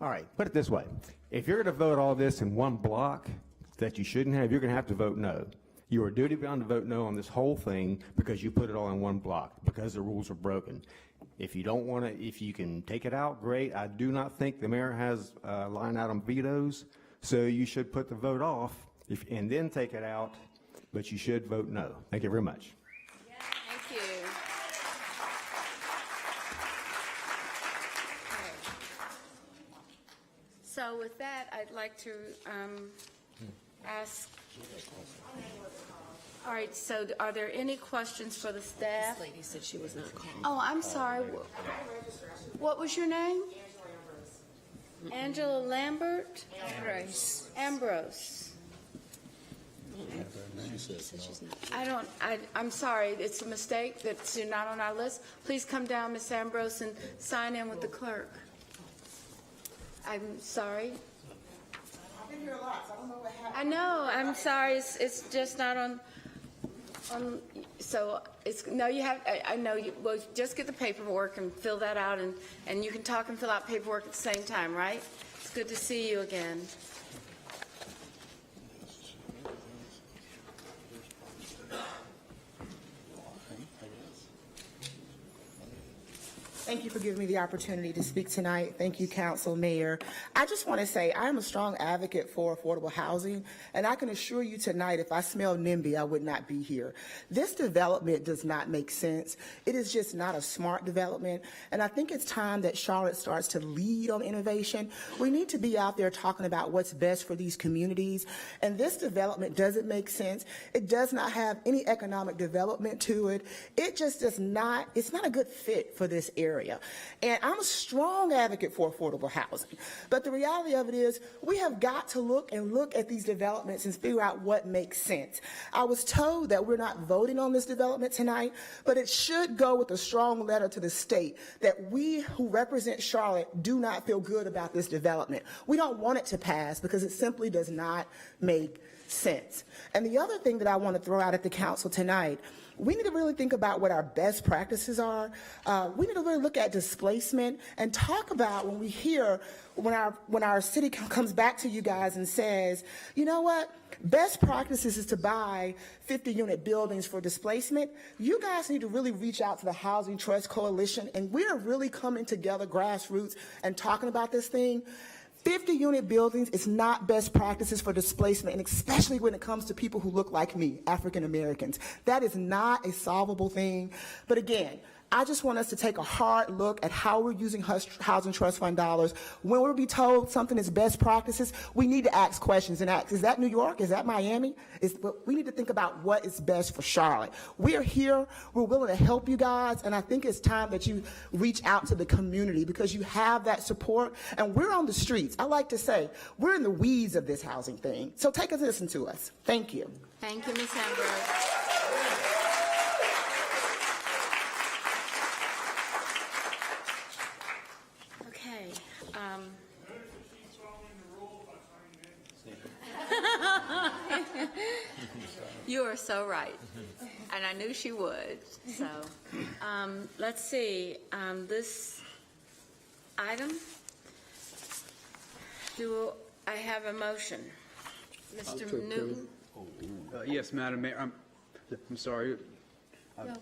all right, put it this way. If you're going to vote all this in one block that you shouldn't have, you're going to have to vote no. You are duty bound to vote no on this whole thing because you put it all in one block, because the rules are broken. If you don't want to, if you can take it out, great. I do not think the mayor has line item vetoes, so you should put the vote off and then take it out, but you should vote no. Thank you very much. Thank you. Okay. So with that, I'd like to ask, all right, so are there any questions for the staff? This lady said she was not called. Oh, I'm sorry. What was your name? Angela Lambert? Ambrose. I'm sorry, it's a mistake that you're not on our list. Please come down, Ms. Ambrose, and sign in with the clerk. I'm sorry. I've been here a lot, so I don't know what happened. I know, I'm sorry, it's just not on, so it's, no, you have, I know, well, just get the paperwork and fill that out, and you can talk and fill out paperwork at the same time, right? It's good to see you again. Thank you for giving me the opportunity to speak tonight. Thank you, Council, Mayor. I just want to say I am a strong advocate for affordable housing, and I can assure you tonight if I smelled NIMBY, I would not be here. This development does not make sense. It is just not a smart development, and I think it's time that Charlotte starts to lead on innovation. We need to be out there talking about what's best for these communities, and this development doesn't make sense. It does not have any economic development to it. It just does not, it's not a good fit for this area. And I'm a strong advocate for affordable housing. But the reality of it is we have got to look at these developments and figure out what makes sense. I was told that we're not voting on this development tonight, but it should go with a strong letter to the state that we who represent Charlotte do not feel good about this development. We don't want it to pass because it simply does not make sense. And the other thing that I want to throw out at the council tonight, we need to really think about what our best practices are. We need to really look at displacement and talk about when we hear, when our city comes back to you guys and says, you know what, best practices is to buy 50-unit buildings for displacement. You guys need to really reach out to the Housing Trust Coalition, and we are really coming together, grassroots, and talking about this thing. 50-unit buildings is not best practices for displacement, and especially when it comes to people who look like me, African Americans. That is not a solvable thing. But again, I just want us to take a hard look at how we're using Housing Trust Fund dollars. When we're being told something is best practices, we need to ask questions and ask, is that New York? Is that Miami? We need to think about what is best for Charlotte. We are here. We're willing to help you guys, and I think it's time that you reach out to the community because you have that support, and we're on the streets. I like to say we're in the weeds of this housing thing. So take a listen to us. Thank you. Thank you, Ms. Hamburg. Okay. You are so right, and I knew she would. So, let's see. This item. Do I have a motion, Mr. Newton? Yes, Madam Mayor. I'm sorry. No.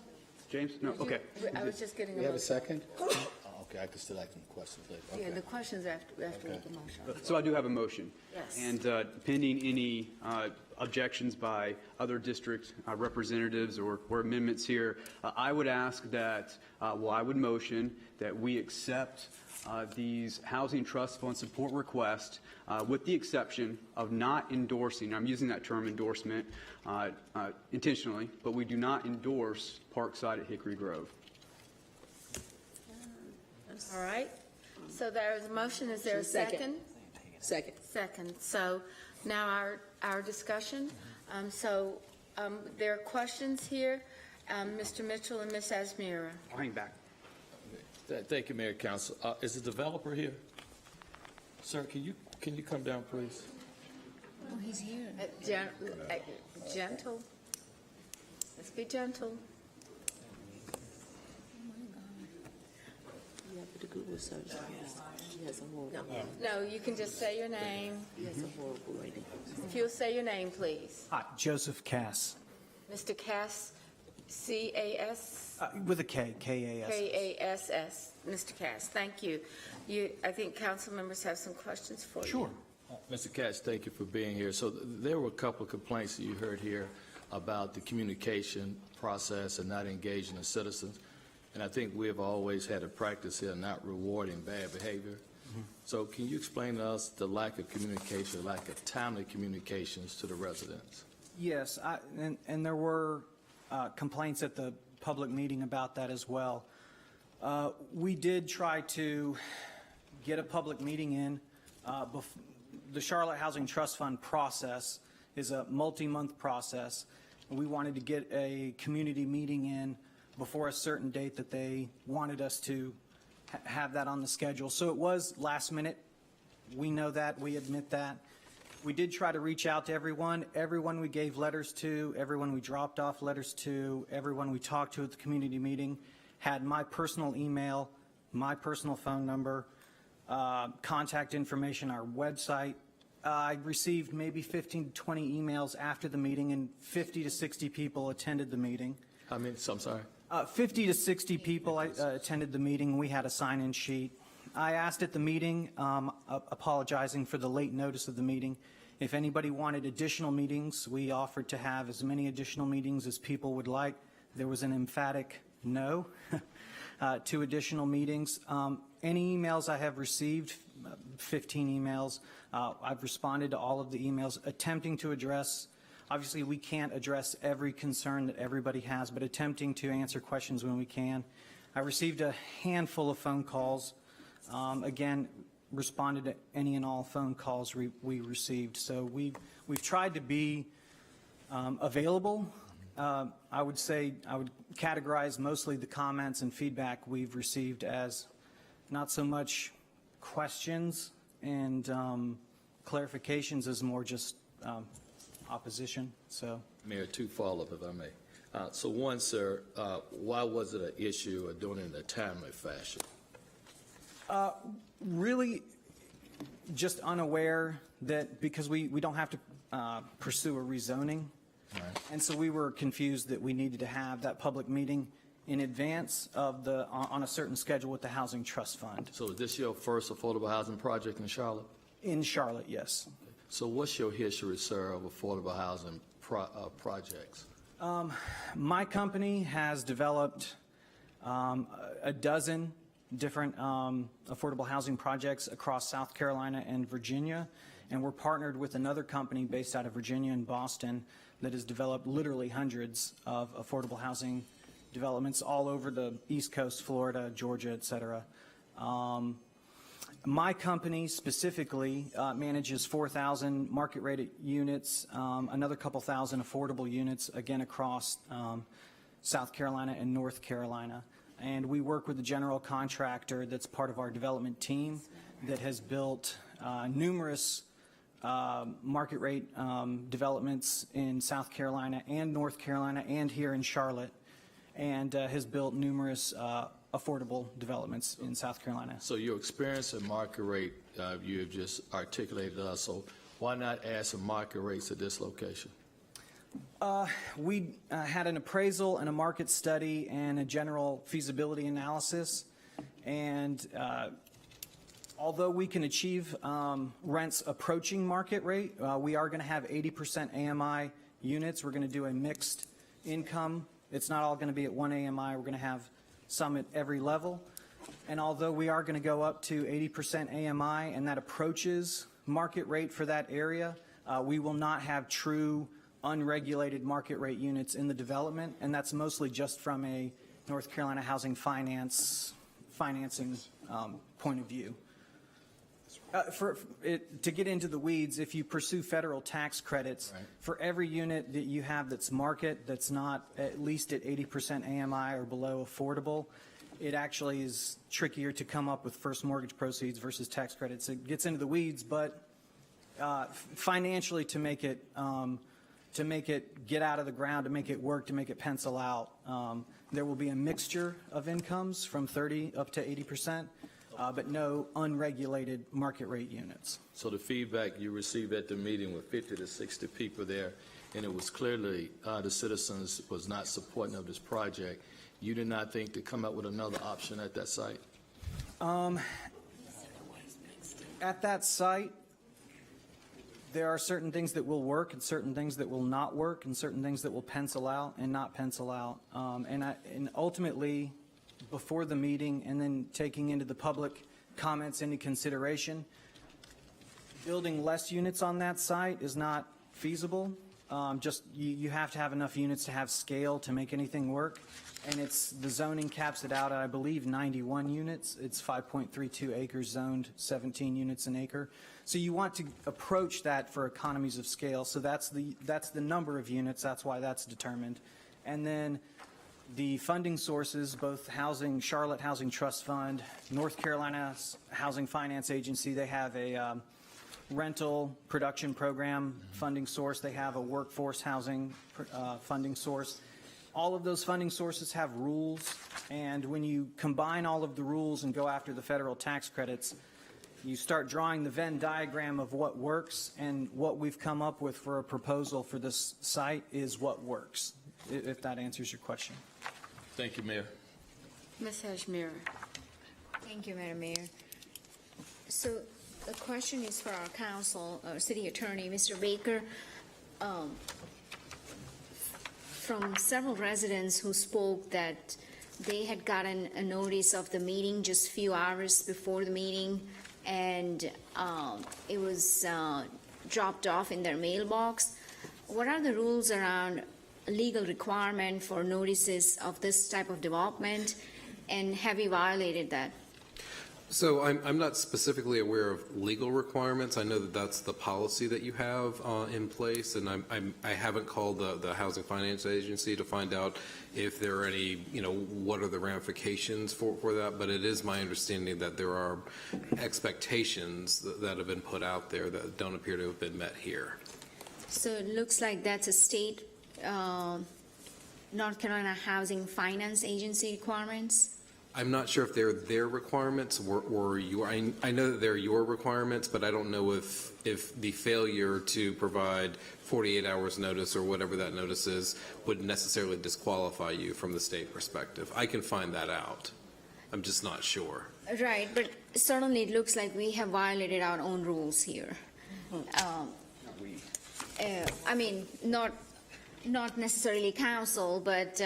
James? No. Okay. I was just getting a We have a motion. second? Okay, I can still ask some questions later. Yeah, Okay. the questions after the motion. So I do have a motion. Yes. And pending any objections by other district representatives or amendments here, I would ask that, I would motion that we accept these Housing Trust Fund support requests with the exception of not endorsing, I'm using that term endorsement intentionally, but we do not endorse Parkside at Hickory Grove. All right. So there is a motion. Is there a second? Second. So now our discussion. There are questions here. Mr. Mitchell and Ms. Asmira. I'll hang back. Thank you, Mayor, Council. Is the developer here? Sir, can you come down, please? Oh, he's here. Gentle. Let's be gentle. No, you can just say your name. If you'll say your name, please. Hi, Joseph Cass. Mr. Cass, C-A-S? With a K, K-A-S. K-A-S-S. Mr. Cass, thank you. I think council members have some questions for you. Sure. Mr. Cash, thank you for being here. So there were a couple of complaints that you heard here about the communication process and not engaging the citizens. And I think we have always had a practice here not rewarding bad behavior. So can you explain to us the lack of communication, lack of timely communications to the residents? Yes, and there were complaints at the public meeting about that as well. We did try to get a public meeting in. The Charlotte Housing Trust Fund process is a multi-month process. We wanted to get a community meeting in before a certain date that they wanted us to have that on the schedule. So it was last minute. We know that. We admit that. We did try to reach out to everyone we gave letters to, everyone we dropped off letters to, everyone we talked to at the community meeting had my personal email, my personal phone number, contact information, our website. I received maybe 15 to 20 emails after the meeting, and 50 to 60 people attended the meeting. I'm sorry. 50 to 60 people attended the meeting. We had a sign-in sheet. I asked at the meeting, apologizing for the late notice of the meeting, if anybody wanted additional meetings. We offered to have as many additional meetings as people would like. There was an emphatic no to additional meetings. Any emails I have received, 15 emails, I've responded to all of the emails, attempting to address. Obviously, we can't address every concern that everybody has, but attempting to answer questions when we can. I received a handful of phone calls. Again, responded to any and all phone calls we received. So we've tried to be available. I would say I would categorize mostly the comments and feedback we've received as not so much questions and clarifications as more just opposition. So, Mayor, two follow-up, if I may. So one, sir, why was it an issue of doing it in a timely fashion? Really just unaware that because we don't have to pursue a rezoning. Right. And so we were confused that we needed to have that public meeting in advance of on a certain schedule with the Housing Trust Fund. So is this your first affordable housing project in Charlotte? In Charlotte, yes. So what's your history, sir, of affordable housing projects? My company has developed a dozen different affordable housing projects across South Carolina and Virginia, and we're partnered with another company based out of Virginia and Boston that has developed literally hundreds of affordable housing developments all over the East Coast, Florida, Georgia, et cetera. My company specifically manages 4,000 market-rated units, another couple thousand affordable units, again, across South Carolina and North Carolina. And we work with the general contractor that's part of our development team that has built numerous market rate developments in South Carolina and North Carolina and here in Charlotte, and has built numerous affordable developments in South Carolina. So your experience at market rate, you have just articulated to us, so why not add some market rates at this location? We had an appraisal and a market study and a general feasibility analysis, and although we can achieve rents approaching market rate, we are going to have 80% AMI units. We're going to do a mixed income. It's not all going to be at one AMI. We're going to have some at every level. And although we are going to go up to 80% AMI, and that approaches market rate for that area, we will not have true unregulated market rate units in the development, and that's mostly just from a North Carolina housing financing point of view. To get into the weeds, if you pursue federal tax credits, right, for every unit that you have that's market, that's not at least at 80% AMI or below affordable, it actually is trickier to come up with first mortgage proceeds versus tax credits. It gets into the weeds, but financially to make it get out of the ground, to make it work, to make it pencil out, there will be a mixture of incomes from 30 up to 80%. But no unregulated market rate units. So the feedback you received at the meeting with 50 to 60 people there, and it was clearly the citizens was not supporting of this project. You did not think to come up with another option at that site? At that site, there are certain things that will work and certain things that will not work and certain things that will pencil out and not pencil out. And ultimately, before the meeting and then taking into the public comments into consideration, building less units on that site is not feasible. You have to have enough units to have scale to make anything work, and the zoning caps it out at, I believe, 91 units. It's 5.32 acres zoned, 17 units an acre. So you want to approach that for economies of scale. So that's the number of units. That's why that's determined, and then the funding sources, both Charlotte Housing Trust Fund, North Carolina Housing Finance Agency, they have a rental production program funding source. They have a workforce housing funding source. All of those funding sources have rules, and when you combine all of the rules and go after the federal tax credits, you start drawing the Venn diagram of what works, and what we've come up with for a proposal for this site is what works, if that answers your question. Thank you, Mayor. Ms. Hashmira. Thank you, Madam Mayor. So the question is for our council, city attorney, Mr. Baker. From several residents who spoke that they had gotten a notice of the meeting just a few hours before the meeting, and it was dropped off in their mailbox. What are the rules around legal requirement for notices of this type of development, and have you violated that? So I'm not specifically aware of legal requirements. I know that that's the policy that you have in place, and I haven't called the Housing Finance Agency to find out if there are any, what are the ramifications for that, but it is my understanding that there are expectations that have been put out there that don't appear to have been met here. So it looks like that's a state North Carolina Housing Finance Agency requirements? I'm not sure if they're their requirements or your. I know that they're your requirements, but I don't know if the failure to provide 48 hours notice or whatever that notice is would necessarily disqualify you from the state perspective. I can find that out. I'm just not sure. Right, but certainly it looks like we have violated our own rules here. I mean, not necessarily council, but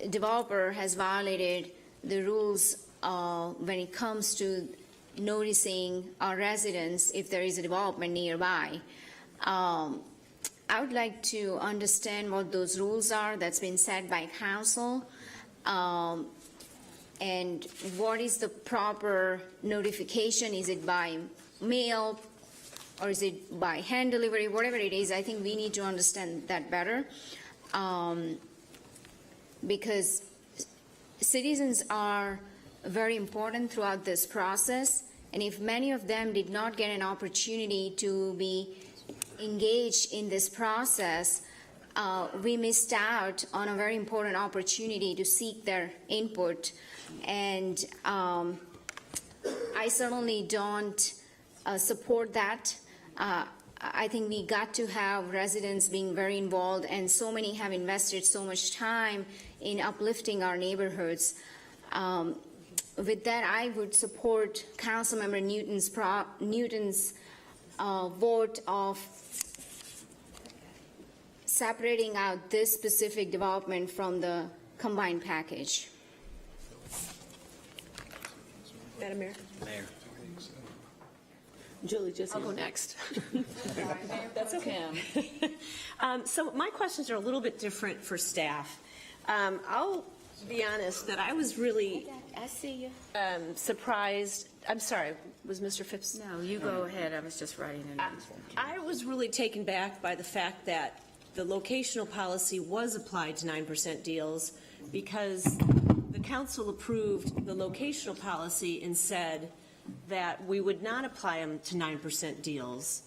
developer has violated the rules when it comes to noticing our residents if there is a development nearby. I would like to understand what those rules are that's been set by council, and what is the proper notification? Is it by mail or is it by hand delivery? Whatever it is, I think we need to understand that better. Because citizens are very important throughout this process, and if many of them did not get an opportunity to be engaged in this process, we missed out on a very important opportunity to seek their input. And I certainly don't support that. I think we got to have residents being very involved, and so many have invested so much time in uplifting our neighborhoods. With that, I would support Councilmember Newton's vote of separating out this specific development from the combined package. Madam Mayor? Mayor. Julie, just I'll go next. That's okay. So my questions are a little bit different for staff. I'll be honest that I was really surprised. I'm sorry, was Mr. Phipps? No, you go ahead. I was just writing it. I was really taken back by the fact that the locational policy was applied to 9% deals, because the council approved the locational policy and said that we would not apply them to 9% deals.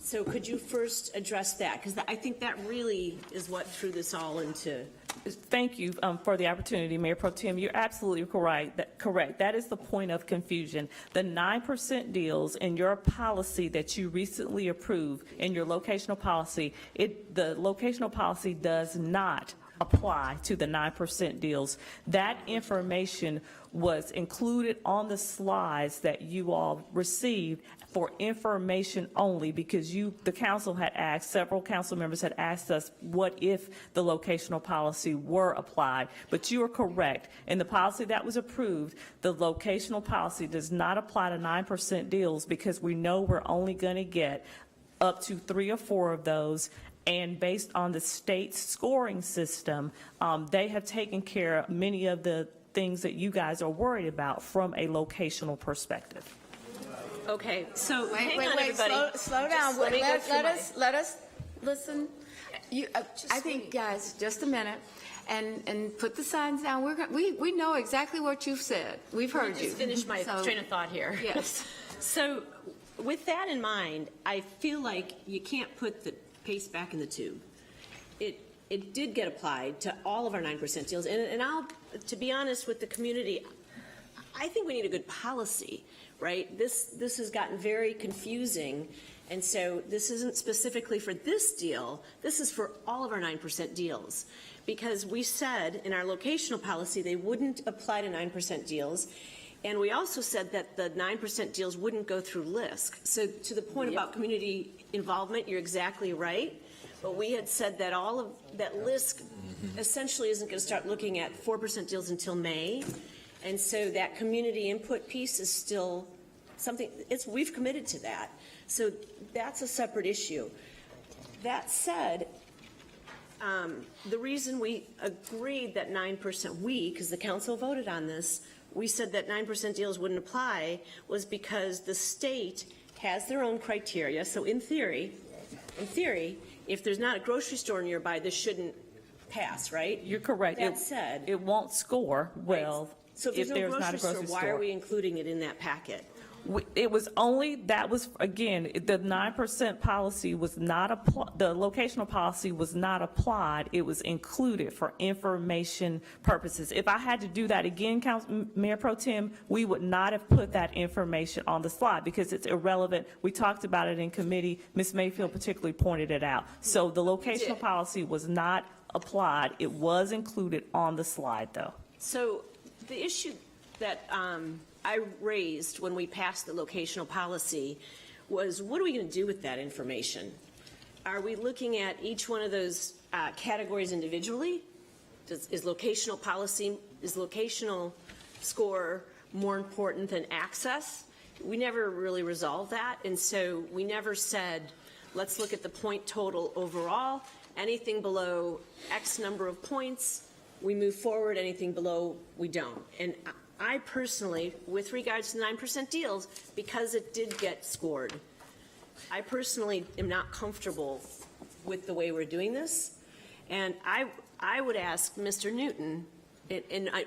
So could you first address that? Because I think that really is what threw this all into. Thank you for the opportunity, Mayor Pro Tem. You're absolutely correct. That is the point of confusion. The 9% deals in your policy that you recently approved, in your locational policy, the locational policy does not apply to the 9% deals. That information was included on the slides that you all received for information only, because the council had asked, several council members had asked us, what if the locational policy were applied? But you are correct. In the policy that was approved, the locational policy does not apply to 9% deals, because we know we're only going to get up to 3 or 4 of those. And based on the state's scoring system, they have taken care of many of the things that you guys are worried about from a locational perspective. Okay, so hang on, wait, everybody. slow down. Just Let us listen. I think, guys, just a minute, and put the signs down. We know exactly what you've said. We've heard you. Just finish my train of thought here. Yes. So with that in mind, I feel like you can't put the paste back in the tube. It did get applied to all of our 9% deals, and to be honest with the community, I think we need a good policy, right? This has gotten very confusing, And so this isn't specifically for this deal, this is for all of our 9% deals. Because we said in our locational policy they wouldn't apply to 9% deals, and we also said that the 9% deals wouldn't go through LISC. So to the point about community involvement, you're exactly right. But we had said that that LISC essentially isn't going to start looking at 4% deals until May. And so that community input piece is still something, we've committed to that. So that's a separate issue. That said, the reason we agreed that 9%, because the council voted on this, we said that 9% deals wouldn't apply was because the state has their own criteria. So in theory, if there's not a grocery store nearby, this shouldn't pass, right? You're correct. That said, it won't score well so if there's no grocery store, why are we including it in that packet? It was only, that was, again, the 9% policy was not applied, the locational policy was not applied, it was included for information purposes. If I had to do that again, Mayor Pro Tem, we would not have put that information on the slide because it's irrelevant. We talked about it in committee. Ms. Mayfield particularly pointed it out. So the locational policy was not applied. It was included on the slide, though. So the issue that I raised when we passed the locational policy was, what are we going to do with that information? Are we looking at each one of those categories individually? Is locational score more important than access? We never really resolved that, and so we never said, let's look at the point total overall. Anything below X number of points, we move forward. Anything below, we don't. And I personally, with regards to 9% deals, because it did get scored, I personally am not comfortable with the way we're doing this. And I would ask Mr. Newton,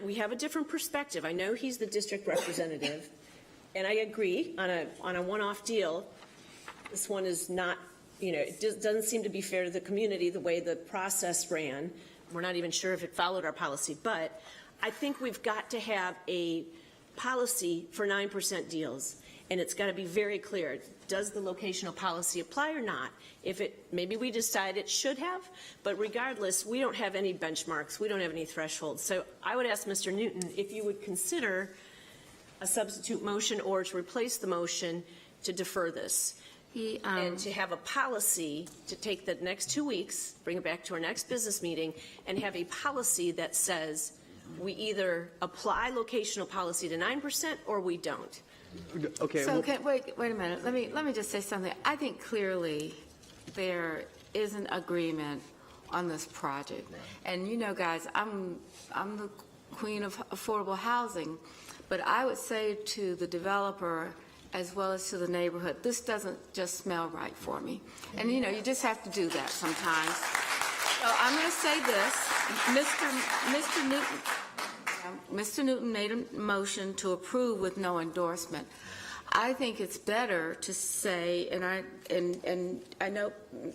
we have a different perspective. I know he's the district representative, and I agree on a one-off deal. This one is not, it doesn't seem to be fair to the community the way the process ran. We're not even sure if it followed our policy, but I think we've got to have a policy for 9% deals, and it's got to be very clear. Does the locational policy apply or not? Maybe we decide it should have, but regardless, we don't have any benchmarks. We don't have any thresholds. So I would ask Mr. Newton if you would consider a substitute motion or to replace the motion to defer this. And to have a policy to take the next 2 weeks, bring it back to our next business meeting, and have a policy that says, we either apply locational policy to 9% or we don't. Okay. So, wait a minute. Let me just say something. I think clearly there is an agreement on this project. And guys, I'm the queen of affordable housing, but I would say to the developer as well as to the neighborhood, this doesn't just smell right for me. And you just have to do that sometimes. So I'm going to say this. Mr. Newton made a motion to approve with no endorsement. I think it's better to say, and I know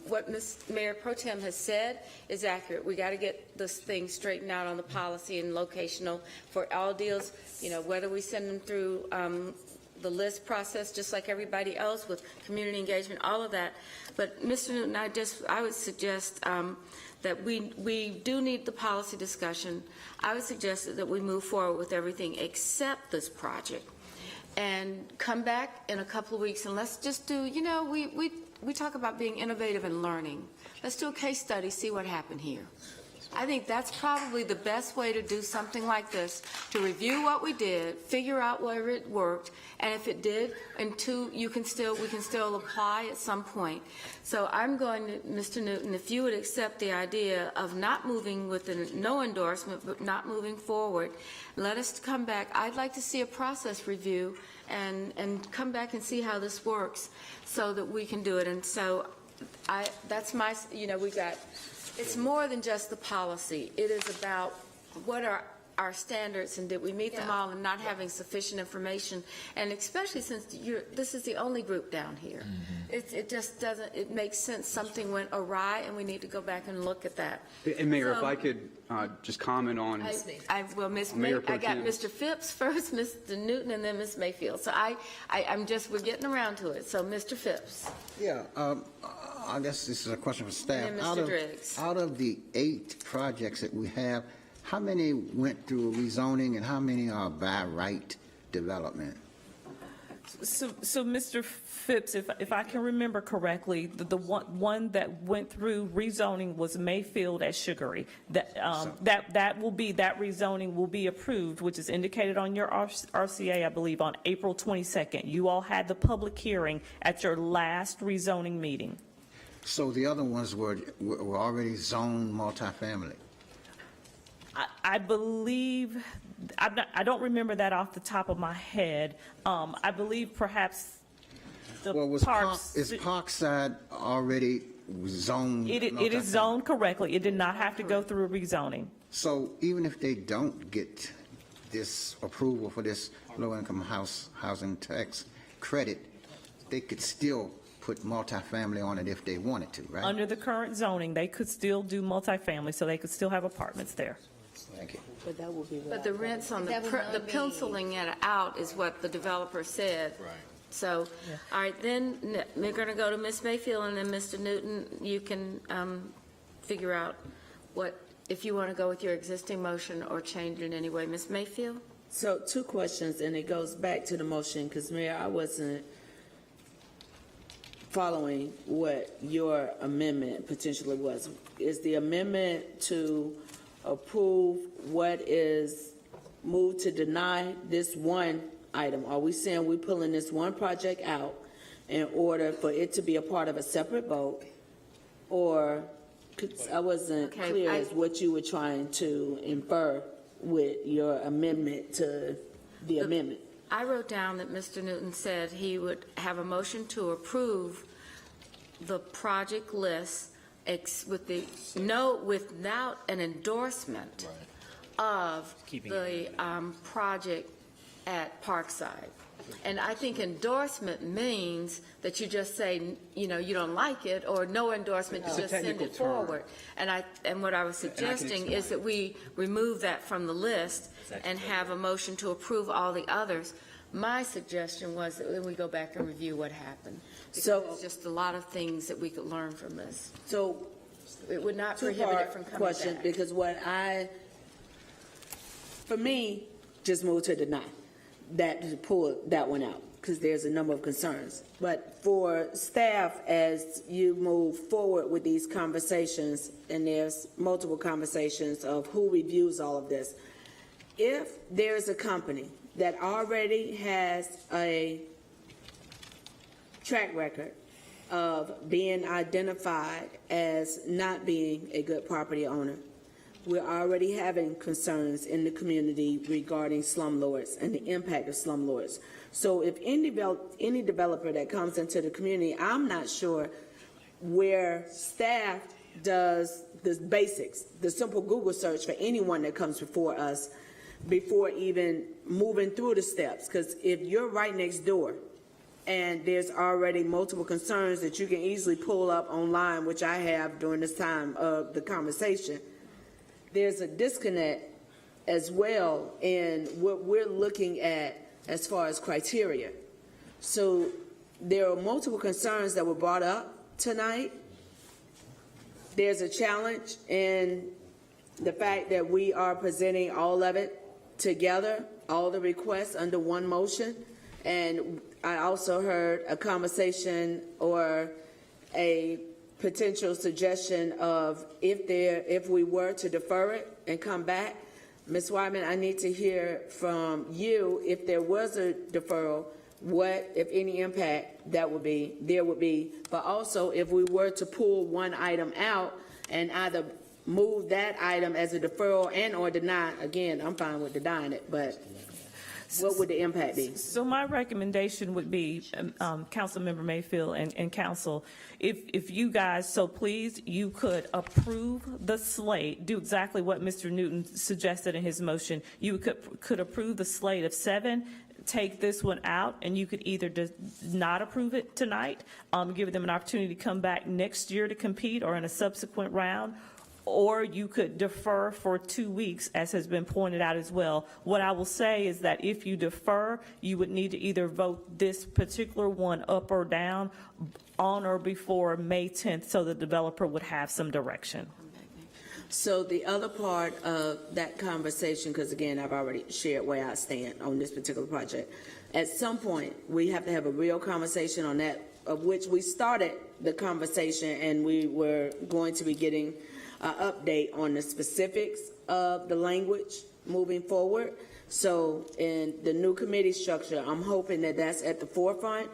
what Ms. Mayor Pro Tem has said is accurate. We got to get this thing straightened out on the policy and locational for all deals, whether we send them through the list process just like everybody else with community engagement, all of that. But Mr. Newton, I would suggest that we do need the policy discussion. I would suggest that we move forward with everything except this project and come back in a couple of weeks and let's just do, we talk about being innovative and learning. Let's do a case study, see what happened here. I think that's probably the best way to do something like this, to review what we did, figure out where it worked, and if it did, we can still apply at some point. So I'm going to, Mr. Newton, if you would accept the idea of not moving with no endorsement, but not moving forward, let us come back. I'd like to see a process review and come back and see how this works so that we can do it. And so that's my, we got, it's more than just the policy. It is about what are our standards and did we meet them all, and not having sufficient information, and especially since this is the only group down here. It just doesn't, it makes sense something went awry and we need to go back and look at that. And Mayor, if So- I could just comment on. Well, Ms. Mayor I got Pro Tem. Mr. Phipps first, Mr. Newton, and then Ms. Mayfield. So we're getting around to it. So Mr. Phipps. Yeah, I guess this is a question for staff. And then Mr. Driggs. Out of the 8 projects that we have, how many went through rezoning and how many are by right development? So Mr. Phipps, if I can remember correctly, the one that went through rezoning was Mayfield at Sugary. That rezoning will be approved, which is indicated on your RCA, I believe, on April 22nd. You all had the public hearing at your last rezoning meeting. So the other ones were already zoned multifamily? I believe, I don't remember that off the top of my head. I believe perhaps the parks. Is Parkside already zoned? It is zoned correctly. It did not have to go through a rezoning. So even if they don't get this approval for this low-income housing tax credit, they could still put multifamily on it if they wanted to, right? Under the current zoning, they could still do multifamily, so they could still have apartments there. Thank you. But that would be. But the rents on That would not the be- penciling it out is what the developer said. Right. So, all right, then we're going to go to Ms. Mayfield, and then Mr. Newton, you can figure out if you want to go with your existing motion or change it in any way. Ms. Mayfield? So 2 questions, and it goes back to the motion, because Mayor, I wasn't following what your amendment potentially was. Is the amendment to approve what is moved to deny this one item? Are we saying we're pulling this one project out in order for it to be a part of a separate vote? Or, 'cause I wasn't clear as what you were trying to infer with your amendment to the amendment. I wrote down that Mr. Newton said he would have a motion to approve the project list without an endorsement of the project at Parkside. And I think endorsement means that you just say, you don't like it, or no endorsement, you just send it forward. And what I was suggesting is that we remove that from the list and have a motion to approve all the others. My suggestion was that we go back and review what happened. So there's just a lot of things that we could learn from this. So it would not prohibit it from coming question, back. because for me, just move to deny that, to pull that one out, because there's a number of concerns. But for staff, as you move forward with these conversations, and there's multiple conversations of who reviews all of this, if there's a company that already has a track record of being identified as not being a good property owner, we're already having concerns in the community regarding slumlords and the impact of slumlords. So if any developer that comes into the community, I'm not sure where staff does the basics, the simple Google search for anyone that comes before us before even moving through the steps. Because if you're right next door and there's already multiple concerns that you can easily pull up online, which I have during this time of the conversation, there's a disconnect as well in what we're looking at as far as criteria. So there are multiple concerns that were brought up tonight. There's a challenge in the fact that we are presenting all of it together, all the requests under one motion. And I also heard a conversation or a potential suggestion of if we were to defer it and come back. Ms. Wyman, I need to hear from you, if there was a deferral, what, if any, impact there would be, but also if we were to pull one item out and either move that item as a deferral and or deny, again, I'm fine with denying it, but. What would the impact be? So my recommendation would be, Councilmember Mayfield and council, if you guys, so please, you could approve the slate, do exactly what Mr. Newton suggested in his motion. You could approve the slate of 7, take this one out, and you could either not approve it tonight, give them an opportunity to come back next year to compete or in a subsequent round, or you could defer for 2 weeks, as has been pointed out as well. What I will say is that if you defer, you would need to either vote this particular one up or down on or before May 10th, so the developer would have some direction. So the other part of that conversation, because again, I've already shared where I stand on this particular project. At some point, we have to have a real conversation on that, of which we started the conversation, and we were going to be getting an update on the specifics of the language moving forward. So in the new committee structure, I'm hoping that that's at the forefront,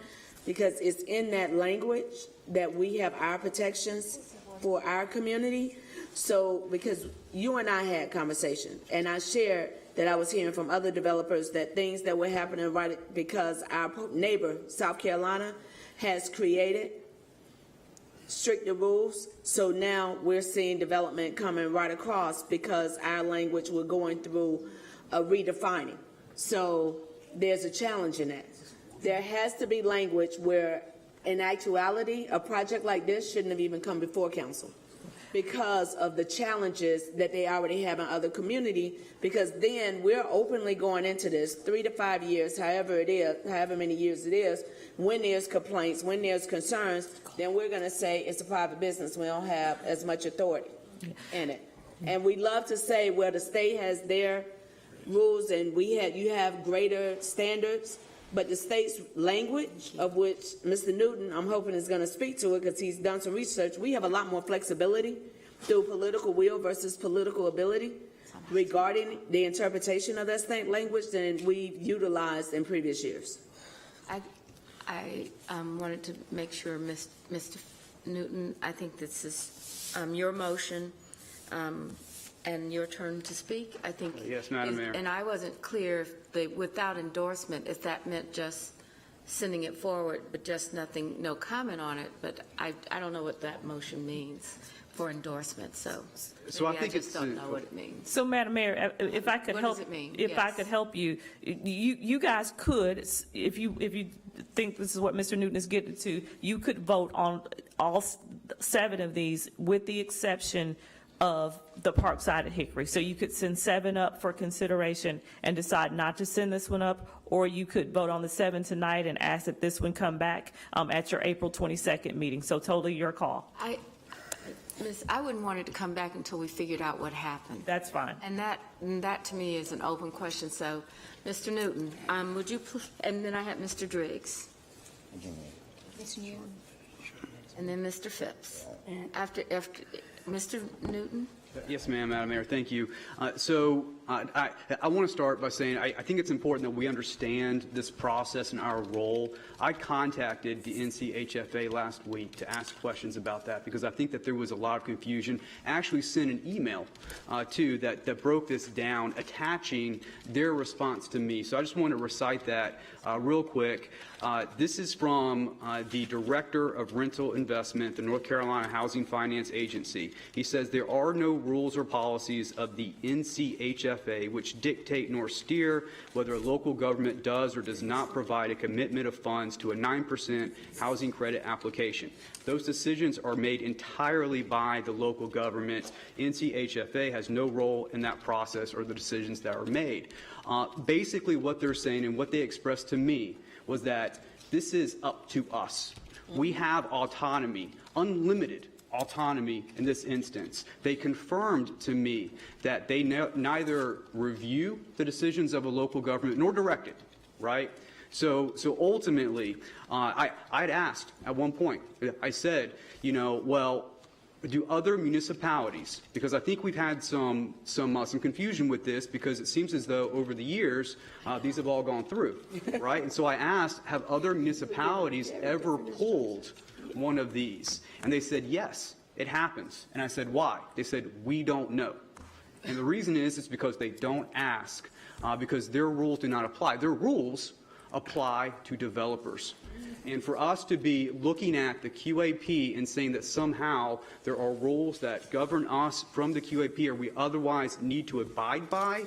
because it's in that language that we have our protections for our community. So, because you and I had conversation, and I shared that I was hearing from other developers that things that were happening right because our neighbor, South Carolina, has created stricter rules. So now we're seeing development coming right across because our language, we're going through a redefining. So there's a challenge in that. There has to be language where, in actuality, a project like this shouldn't have even come before council, because of the challenges that they already have in other community, because then we're openly going into this 3 to 5 years, however it is, however many years it is, when there's complaints, when there's concerns, then we're going to say it's a private business. We don't have as much authority in it. And we love to say, well, the state has their rules and you have greater standards, but the state's language, of which Mr. Newton, I'm hoping, is going to speak to it because he's done some research, we have a lot more flexibility through political will versus political ability regarding the interpretation of that state language than we've utilized in previous years. I wanted to make sure, Mr. Newton, I think this is your motion and your turn to speak. I think. Yes, Madam Mayor. And I wasn't clear if without endorsement, if that meant just sending it forward, but just nothing, no comment on it. But I don't know what that motion means for endorsement. So I think I just don't know what it means. So, Madam Mayor, if I could What help, does it mean? if I Yes. could help you, you guys could, if you think this is what Mr. Newton is getting to, you could vote on all 7 of these with the exception of the Parkside at Hickory. So you could send 7 up for consideration and decide not to send this one up, or you could vote on the 7 tonight and ask that this one come back at your April 22nd meeting. So totally your call. I wouldn't want it to come back until we figured out what happened. That's fine. And that to me is an open question. So, Mr. Newton, would you, and then I have Mr. Driggs. And then Mr. Phipps. After Mr. Newton? Yes, ma'am, Madam Mayor, thank you. I want to start by saying I think it's important that we understand this process and our role. I contacted the NCHFA last week to ask questions about that because I think that there was a lot of confusion. I actually sent an email too that broke this down, attaching their response to me. So I just want to recite that real quick. This is from the Director of Rental Investment, the North Carolina Housing Finance Agency. He says there are no rules or policies of the NCHFA which dictate nor steer whether a local government does or does not provide a commitment of funds to a 9% housing credit application. Those decisions are made entirely by the local government. NCHFA has no role in that process or the decisions that are made. Basically what they're saying and what they expressed to me was that this is up to us. We have autonomy, unlimited autonomy in this instance. They confirmed to me that they neither review the decisions of a local government nor direct it, right? So ultimately, I'd asked at one point, I said, well, do other municipalities, because I think we've had some confusion with this because it seems as though over the years these have all gone through, right? And so I asked, have other municipalities ever pulled one of these? And they said, yes, it happens. And I said, why? They said, we don't know. And the reason is it's because they don't ask, because their rules do not apply. Their rules apply to developers. And for us to be looking at the QAP and saying that somehow there are rules that govern us from the QAP or we otherwise need to abide by,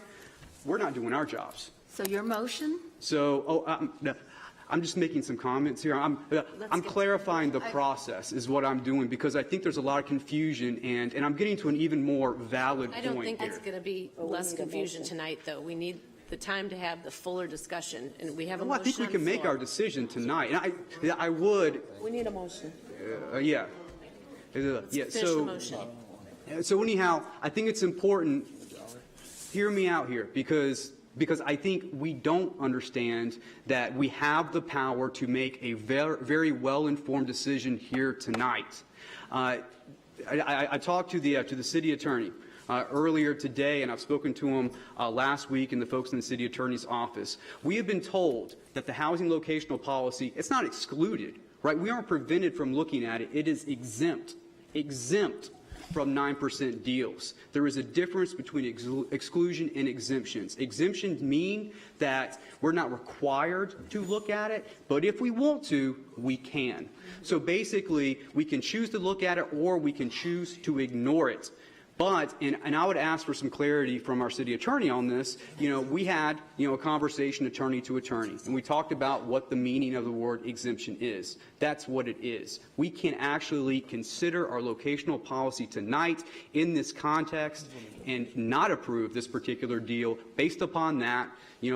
we're not doing our jobs. So your motion? So, I'm just making some comments here. I'm clarifying the process is what I'm doing, because I think there's a lot of confusion, and I'm getting to an even more valid point I don't think here. it's going to be less confusion tonight, though. We need the time to have the fuller discussion, and we have a Well, I motion think we on can the make floor. our decision tonight. And I would, We need a motion. yeah. Yeah, Finish the motion. So anyhow, I think it's important, hear me out here, because I think we don't understand that we have the power to make a very, very well-informed decision here tonight. I talked to the city attorney earlier today, and I've spoken to him last week and the folks in the city attorney's office. We have been told that the housing locational policy, it's not excluded, right? We aren't prevented from looking at it. It is exempt from 9% deals. There is a difference between exclusion and exemptions. Exemptions mean that we're not required to look at it, but if we want to, we can. So basically, we can choose to look at it or we can choose to ignore it. But, and I would ask for some clarity from our city attorney on this, we had, a conversation attorney to attorney, and we talked about what the meaning of the word exemption is. That's what it is. We can actually consider our locational policy tonight in this context and not approve this particular deal based upon that,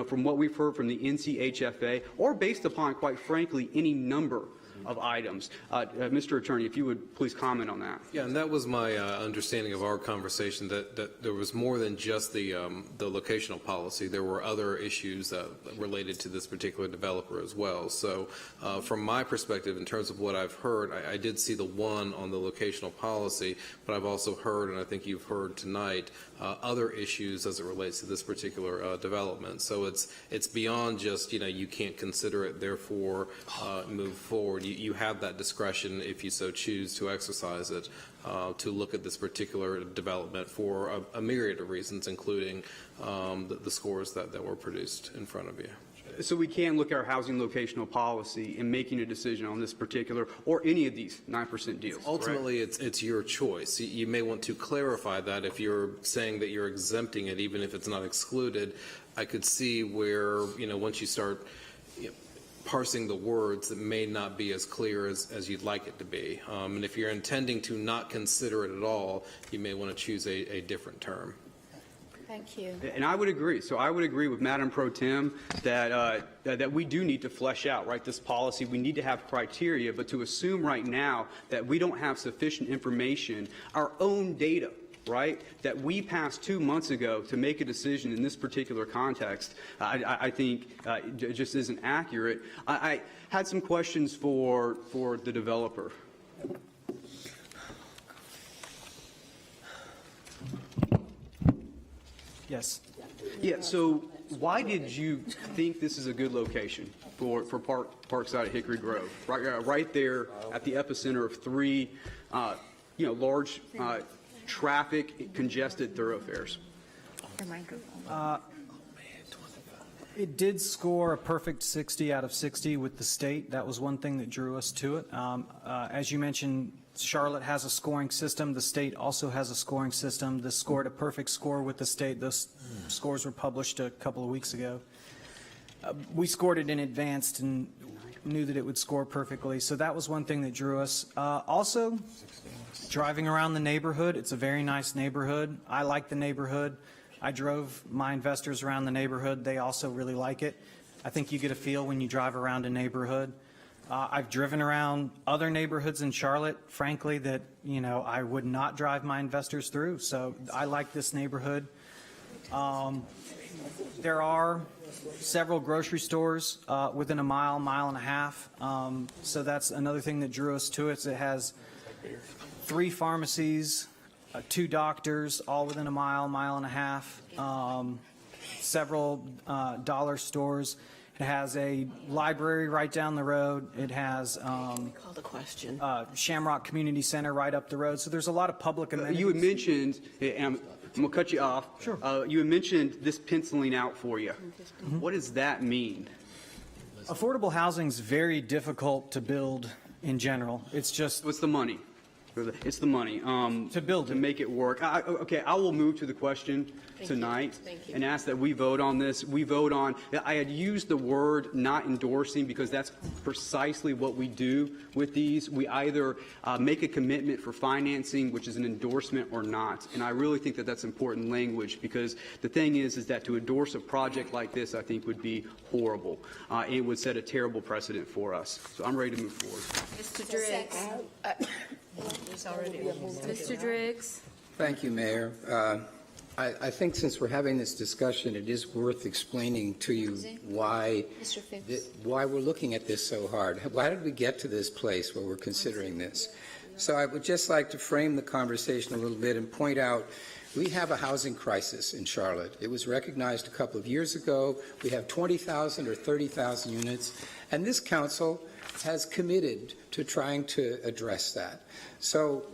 from what we've heard from the NCHFA, or based upon, quite frankly, any number of items. Mr. Attorney, if you would please comment on that. Yeah, and that was my understanding of our conversation, that there was more than just the locational policy. There were other issues related to this particular developer as well. So from my perspective, in terms of what I've heard, I did see the one on the locational policy, but I've also heard, and I think you've heard tonight, other issues as it relates to this particular development. So it's beyond just, you can't consider it, therefore move forward. You have that discretion, if you so choose to exercise it, to look at this particular development for a myriad of reasons, including the scores that were produced in front of you. So we can look at our housing locational policy in making a decision on this particular or any of these 9% deals. Ultimately, it's your choice. You may want to clarify that if you're saying that you're exempting it, even if it's not excluded. I could see where, once you start parsing the words, it may not be as clear as you'd like it to be. And if you're intending to not consider it at all, you may want to choose a different term. Thank you. And I would agree. So I would agree with Madam Pro Tem that we do need to flesh out, right, this policy. We need to have criteria, but to assume right now that we don't have sufficient information, our own data, right, that we passed 2 months ago to make a decision in this particular context, I think it just isn't accurate. I had some questions for the developer. Yes. Yeah, so why did you think this is a good location for Parkside at Hickory Grove? Right there at the epicenter of three, large traffic congested thoroughfares. It did score a perfect 60 out of 60 with the state. That was one thing that drew us to it. As you mentioned, Charlotte has a scoring system. The state also has a scoring system. This scored a perfect score with the state. Those scores were published a couple of weeks ago. We scored it in advance and knew that it would score perfectly. So that was one thing that drew us. Also, driving around the neighborhood, it's a very nice neighborhood. I like the neighborhood. I drove my investors around the neighborhood. They also really like it. I think you get a feel when you drive around a neighborhood. I've driven around other neighborhoods in Charlotte, frankly, that, I would not drive my investors through. So I like this neighborhood. There are several grocery stores within a mile and a half. So that's another thing that drew us to it. It has 3 pharmacies, 2 doctors, all within a mile and a half, several dollar stores. It has a library right down the road. It has Call the question. Shamrock Community Center right up the road. So there's a lot of public amenities. You had mentioned, and I'm going to cut you off. Sure. You had mentioned this penciling out for you. What does that mean? Affordable housing is very difficult to build in general. It's just. What's the money? It's the money. To build to make it work. Okay, I will move to the question tonight and ask that we vote on this. We vote on, I had used the word not endorsing because that's precisely what we do with these. We either make a commitment for financing, which is an endorsement, or not. And I really think that that's important language, because the thing is that to endorse a project like this, I think would be horrible. It would set a terrible precedent for us. So I'm ready to move forward. Mr. Driggs. Mr. Driggs. Thank you, Mayor. I think since we're having this discussion, it is worth explaining to you why we're looking at this so hard. Why did we get to this place where we're considering this? So I would just like to frame the conversation a little bit and point out we have a housing crisis in Charlotte. It was recognized a couple of years ago. We have 20,000 or 30,000 units, and this council has committed to trying to address that. So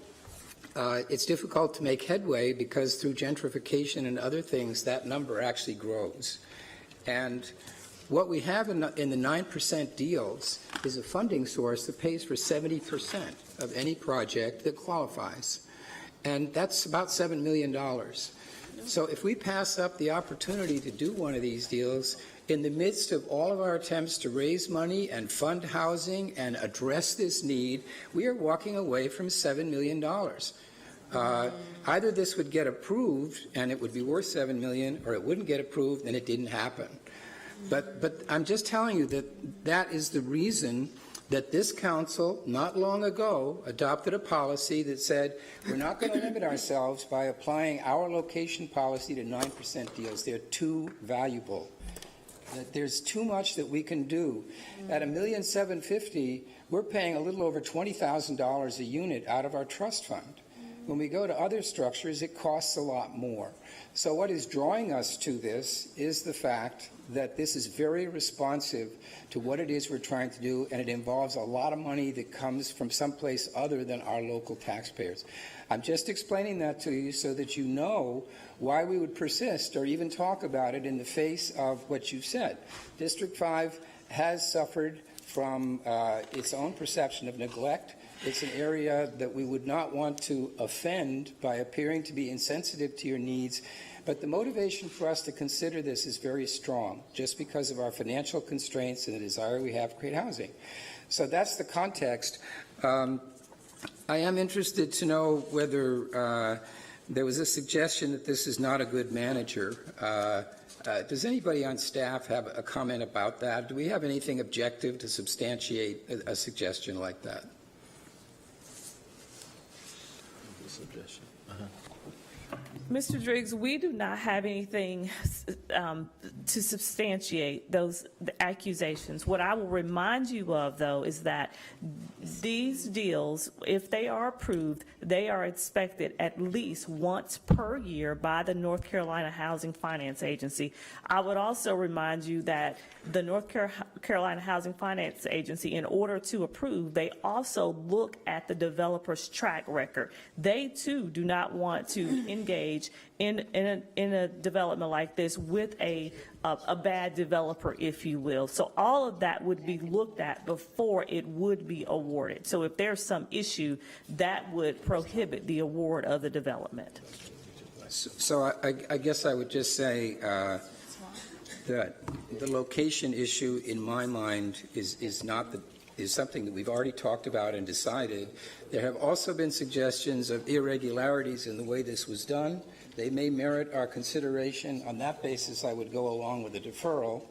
it's difficult to make headway because through gentrification and other things, that number actually grows. And what we have in the 9% deals is a funding source that pays for 70% of any project that qualifies. And that's about $7 million. So if we pass up the opportunity to do one of these deals, in the midst of all of our attempts to raise money and fund housing and address this need, we are walking away from $7 million. Either this would get approved and it would be worth $7 million, or it wouldn't get approved and it didn't happen. But I'm just telling you that that is the reason that this council, not long ago, adopted a policy that said we're not going to limit ourselves by applying our location policy to 9% deals. They're too valuable. That there's too much that we can do. At $1,750,000, we're paying a little over $20,000 a unit out of our trust fund. When we go to other structures, it costs a lot more. So what is drawing us to this is the fact that this is very responsive to what it is we're trying to do, and it involves a lot of money that comes from someplace other than our local taxpayers. I'm just explaining that to you so that you know why we would persist or even talk about it in the face of what you've said. District 5 has suffered from its own perception of neglect. It's an area that we would not want to offend by appearing to be insensitive to your needs. But the motivation for us to consider this is very strong, just because of our financial constraints and the desire we have to create housing. So that's the context. I am interested to know whether there was a suggestion that this is not a good manager. Does anybody on staff have a comment about that? Do we have anything objective to substantiate a suggestion like that? Mr. Driggs, we do not have anything to substantiate the accusations. What I will remind you of, though, is that these deals, if they are approved, they are inspected at least once per year by the North Carolina Housing Finance Agency. I would also remind you that the North Carolina Housing Finance Agency, in order to approve, they also look at the developer's track record. They, too, do not want to engage in a development like this with a bad developer, if you will. So all of that would be looked at before it would be awarded. So if there's some issue, that would prohibit the award of the development. So I guess I would just say that the location issue, in my mind, is something that we've already talked about and decided. There have also been suggestions of irregularities in the way this was done. They may merit our consideration. On that basis, I would go along with a deferral.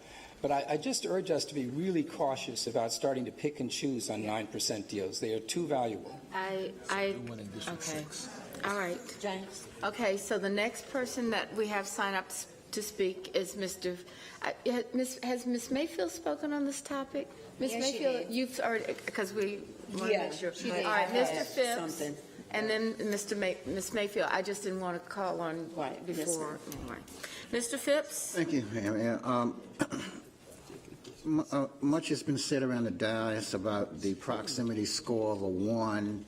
But I just urge us to be really cautious about starting to pick and choose on 9% deals. They are too valuable. Okay. All right. James. Okay, so the next person that we have signed up to speak is Mr. Has Ms. Mayfield spoken on this topic? Ms. Yes, Mayfield, she did. you've already, because we want to Yeah, make sure. she All did. right, Mr. Phipps, Something. and then Ms. Mayfield. I just didn't want to call on before. All right. Mr. Phipps? Thank you, Ma'am. Much has been said around the dais about the proximity score of a 1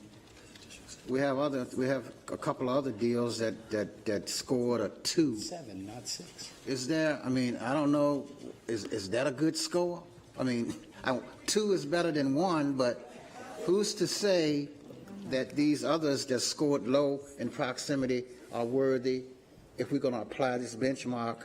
we have a couple of other deals that scored a 2. 7, not 6. Is there, I mean, I don't know, is that a good score? I mean, 2 is better than 1, but who's to say that these others that scored low in proximity are worthy if we're going to apply this benchmark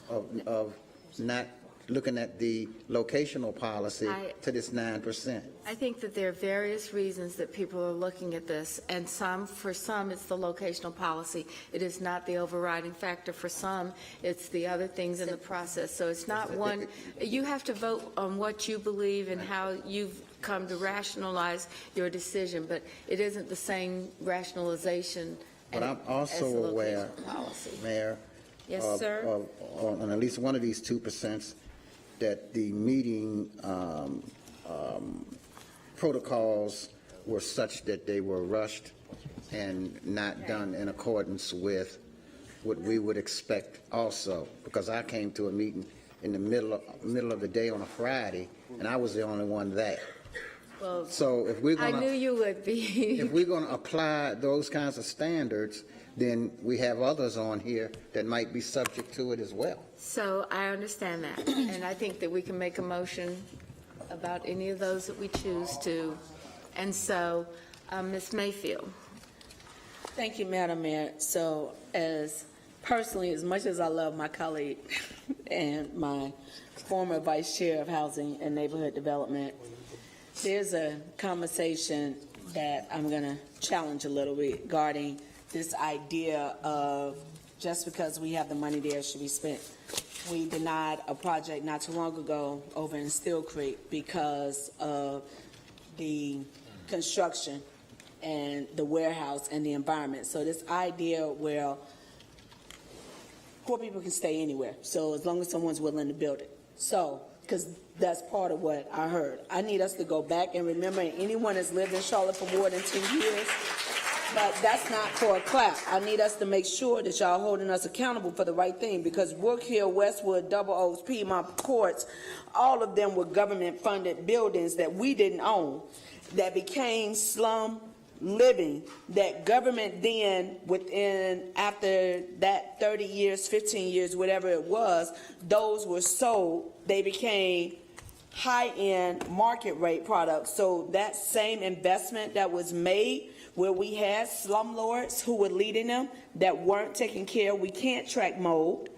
of not looking at the locational policy to this 9%? I think that there are various reasons that people are looking at this, and for some, it's the locational policy. It is not the overriding factor. For some, it's the other things in the process. So it's not one. You have to vote on what you believe and how you've come to rationalize your decision, but it isn't the same rationalization. But I'm also aware, Mayor, Yes, sir. on at least one of these 2%, that the meeting protocols were such that they were rushed and not done in accordance with what we would expect also. Because I came to a meeting in the middle of the day on a Friday, and I was the only one there. Well, So if we're going I knew you would be. if we're going to apply those kinds of standards, then we have others on here that might be subject to it as well. So I understand that, and I think that we can make a motion about any of those that we choose to. And so, Ms. Mayfield. Thank you, Madam Mayor. So as much as I love my colleague and my former Vice Chair of Housing and Neighborhood Development, there's a conversation that I'm going to challenge a little regarding this idea of just because we have the money there, it should be spent. We denied a project not too long ago over in Steel Creek because of the construction and the warehouse and the environment. So this idea where poor people can stay anywhere, so as long as someone's willing to build it. So, because that's part of what I heard. I need us to go back and remember anyone that's lived in Charlotte for more than 10 years, but that's not for a clap. I need us to make sure that y'all holding us accountable for the right thing, because Brook Hill, Westwood, Double Oaks, Piedmont Courts, all of them were government-funded buildings that we didn't own, that became slum living, that government then, after that 30 years, 15 years, whatever it was, those were sold. They became high-end market rate products. So that same investment that was made where we had slumlords who were leading them that weren't taking care, we can't track mold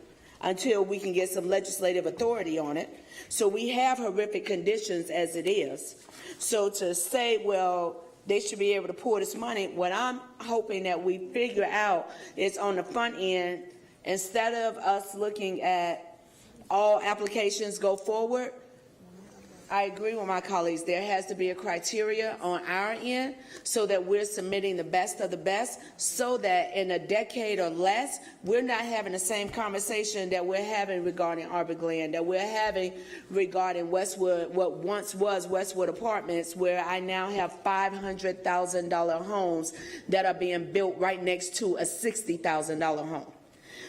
until we can get some legislative authority on it. So we have horrific conditions as it is. So to say, well, they should be able to pour this money, what I'm hoping that we figure out is on the front end, instead of us looking at all applications go forward, I agree with my colleagues. There has to be a criteria on our end so that we're submitting the best of the best, so that in a decade or less, we're not having the same conversation that we're having regarding Arbor Glen, that we're having regarding Westwood, what once was Westwood Apartments, where I now have $500,000 homes that are being built right next to a $60,000 home.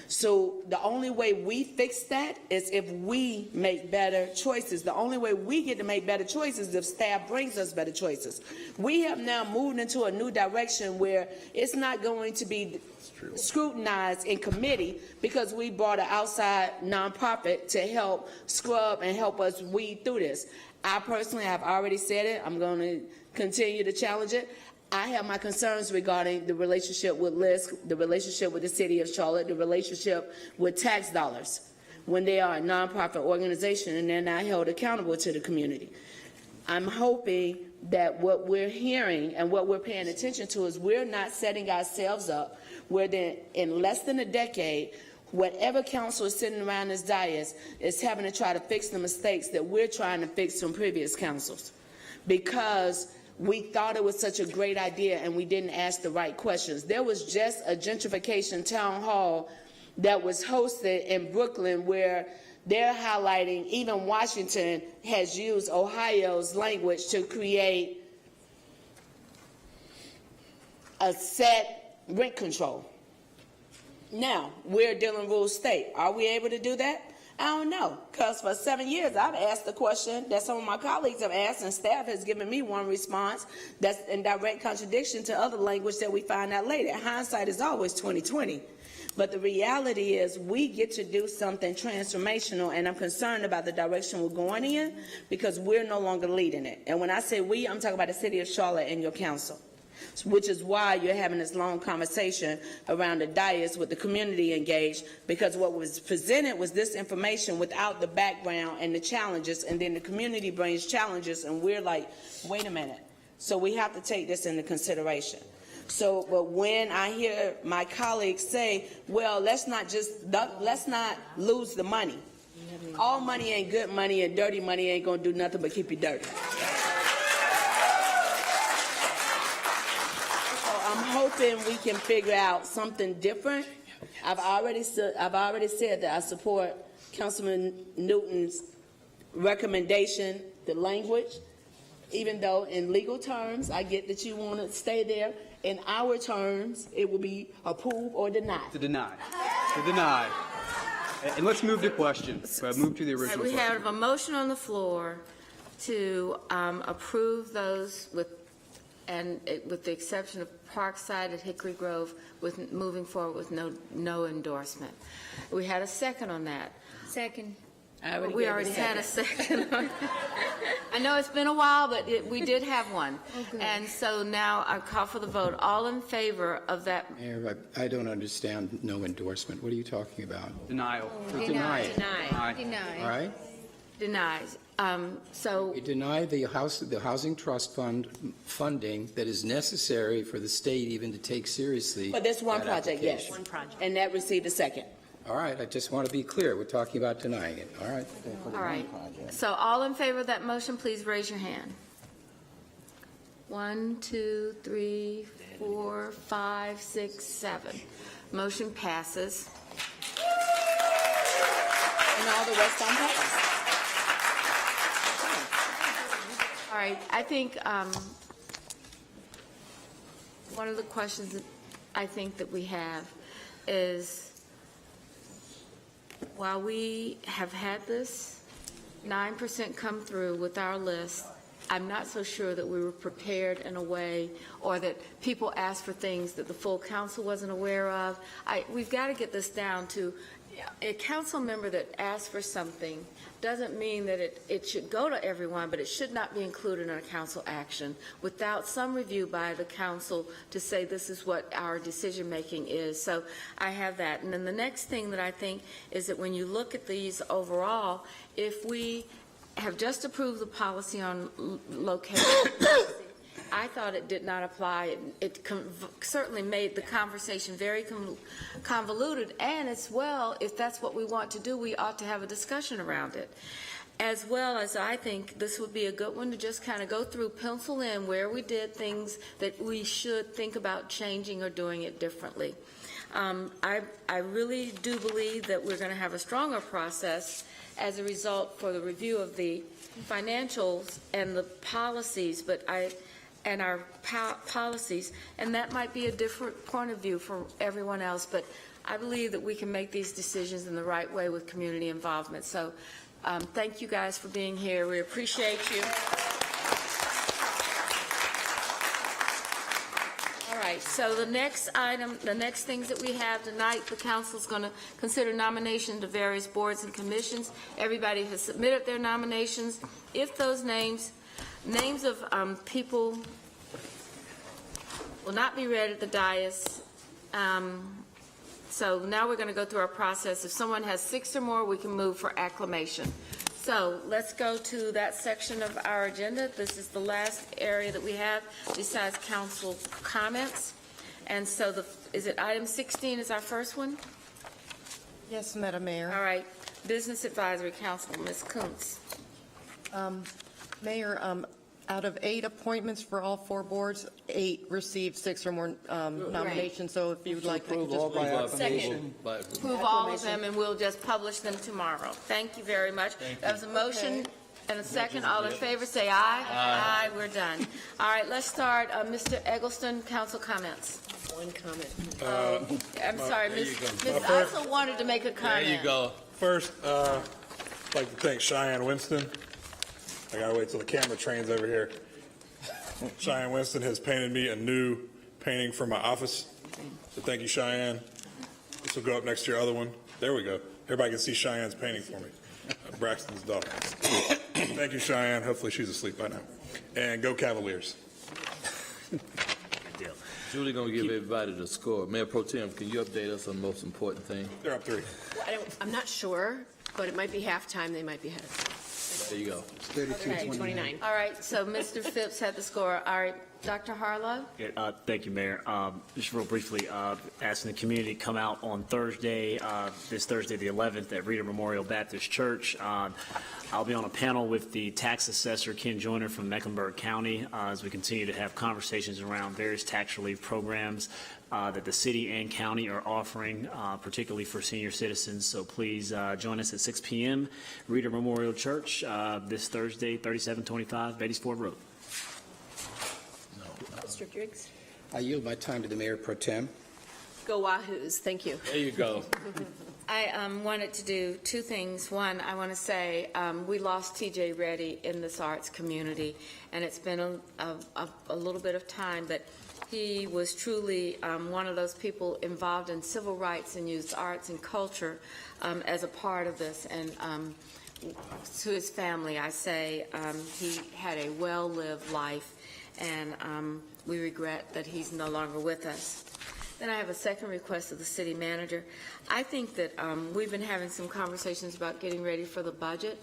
So the only way we fix that is if we make better choices. The only way we get to make better choices is if staff brings us better choices. We have now moved into a new direction where it's not going to be scrutinized in committee because we brought an outside nonprofit to help scrub and help us weed through this. I personally have already said it. I'm going to continue to challenge it. I have my concerns regarding the relationship with LISC, the relationship with the city of Charlotte, the relationship with tax dollars when they are a nonprofit organization and they're not held accountable to the community. I'm hoping that what we're hearing and what we're paying attention to is we're not setting ourselves up where then in less than a decade, whatever council is sitting around this dais is having to try to fix the mistakes that we're trying to fix from previous councils. Because we thought it was such a great idea and we didn't ask the right questions. There was just a gentrification town hall that was hosted in Brooklyn where they're highlighting, even Washington has used Ohio's language to create a set rent control. Now, we're a dealing rule state. Are we able to do that? I don't know, because for 7 years, I've asked the question that some of my colleagues have asked, and staff has given me one response that's in direct contradiction to other language that we find out later. Hindsight is always 20/20. But the reality is we get to do something transformational, and I'm concerned about the direction we're going in because we're no longer leading it. And when I say we, I'm talking about the city of Charlotte and your council, which is why you're having this long conversation around the dais with the community engaged, because what was presented was this information without the background and the challenges, and then the community brings challenges, and we're like, wait a minute. So we have to take this into consideration. So, but when I hear my colleagues say, well, let's not lose the money. All money ain't good money, and dirty money ain't gonna do nothing but keep you dirty. I'm hoping we can figure out something different. I've already said that I support Councilman Newton's recommendation, the language, even though in legal terms, I get that you want to stay there. In our terms, it will be approve or deny. To deny. To deny. And let's move to questions. Move to the original We question. have a motion on the floor to approve those with the exception of Parkside at Hickory Grove, with moving forward with no endorsement. We had a second on that. Second. We already had a second on that. I know it's been a while, but we did have one. And so now I call for the vote. All in favor of that? Mayor, I don't understand no endorsement. What are you talking about? Denial. Deny it. Deny. All right? Denies. So We deny the housing trust fund funding that is necessary for the state even to take seriously. But there's one that project, yes. application. One project. And that received a second. All right, I just want to be clear. We're talking about denying it. All right? all right. So all in favor of that motion, please raise your hand. 1, 2, 3, 4, 5, 6, 7. Motion passes. And all the rest on pass. All right, I think one of the questions that I think that we have is, while we have had this 9% come through with our list, I'm not so sure that we were prepared in a way, or that people asked for things that the full council wasn't aware of. We've got to get this down to a council member that asks for something doesn't mean that it should go to everyone, but it should not be included in a council action without some review by the council to say this is what our decision making is. So I have that. And then the next thing that I think is that when you look at these overall, if we have just approved the policy on location, I thought it did not apply. It certainly made the conversation very convoluted, and as well, if that's what we want to do, we ought to have a discussion around it. As well as I think this would be a good one to just kind of go through, pencil in where we did things that we should think about changing or doing it differently. I really do believe that we're going to have a stronger process as a result for the review of the financials and the policies, and our policies, and that might be a different point of view for everyone else, but I believe that we can make these decisions in the right way with community involvement. So thank you guys for being here. We appreciate you. All right, so the next item, the next things that we have tonight, the council is going to consider nomination to various boards and commissions. Everybody has submitted their nominations. If those names of people will not be read at the dais. So now we're going to go through our process. If someone has 6 or more, we can move for acclamation. So let's go to that section of our agenda. This is the last area that we have besides council comments. And so is it item 16 is our first one? Yes, Madam Mayor. All right. Business Advisory Council, Ms. Kuntz. Mayor, out of 8 appointments for all 4 boards, 8 received 6 or more nominations. So if you would like, I can just Approve all of them, and we'll just publish them tomorrow. Thank you very much. That was a motion and a second. All in favor, say aye. Aye. We're done. All right, let's start. Mr. Eggleston, council comments. One comment. I'm sorry, there you Ms. go. I also wanted to make a comment. There you go. First, I'd like to thank Cheyenne Winston. I gotta wait till the camera trains over here. Cheyenne Winston has painted me a new painting for my office. So thank you, Cheyenne. This will go up next to your other one. There we go. Everybody can see Cheyenne's painting for me. Braxton's daughter. Thank you, Cheyenne. Hopefully she's asleep by now. And go Cavaliers. Julie gonna give everybody the score. Mayor Pro Tem, can you update us on the most important thing? They're up 3. I'm not sure, but it might be halftime, they might be ahead. There you go. 32-29. All right, so Mr. Phipps had the score. All right, Dr. Harlow? Yeah, thank you, Mayor. Just real briefly, asking the community to come out on Thursday, this Thursday the 11th at Reader Memorial Baptist Church. I'll be on a panel with the tax assessor, Ken Joyner from Mecklenburg County, as we continue to have conversations around various tax relief programs that the city and county are offering, particularly for senior citizens. So please join us at 6 p.m. Reader Memorial Church this Thursday, 3725 Beatties Ford Road. Mr. Driggs? I yield my time to the Mayor Pro Tem. Go Wahoos, thank you. There you go. I wanted to do 2 things. One, I want to say we lost T.J. Reddy in this arts community, and it's been a little bit of time, but he was truly one of those people involved in civil rights and used arts and culture as a part of this. And to his family, I say he had a well-lived life, and we regret that he's no longer with us. Then I have a second request of the city manager. I think that we've been having some conversations about getting ready for the budget.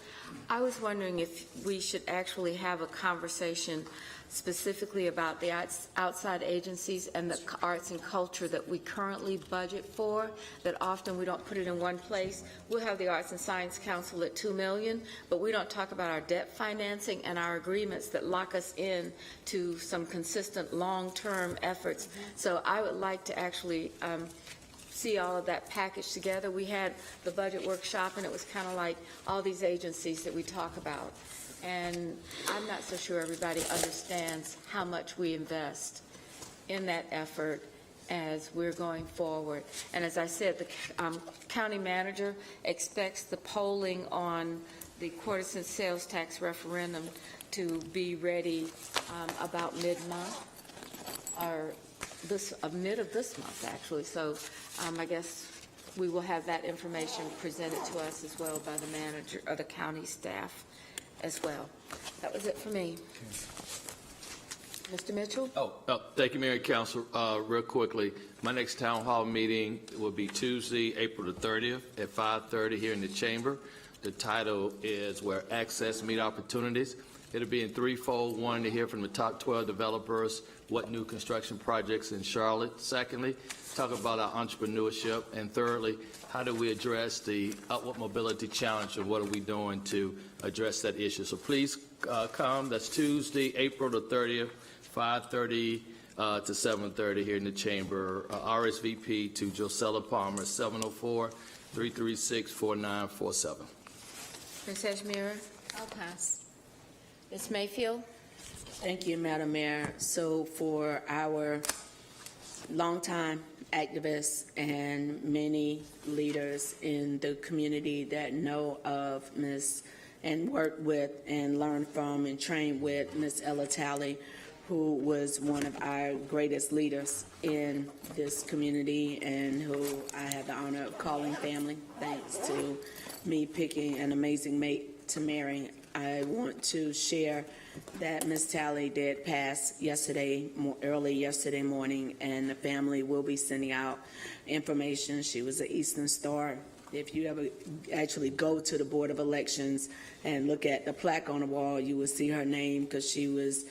I was wondering if we should actually have a conversation specifically about the outside agencies and the arts and culture that we currently budget for, that often we don't put it in one place. We'll have the Arts and Science Council at $2 million, but we don't talk about our debt financing and our agreements that lock us in to some consistent long-term efforts. So I would like to actually see all of that packaged together. We had the budget workshop, and it was kind of like all these agencies that we talk about. And I'm not so sure everybody understands how much we invest in that effort as we're going forward. And as I said, the county manager expects the polling on the quarter-cent sales tax referendum to be ready about mid-month, or mid of this month, actually. So I guess we will have that information presented to us as well by the manager or the county staff as well. That was it for me. Mr. Mitchell? Thank you, Mayor and Council. Real quickly, my next town hall meeting will be Tuesday, April the 30th at 5:30 here in the chamber. The title is Where Access Meet Opportunities. It'll be in threefold. One, to hear from the top 12 developers what new construction projects in Charlotte. Secondly, talk about our entrepreneurship. And thirdly, how do we address the upward mobility challenge, and what are we doing to address that issue? So please come. That's Tuesday, April the 30th, 5:30 to 7:30 here in the chamber. RSVP to Josella Palmer, 704-336-4947. Princess Mira? I'll pass. Ms. Mayfield? Thank you, Madam Mayor. So for our longtime activists and many leaders in the community that know of Ms. and work with and learn from and train with Ms. Ella Talley, who was one of our greatest leaders in this community and who I had the honor of calling family, thanks to me picking an amazing mate to marry. I want to share that Ms. Talley did pass early yesterday morning, and the family will be sending out information. She was an Eastern Star. If you ever actually go to the Board of Elections and look at the plaque on the wall, you will see her name, because she was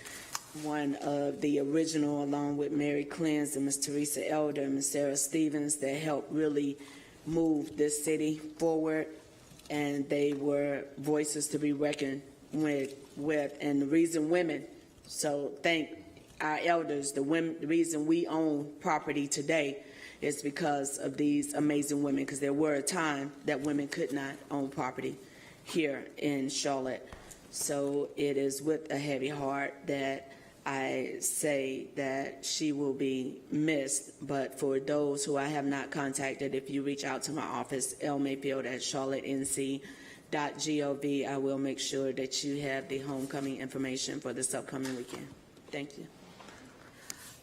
one of the original, along with Mary Clens and Ms. Teresa Elder and Ms. Sarah Stevens, that helped really move this city forward. And they were voices to be reckoned with, and the reason women, so thank our elders, the reason we own property today is because of these amazing women, because there were a time that women could not own property here in Charlotte. So it is with a heavy heart that I say that she will be missed, but for those who I have not contacted, if you reach out to my office, lmayfield@charlottenc.gov, I will make sure that you have the homecoming information for this upcoming weekend. Thank you.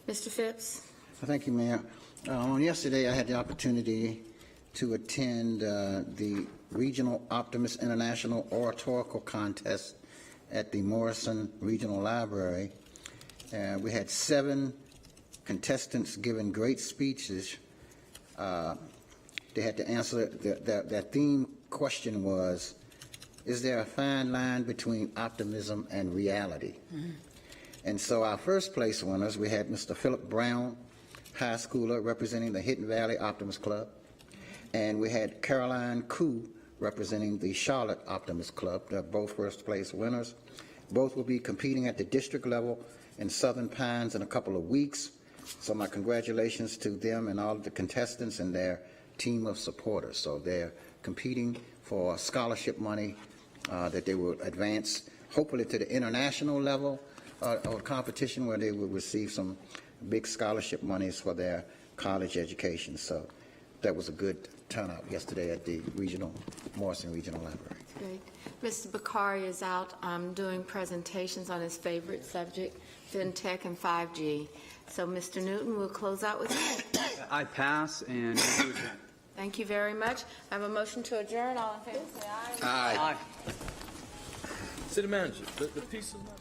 Mr. Phipps? Thank you, Mayor. Yesterday, I had the opportunity to attend the Regional Optimist International Oratorical Contest at the Morrison Regional Library. We had 7 contestants giving great speeches. They had to answer, their theme question was, is there a fine line between optimism and reality? And so our first place winners, we had Mr. Philip Brown, high schooler representing the Hidden Valley Optimist Club, and we had Caroline Koo representing the Charlotte Optimist Club. They're both first place winners. Both will be competing at the district level in Southern Pines in a couple of weeks. So my congratulations to them and all of the contestants and their team of supporters. So they're competing for scholarship money that they will advance, hopefully to the international level or competition where they will receive some big scholarship monies for their college education. So that was a good turnout yesterday at the Morrison Regional Library. Great. Mr. Bakari is out doing presentations on his favorite subject, FinTech and 5G. So, Mr. Newton, we'll close out with you. I pass and. Thank you very much. I have a motion to adjourn. All in favor, say aye. Aye. City manager, the piece is not.